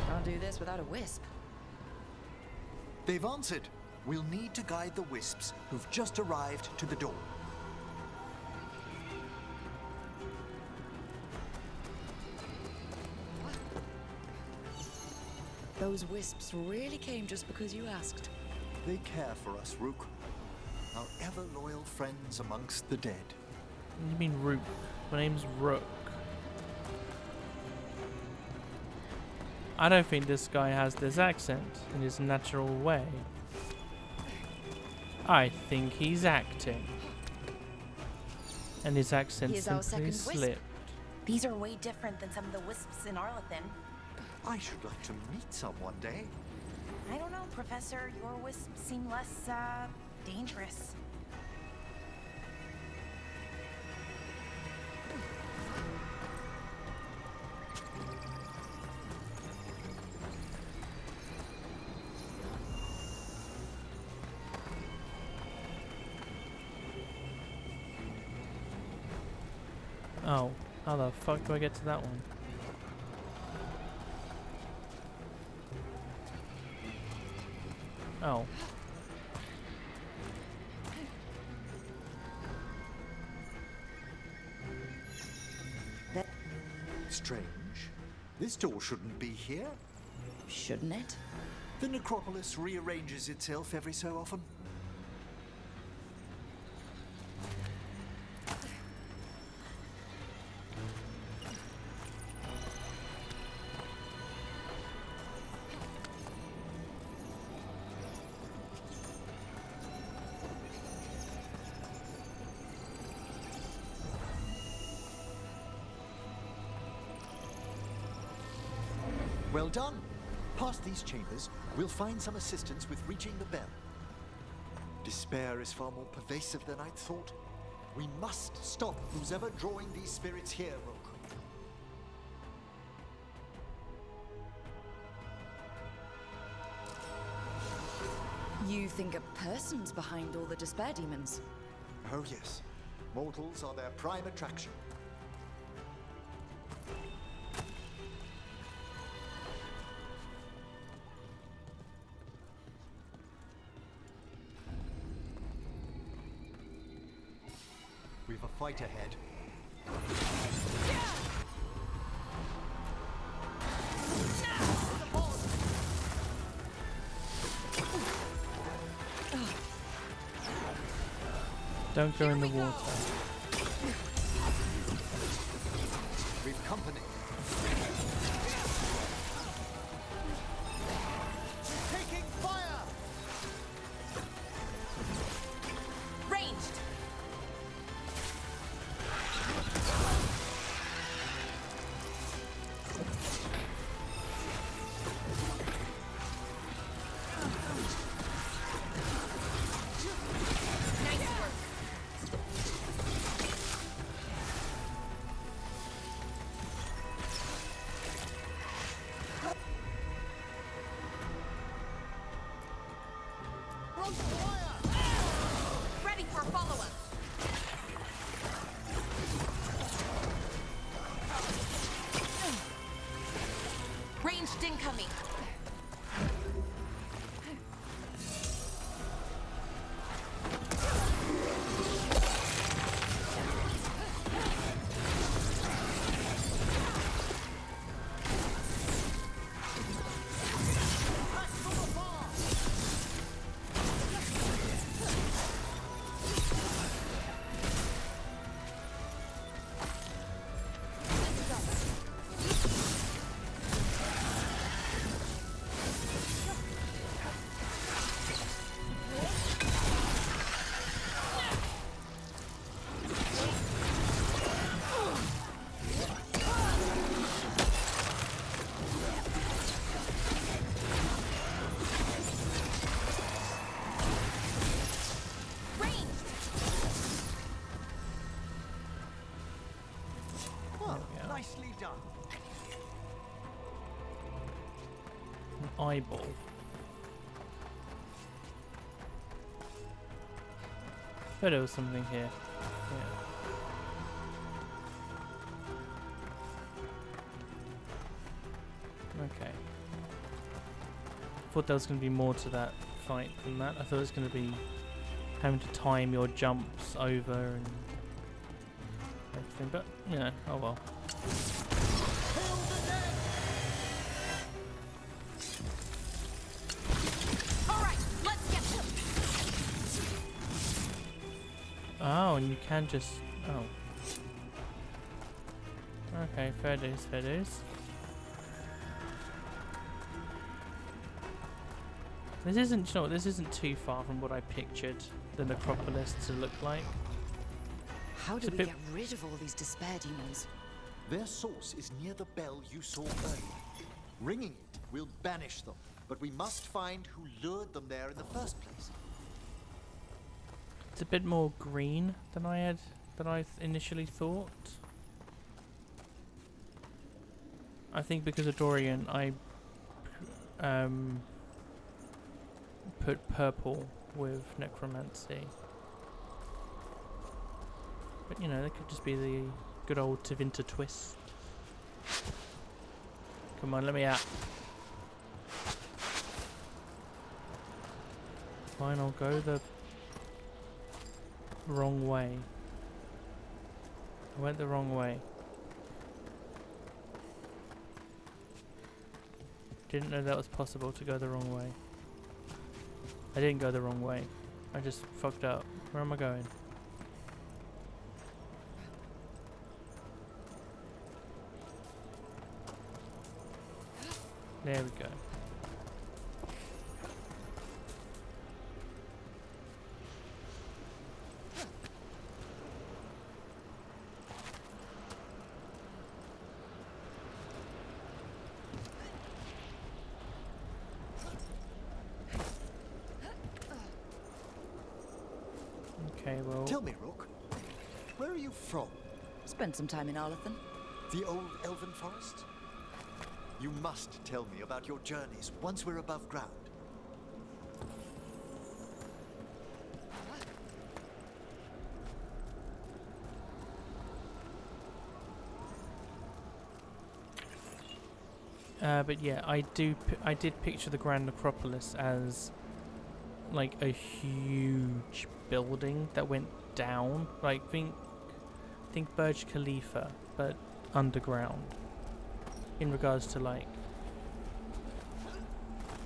Can't do this without a wisp. They've answered. We'll need to guide the wisps who've just arrived to the door. Those wisps really came just because you asked. They care for us, Rook. Our ever-loyal friends amongst the dead. What do you mean Rook? My name's Rook. I don't think this guy has this accent in his natural way. I think he's acting. And his accent He is our simply second wisp. slipped. These are way different than some of the wisps in Arlethin. I should like to meet some one day. I don't know, Professor. Your wisps seem less, dangerous. Oh, how the fuck do I get to that one? Oh. Strange. This door shouldn't be here. Shouldn't it? The necropolis rearranges itself every so often. Well done. Past these chambers, we'll find some assistance with reaching the bell. Despair is far more pervasive than I'd thought. We must stop who's ever drawing these spirits here, Rook. You think a person's behind all the despair demons? Oh yes. Mortals are their prime attraction. We've a fight ahead. Don't go in the water. We've company. Taking fire! Ranged! Ready for follow-up. Ranged incoming. eyeball. But there was something here. Yeah. Okay. Thought there was going to be more to that fight than that. I thought it was going to be having to time your jumps over and everything, but you know, oh well. Alright, let's get them. Oh, and you can just okay, fair dues, fair dues. This isn't, you know, this isn't too far from what I pictured the necropolis to look like. How do we get rid of all these despair demons? Their source is near the bell you saw earlier. Ringing it will banish them, but we must find who lured them there in the first place. It's a bit more green than I initially thought. I think because of Dorian, I put purple with necromancy. But you know, that could just be the good old Tevinter twist. Come on, let me out. Fine, I'll go the wrong way. I went the wrong way. Didn't know that was possible to go the wrong way. I didn't go the wrong way. I just fucked up. Where am I going? There we go. Okay, well... Tell me, Rook, where are you from? Spent some time in Arlathan. The old elven forest? You must tell me about your journeys once we're above ground. But yeah, I did picture the Grand Necropolis as like a huge building that went down, like think Burj Khalifa, but underground. In regards to like,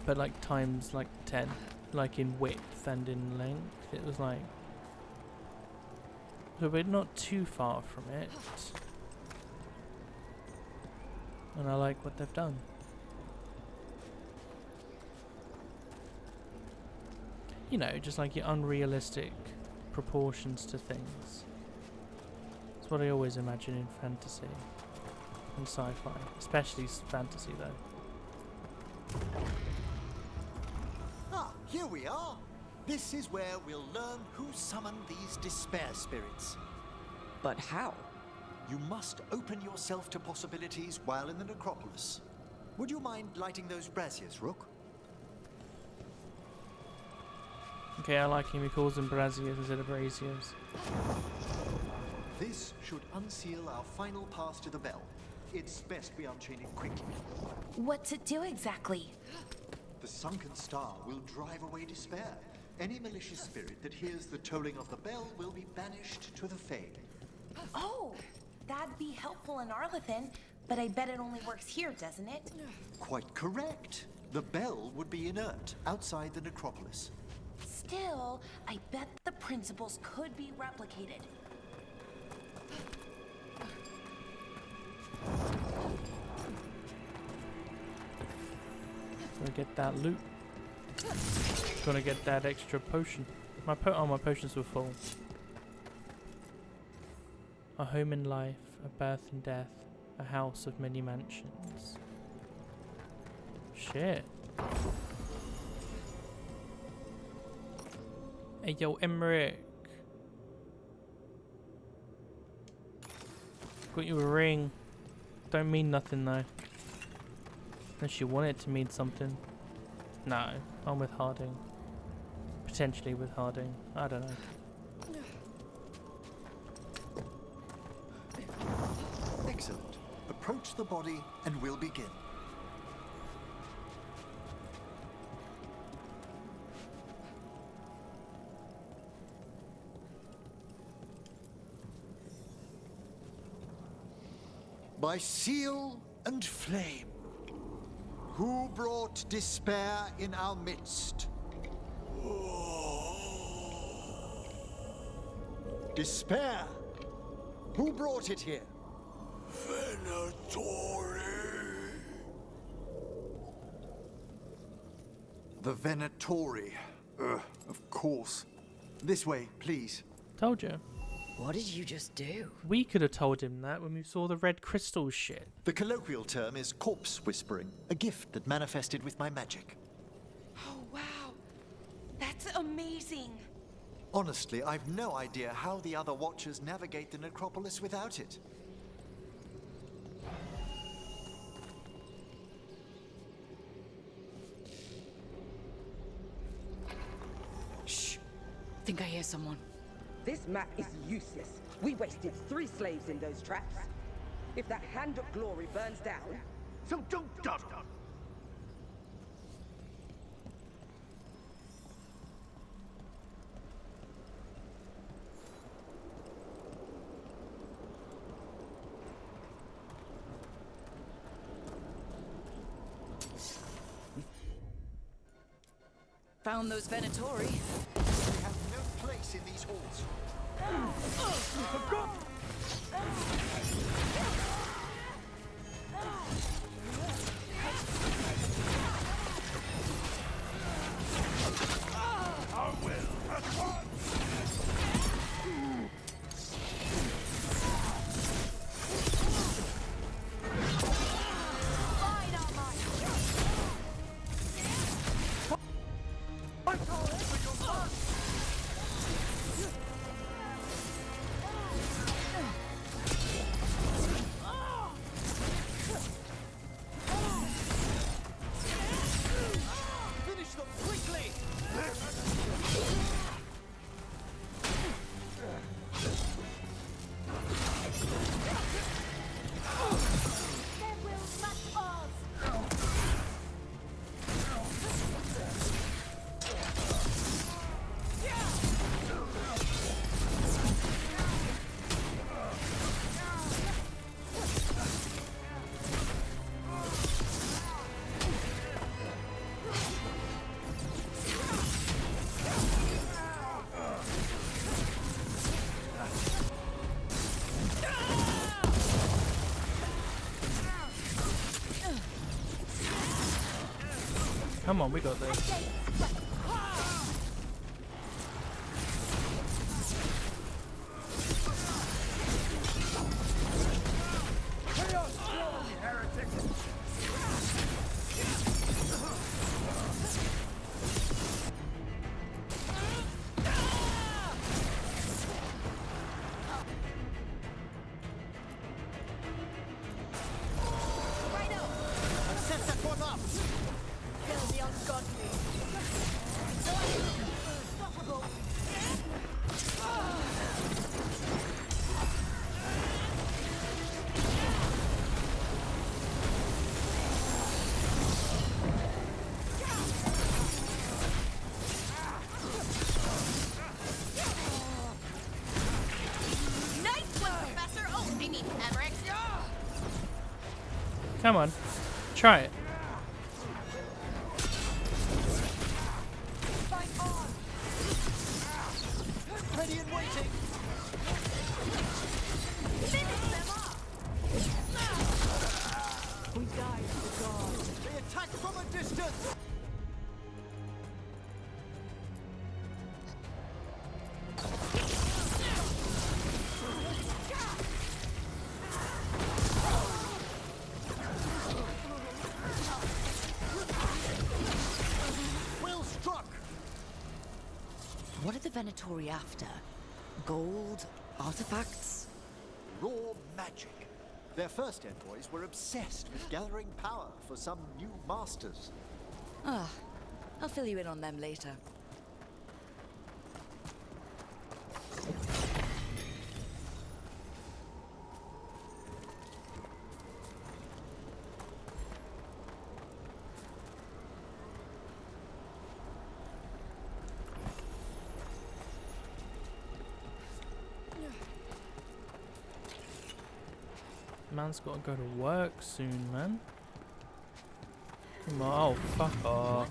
but like times like 10, like in width and in length. It was like, so we're not too far from it, and I like what they've done. You know, just like your unrealistic proportions to things. It's what I always imagine in fantasy and sci-fi, especially fantasy though. Ah, here we are. This is where we'll learn who summoned these despair spirits. But how? You must open yourself to possibilities while in the necropolis. Would you mind lighting those braziers, Rook? Okay, I like him. He calls them braziers instead of braziers. This should unseal our final pass to the bell. It's best we unchain it quickly. What's it do exactly? The sunken star will drive away despair. Any malicious spirit that hears the tolling of the bell will be banished to the Fae. Oh, that'd be helpful in Arlathan, but I bet it only works here, doesn't it? Quite correct. The bell would be inert outside the necropolis. Still, I bet the principles could be replicated. Gonna get that loot. Gonna get that extra potion. My potions were full. A home in life, a birth and death, a house of many mansions. Shit. Hey yo, Emmerich. Got you a ring. Don't mean nothing though. Unless you want it to mean something. No, I'm with Harding. Potentially with Harding. I don't know. Excellent. Approach the body and we'll begin. By seal and flame, who brought despair in our midst? Despair? Who brought it here? Venatori. The Venatori. Of course. This way, please. Told you. What did you just do? We could have told him that when we saw the red crystal shit. The colloquial term is corpse whispering, a gift that manifested with my magic. Oh, wow. That's amazing. Honestly, I've no idea how the other Watchers navigate the necropolis without it. Shh. Think I hear someone. This map is useless. We wasted 3 slaves in those traps. If that Hand of Glory burns down, So don't dawdle. Found those Venatori. We have no place in these halls. I will at once. Finish them quickly! Come on, we got this. Set that one up! Kill the ungodly. Unstoppable. Nice one, Professor. Oh, I mean, Everett. Come on. Try it. Ready and waiting! Finish them off. We died to the gods. They attack from a distance! Well struck! What are the Venatori after? Gold? Artifacts? Raw magic. Their first envoys were obsessed with gathering power for some new masters. Ah, I'll fill you in on them later. Man's got to go to work soon, man. Come on, oh, fuck off.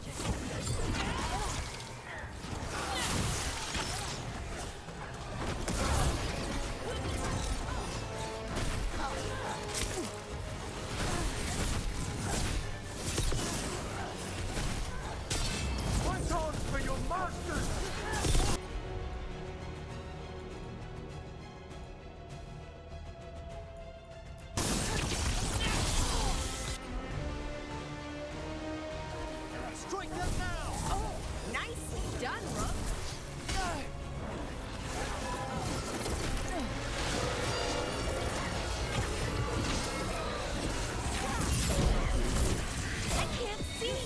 Fight on for your masters! Strike them now! Oh, nicely done, Rook! I can't see!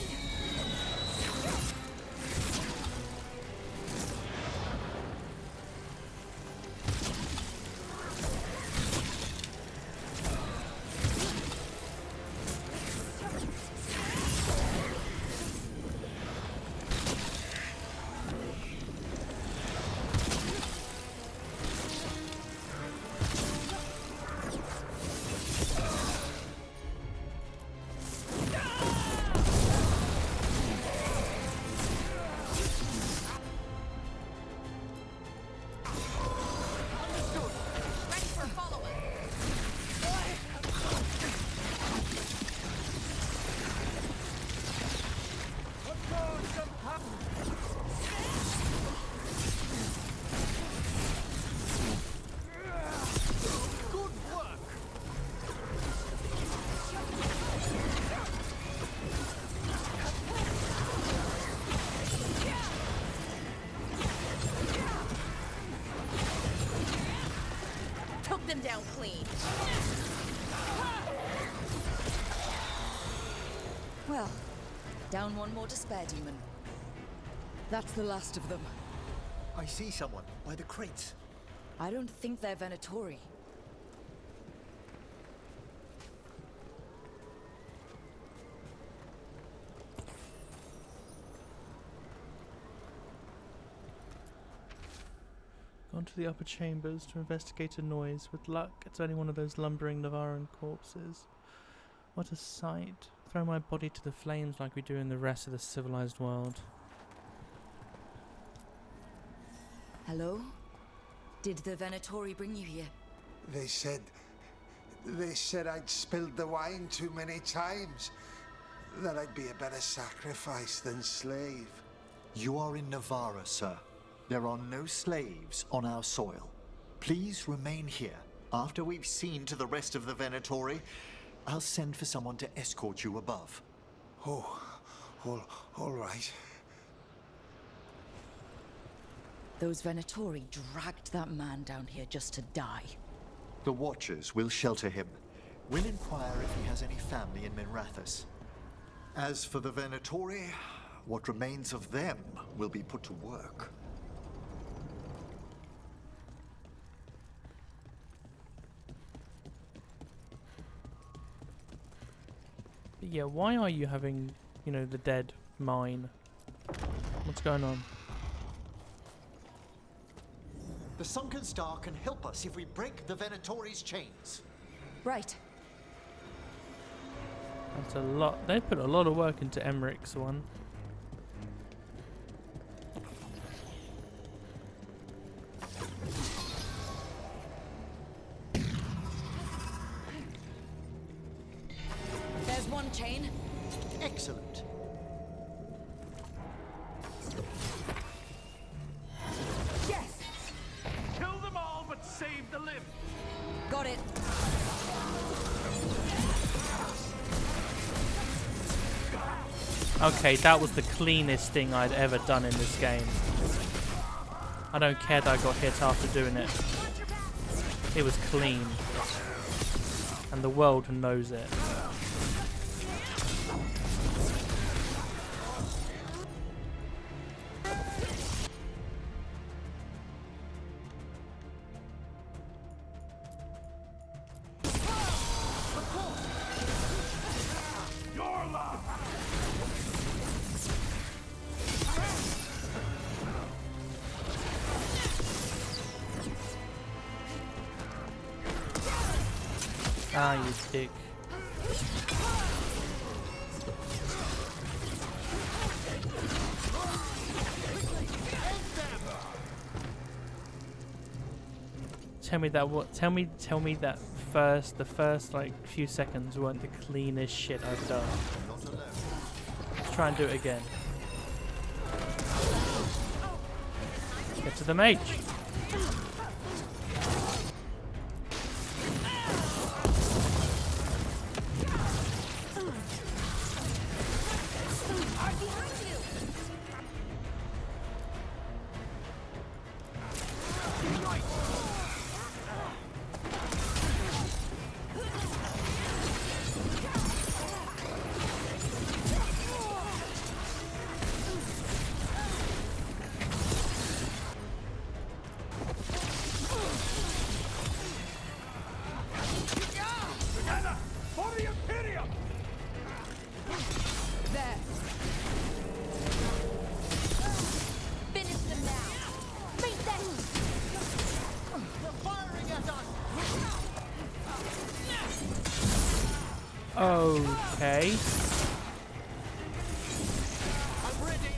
Took them down clean. Well, down one more despair demon. That's the last of them. I see someone by the crates. I don't think they're Venatori. Gone to the upper chambers to investigate a noise. With luck, it's only one of those lumbering Navaran corpses. What a sight. Throw my body to the flames like we do in the rest of the civilized world. Hello? Did the Venatori bring you here? They said I'd spilled the wine too many times. That I'd be a better sacrifice than slave. You are in Navarra, sir. There are no slaves on our soil. Please remain here. After we've seen to the rest of the Venatori, I'll send for someone to escort you above. Oh, all right. Those Venatori dragged that man down here just to die. The Watchers will shelter him. We'll inquire if he has any family in Minrathous. As for the Venatori, what remains of them will be put to work. But yeah, why are you having, you know, the dead mine? What's going on? The Sunken Star can help us if we break the Venatori's chains. Right. That's a lot. They put a lot of work into Emmerich's one. There's one chain. Excellent. Yes! Kill them all, but save the limb. Got it. Okay, that was the cleanest thing I'd ever done in this game. I don't care that I got hit after doing it. It was clean. And the world knows it. Ah, you dick. Tell me that what? Tell me that the first like few seconds weren't the cleanest shit I've done. Let's try and do it again. Get to the mage. Okay. I'm ready.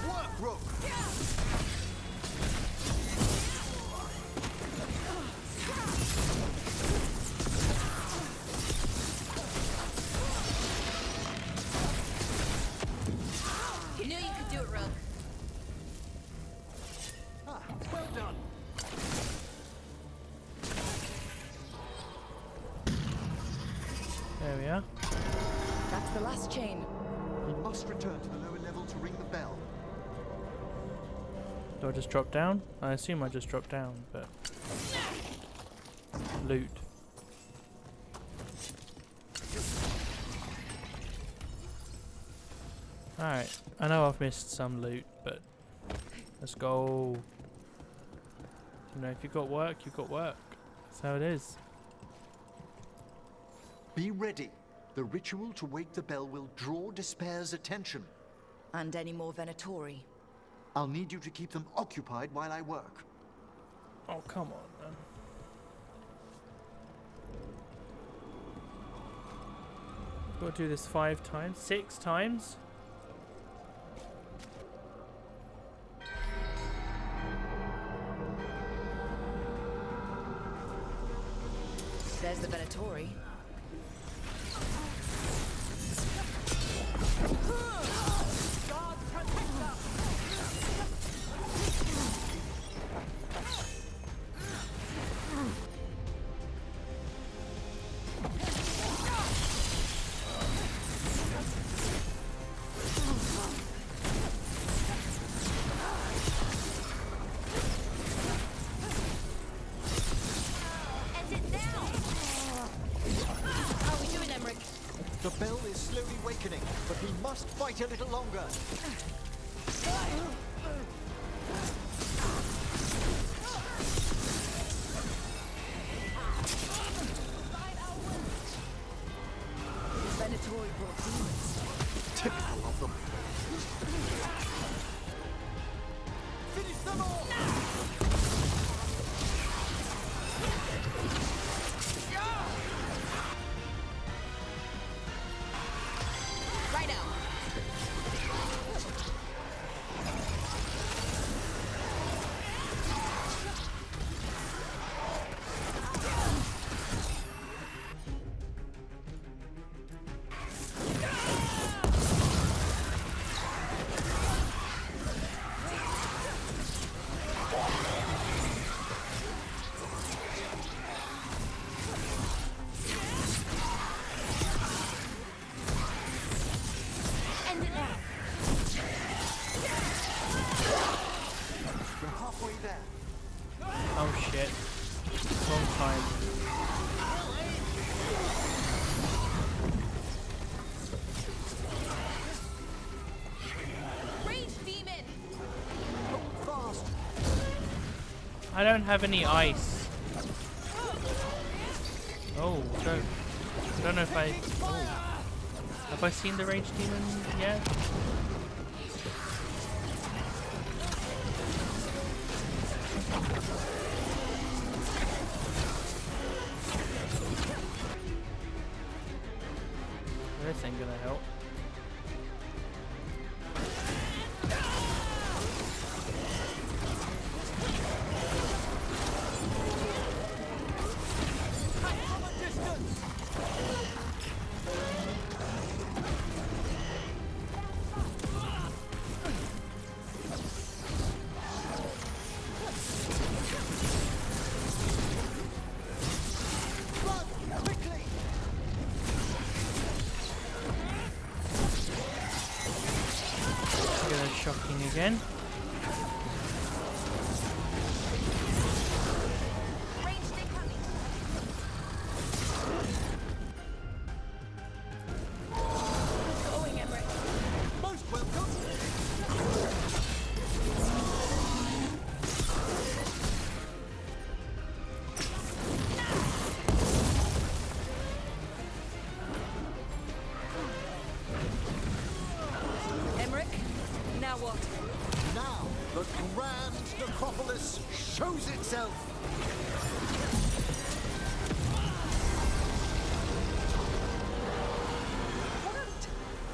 Work, Rook. You knew you could do it, Rook. Ah, well done. There we are. That's the last chain. We must return to the lower level to ring the bell. Do I just drop down? I assume I just dropped down, but loot. Alright, I know I've missed some loot, but let's go. You know, if you've got work, you've got work. That's how it is. Be ready. The ritual to wake the bell will draw Despair's attention. And any more Venatori? I'll need you to keep them occupied while I work. Oh, come on, then. Got to do this 5 times? 6 times? There's the Venatori. The bell is slowly wakening, but we must fight a little longer. Venatori brought demons. Typical of them. Finish them all! Right now. Oh shit. Wrong time. Rage demon. Fast. I don't have any ice. Oh, I don't know if I... Oh. Have I seen the rage demon yet? This ain't gonna help. Shocking again. Going, Emmerich. Most welcome. Emmerich, now what? Now, the grand necropolis shows itself.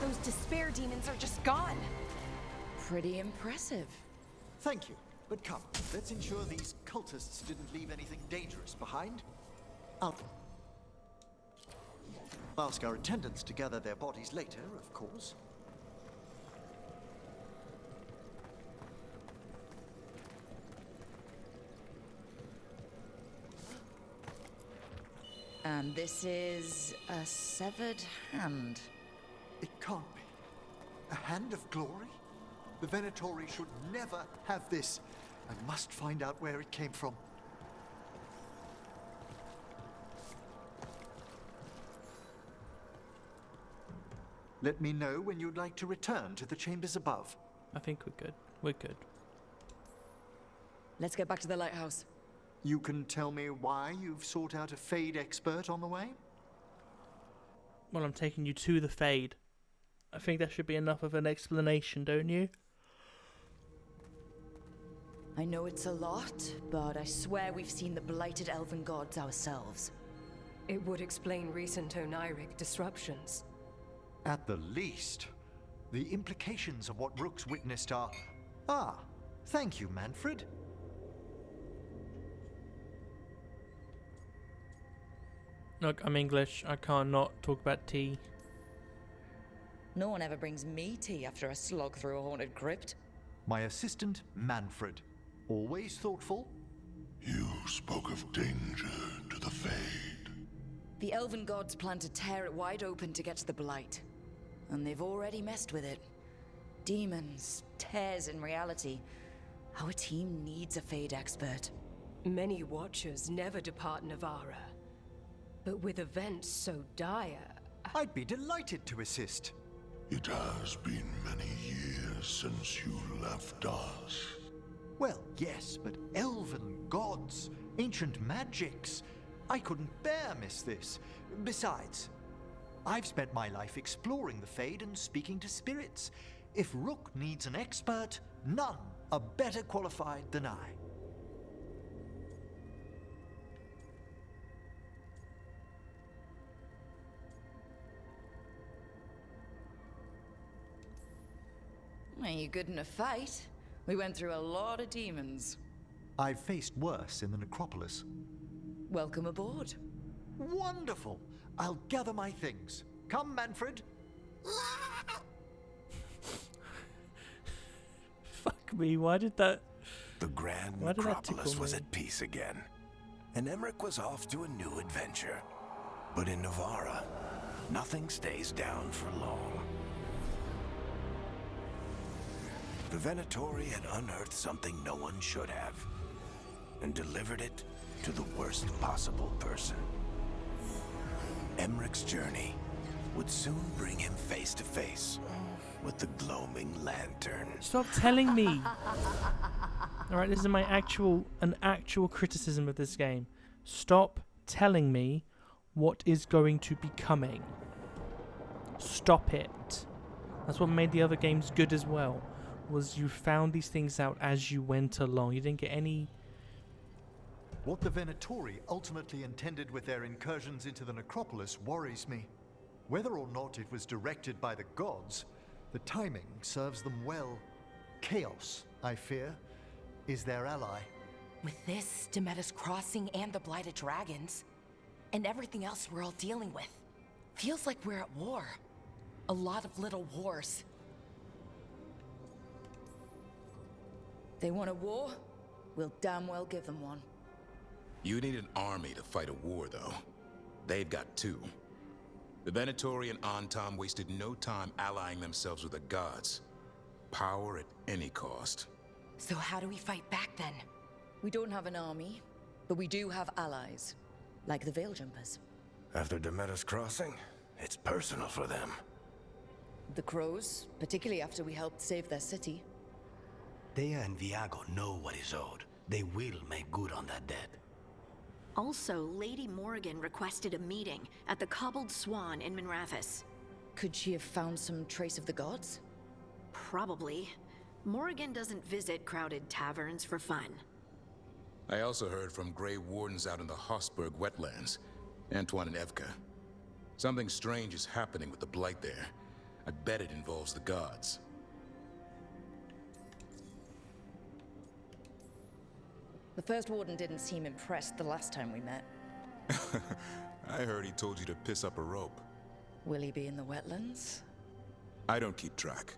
Those despair demons are just gone. Pretty impressive. Thank you. But come, let's ensure these cultists didn't leave anything dangerous behind. I'll ask our attendants to gather their bodies later, of course. And this is a severed hand. It can't be. A hand of glory? The Venatori should never have this. I must find out where it came from. Let me know when you'd like to return to the chambers above. I think we're good. We're good. Let's get back to the lighthouse. You can tell me why you've sought out a Fade expert on the way? Well, I'm taking you to the Fade. I think that should be enough of an explanation, don't you? I know it's a lot, but I swear we've seen the blighted elven gods ourselves. It would explain recent Oniric disruptions. At the least, the implications of what Rook's witnessed are... Ah, thank you, Manfred. Look, I'm English. I can't not talk about tea. No one ever brings me tea after a slog through a haunted crypt. My assistant, Manfred. Always thoughtful. You spoke of danger to the Fade. The elven gods plan to tear it wide open to get to the blight. And they've already messed with it. Demons, tears in reality. Our team needs a Fade expert. Many Watchers never depart Navarra. But with events so dire... I'd be delighted to assist. It has been many years since you left us. Well, yes, but elven gods, ancient magics. I couldn't bear miss this. Besides, I've spent my life exploring the Fade and speaking to spirits. If Rook needs an expert, none are better qualified than I. Are you good in a fight? We went through a lot of demons. I've faced worse in the necropolis. Welcome aboard. Wonderful! I'll gather my things. Come, Manfred. Fuck me, why did that... The Grand Why did that Necropolis tickle was me? at peace again, and Emmerich was off to a new adventure. But in Navarra, nothing stays down for long. The Venatori had unearthed something no one should have, and delivered it to the worst possible person. Emmerich's journey would soon bring him face to face with the gloaming lantern. Stop telling me! Alright, this is my actual criticism of this game. Stop telling me what is going to be coming. Stop it. That's what made the other games good as well. Was you found these things out as you went along. You didn't get any What the Venatori ultimately intended with their incursions into the necropolis worries me. Whether or not it was directed by the gods, the timing serves them well. Chaos, I fear, is their ally. With this, Demeter's Crossing and the Blighted Dragons, and everything else we're all dealing with, feels like we're at war. A lot of little wars. They want a war? We'll damn well give them one. You need an army to fight a war, though. They've got two. The Venatori and Antom wasted no time allying themselves with the gods. Power at any cost. So how do we fight back then? We don't have an army, but we do have allies, like the Veil Jumpers. After Demeter's Crossing, it's personal for them. The Crows, particularly after we helped save their city. Thea and Viago know what is owed. They will make good on that debt. Also, Lady Morrigan requested a meeting at the Cobbled Swan in Minrathous. Could she have found some trace of the gods? Probably. Morrigan doesn't visit crowded taverns for fun. I also heard from Grey Wardens out in the Hossberg wetlands, Antoine and Evka. Something strange is happening with the Blight there. I bet it involves the gods. The First Warden didn't seem impressed the last time we met. I heard he told you to piss up a rope. Will he be in the wetlands? I don't keep track,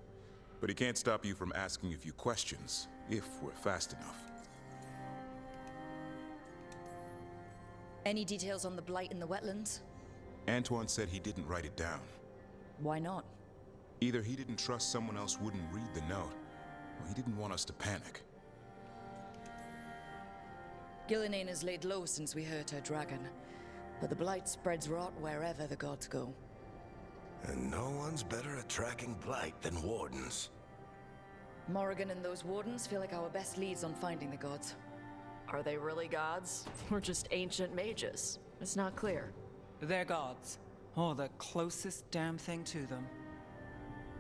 but he can't stop you from asking a few questions, if we're fast enough. Any details on the Blight in the wetlands? Antoine said he didn't write it down. Why not? Either he didn't trust someone else wouldn't read the note, or he didn't want us to panic. Gillenane has laid low since we hurt her dragon, but the Blight spreads rot wherever the gods go. And no one's better at tracking Blight than Wardens. Morrigan and those Wardens feel like our best leads on finding the gods. Are they really gods? Or just ancient mages? It's not clear. They're gods. Or the closest damn thing to them.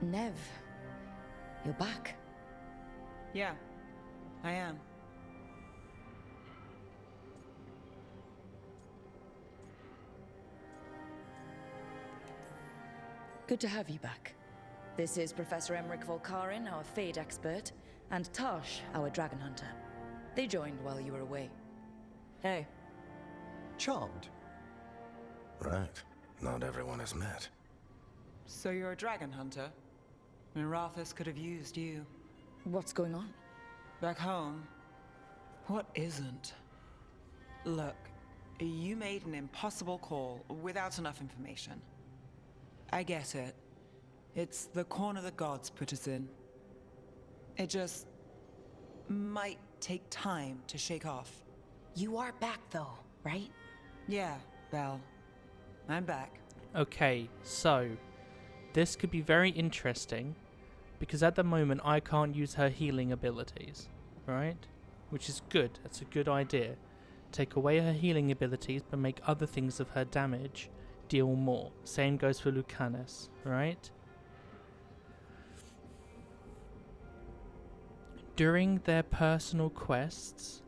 Nev, you're back. Yeah, I am. Good to have you back. This is Professor Emmerich Volkarin, our Fade expert, and Tosh, our dragon hunter. They joined while you were away. Hey. Charmed. Right. Not everyone has met. So you're a dragon hunter? Minrathous could have used you. What's going on? Back home, what isn't? Look, you made an impossible call without enough information. I get it. It's the corner the gods put us in. It just might take time to shake off. You are back though, right? Yeah, Belle. I'm back. Okay, so this could be very interesting because at the moment I can't use her healing abilities, right? Which is good. That's a good idea. Take away her healing abilities but make other things of her damage deal more. Same goes for Lucanus, right? During their personal quests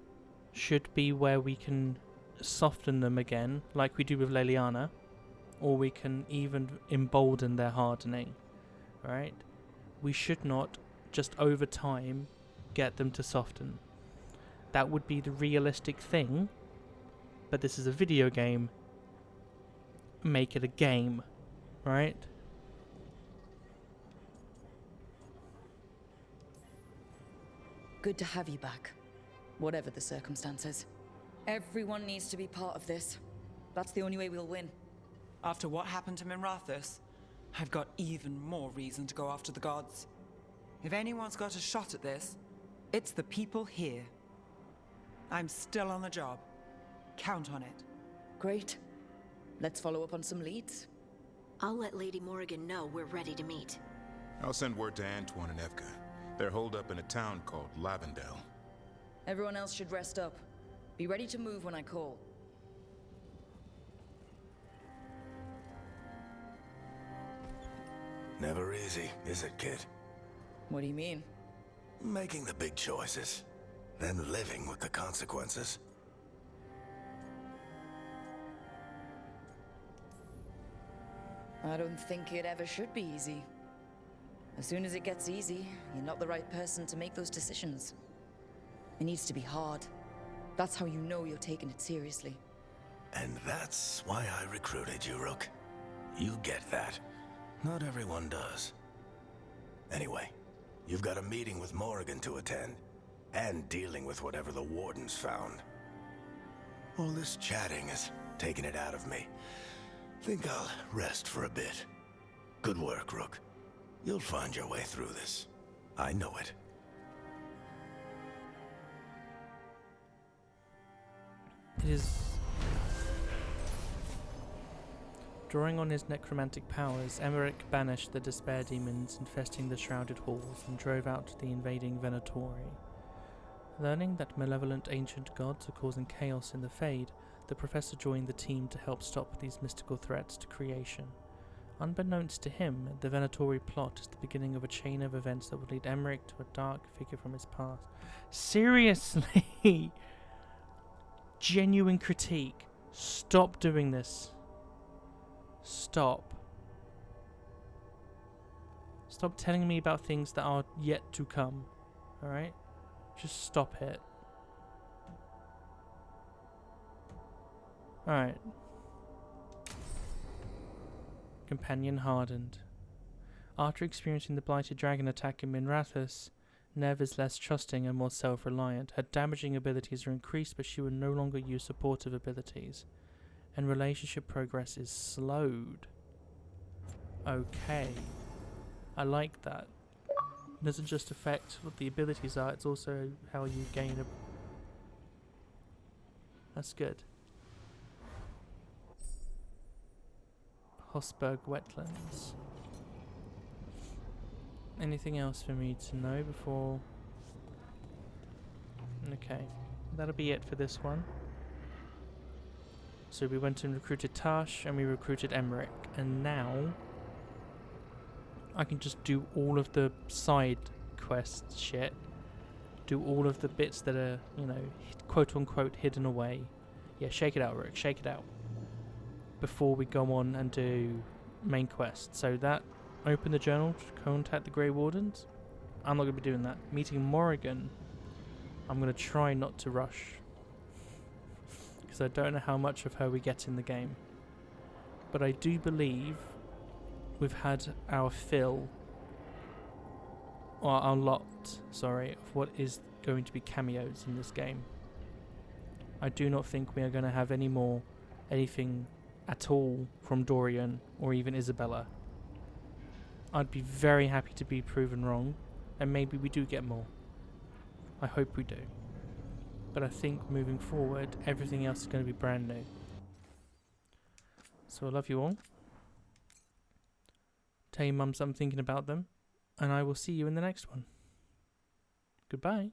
should be where we can soften them again, like we do with Leliana, or we can even embolden their hardening, right? We should not just over time get them to soften. That would be the realistic thing, but this is a video game. Make it a game, right? Good to have you back, whatever the circumstances. Everyone needs to be part of this. That's the only way we'll win. After what happened to Minrathous, I've got even more reason to go after the gods. If anyone's got a shot at this, it's the people here. I'm still on the job. Count on it. Great. Let's follow up on some leads. I'll let Lady Morrigan know we're ready to meet. I'll send word to Antoine and Evka. They're holed up in a town called Lavendel. Everyone else should rest up. Be ready to move when I call. Never easy, is it, kid? What do you mean? Making the big choices, then living with the consequences. I don't think it ever should be easy. As soon as it gets easy, you're not the right person to make those decisions. It needs to be hard. That's how you know you're taking it seriously. And that's why I recruited you, Rook. You get that. Not everyone does. Anyway, you've got a meeting with Morrigan to attend, and dealing with whatever the Warden's found. All this chatting is taking it out of me. Think I'll rest for a bit. Good work, Rook. You'll find your way through this. I know it. It is... Drawing on his necromantic powers, Emmerich banished the despair demons infesting the shrouded halls and drove out the invading Venatori. Learning that malevolent ancient gods are causing chaos in the Fade, the professor joined the team to help stop these mystical threats to creation. Unbeknownst to him, the Venatori plot is the beginning of a chain of events that would lead Emmerich to a dark figure from his past. Seriously! Genuine critique. Stop doing this. Stop. Stop telling me about things that are yet to come. Alright? Just stop it. Alright. Companion hardened. After experiencing the blighted dragon attack in Minrathous, Nev is less trusting and more self-reliant. Her damaging abilities are increased, but she will no longer use supportive abilities. And relationship progress is slowed. Okay. I like that. It doesn't just affect what the abilities are, it's also how you gain a... That's good. Hosberg Wetlands. Anything else for me to know before... Okay. That'll be it for this one. So we went and recruited Tash, and we recruited Emmerich, and now I can just do all of the side quest shit, do all of the bits that are, you know, quote unquote hidden away. Yeah, shake it out, Rook, shake it out. Before we go on and do main quest. So that, open the journal to contact the Grey Wardens. I'm not going to be doing that. Meeting Morrigan, I'm going to try not to rush. Because I don't know how much of her we get in the game. But I do believe we've had our fill, or our lot, sorry, of what is going to be cameos in this game. I do not think we are going to have anything at all from Dorian or even Isabella. I'd be very happy to be proven wrong, and maybe we do get more. I hope we do. But I think moving forward, everything else is going to be brand new. So I love you all. Tell your mums I'm thinking about them, and I will see you in the next one. Goodbye.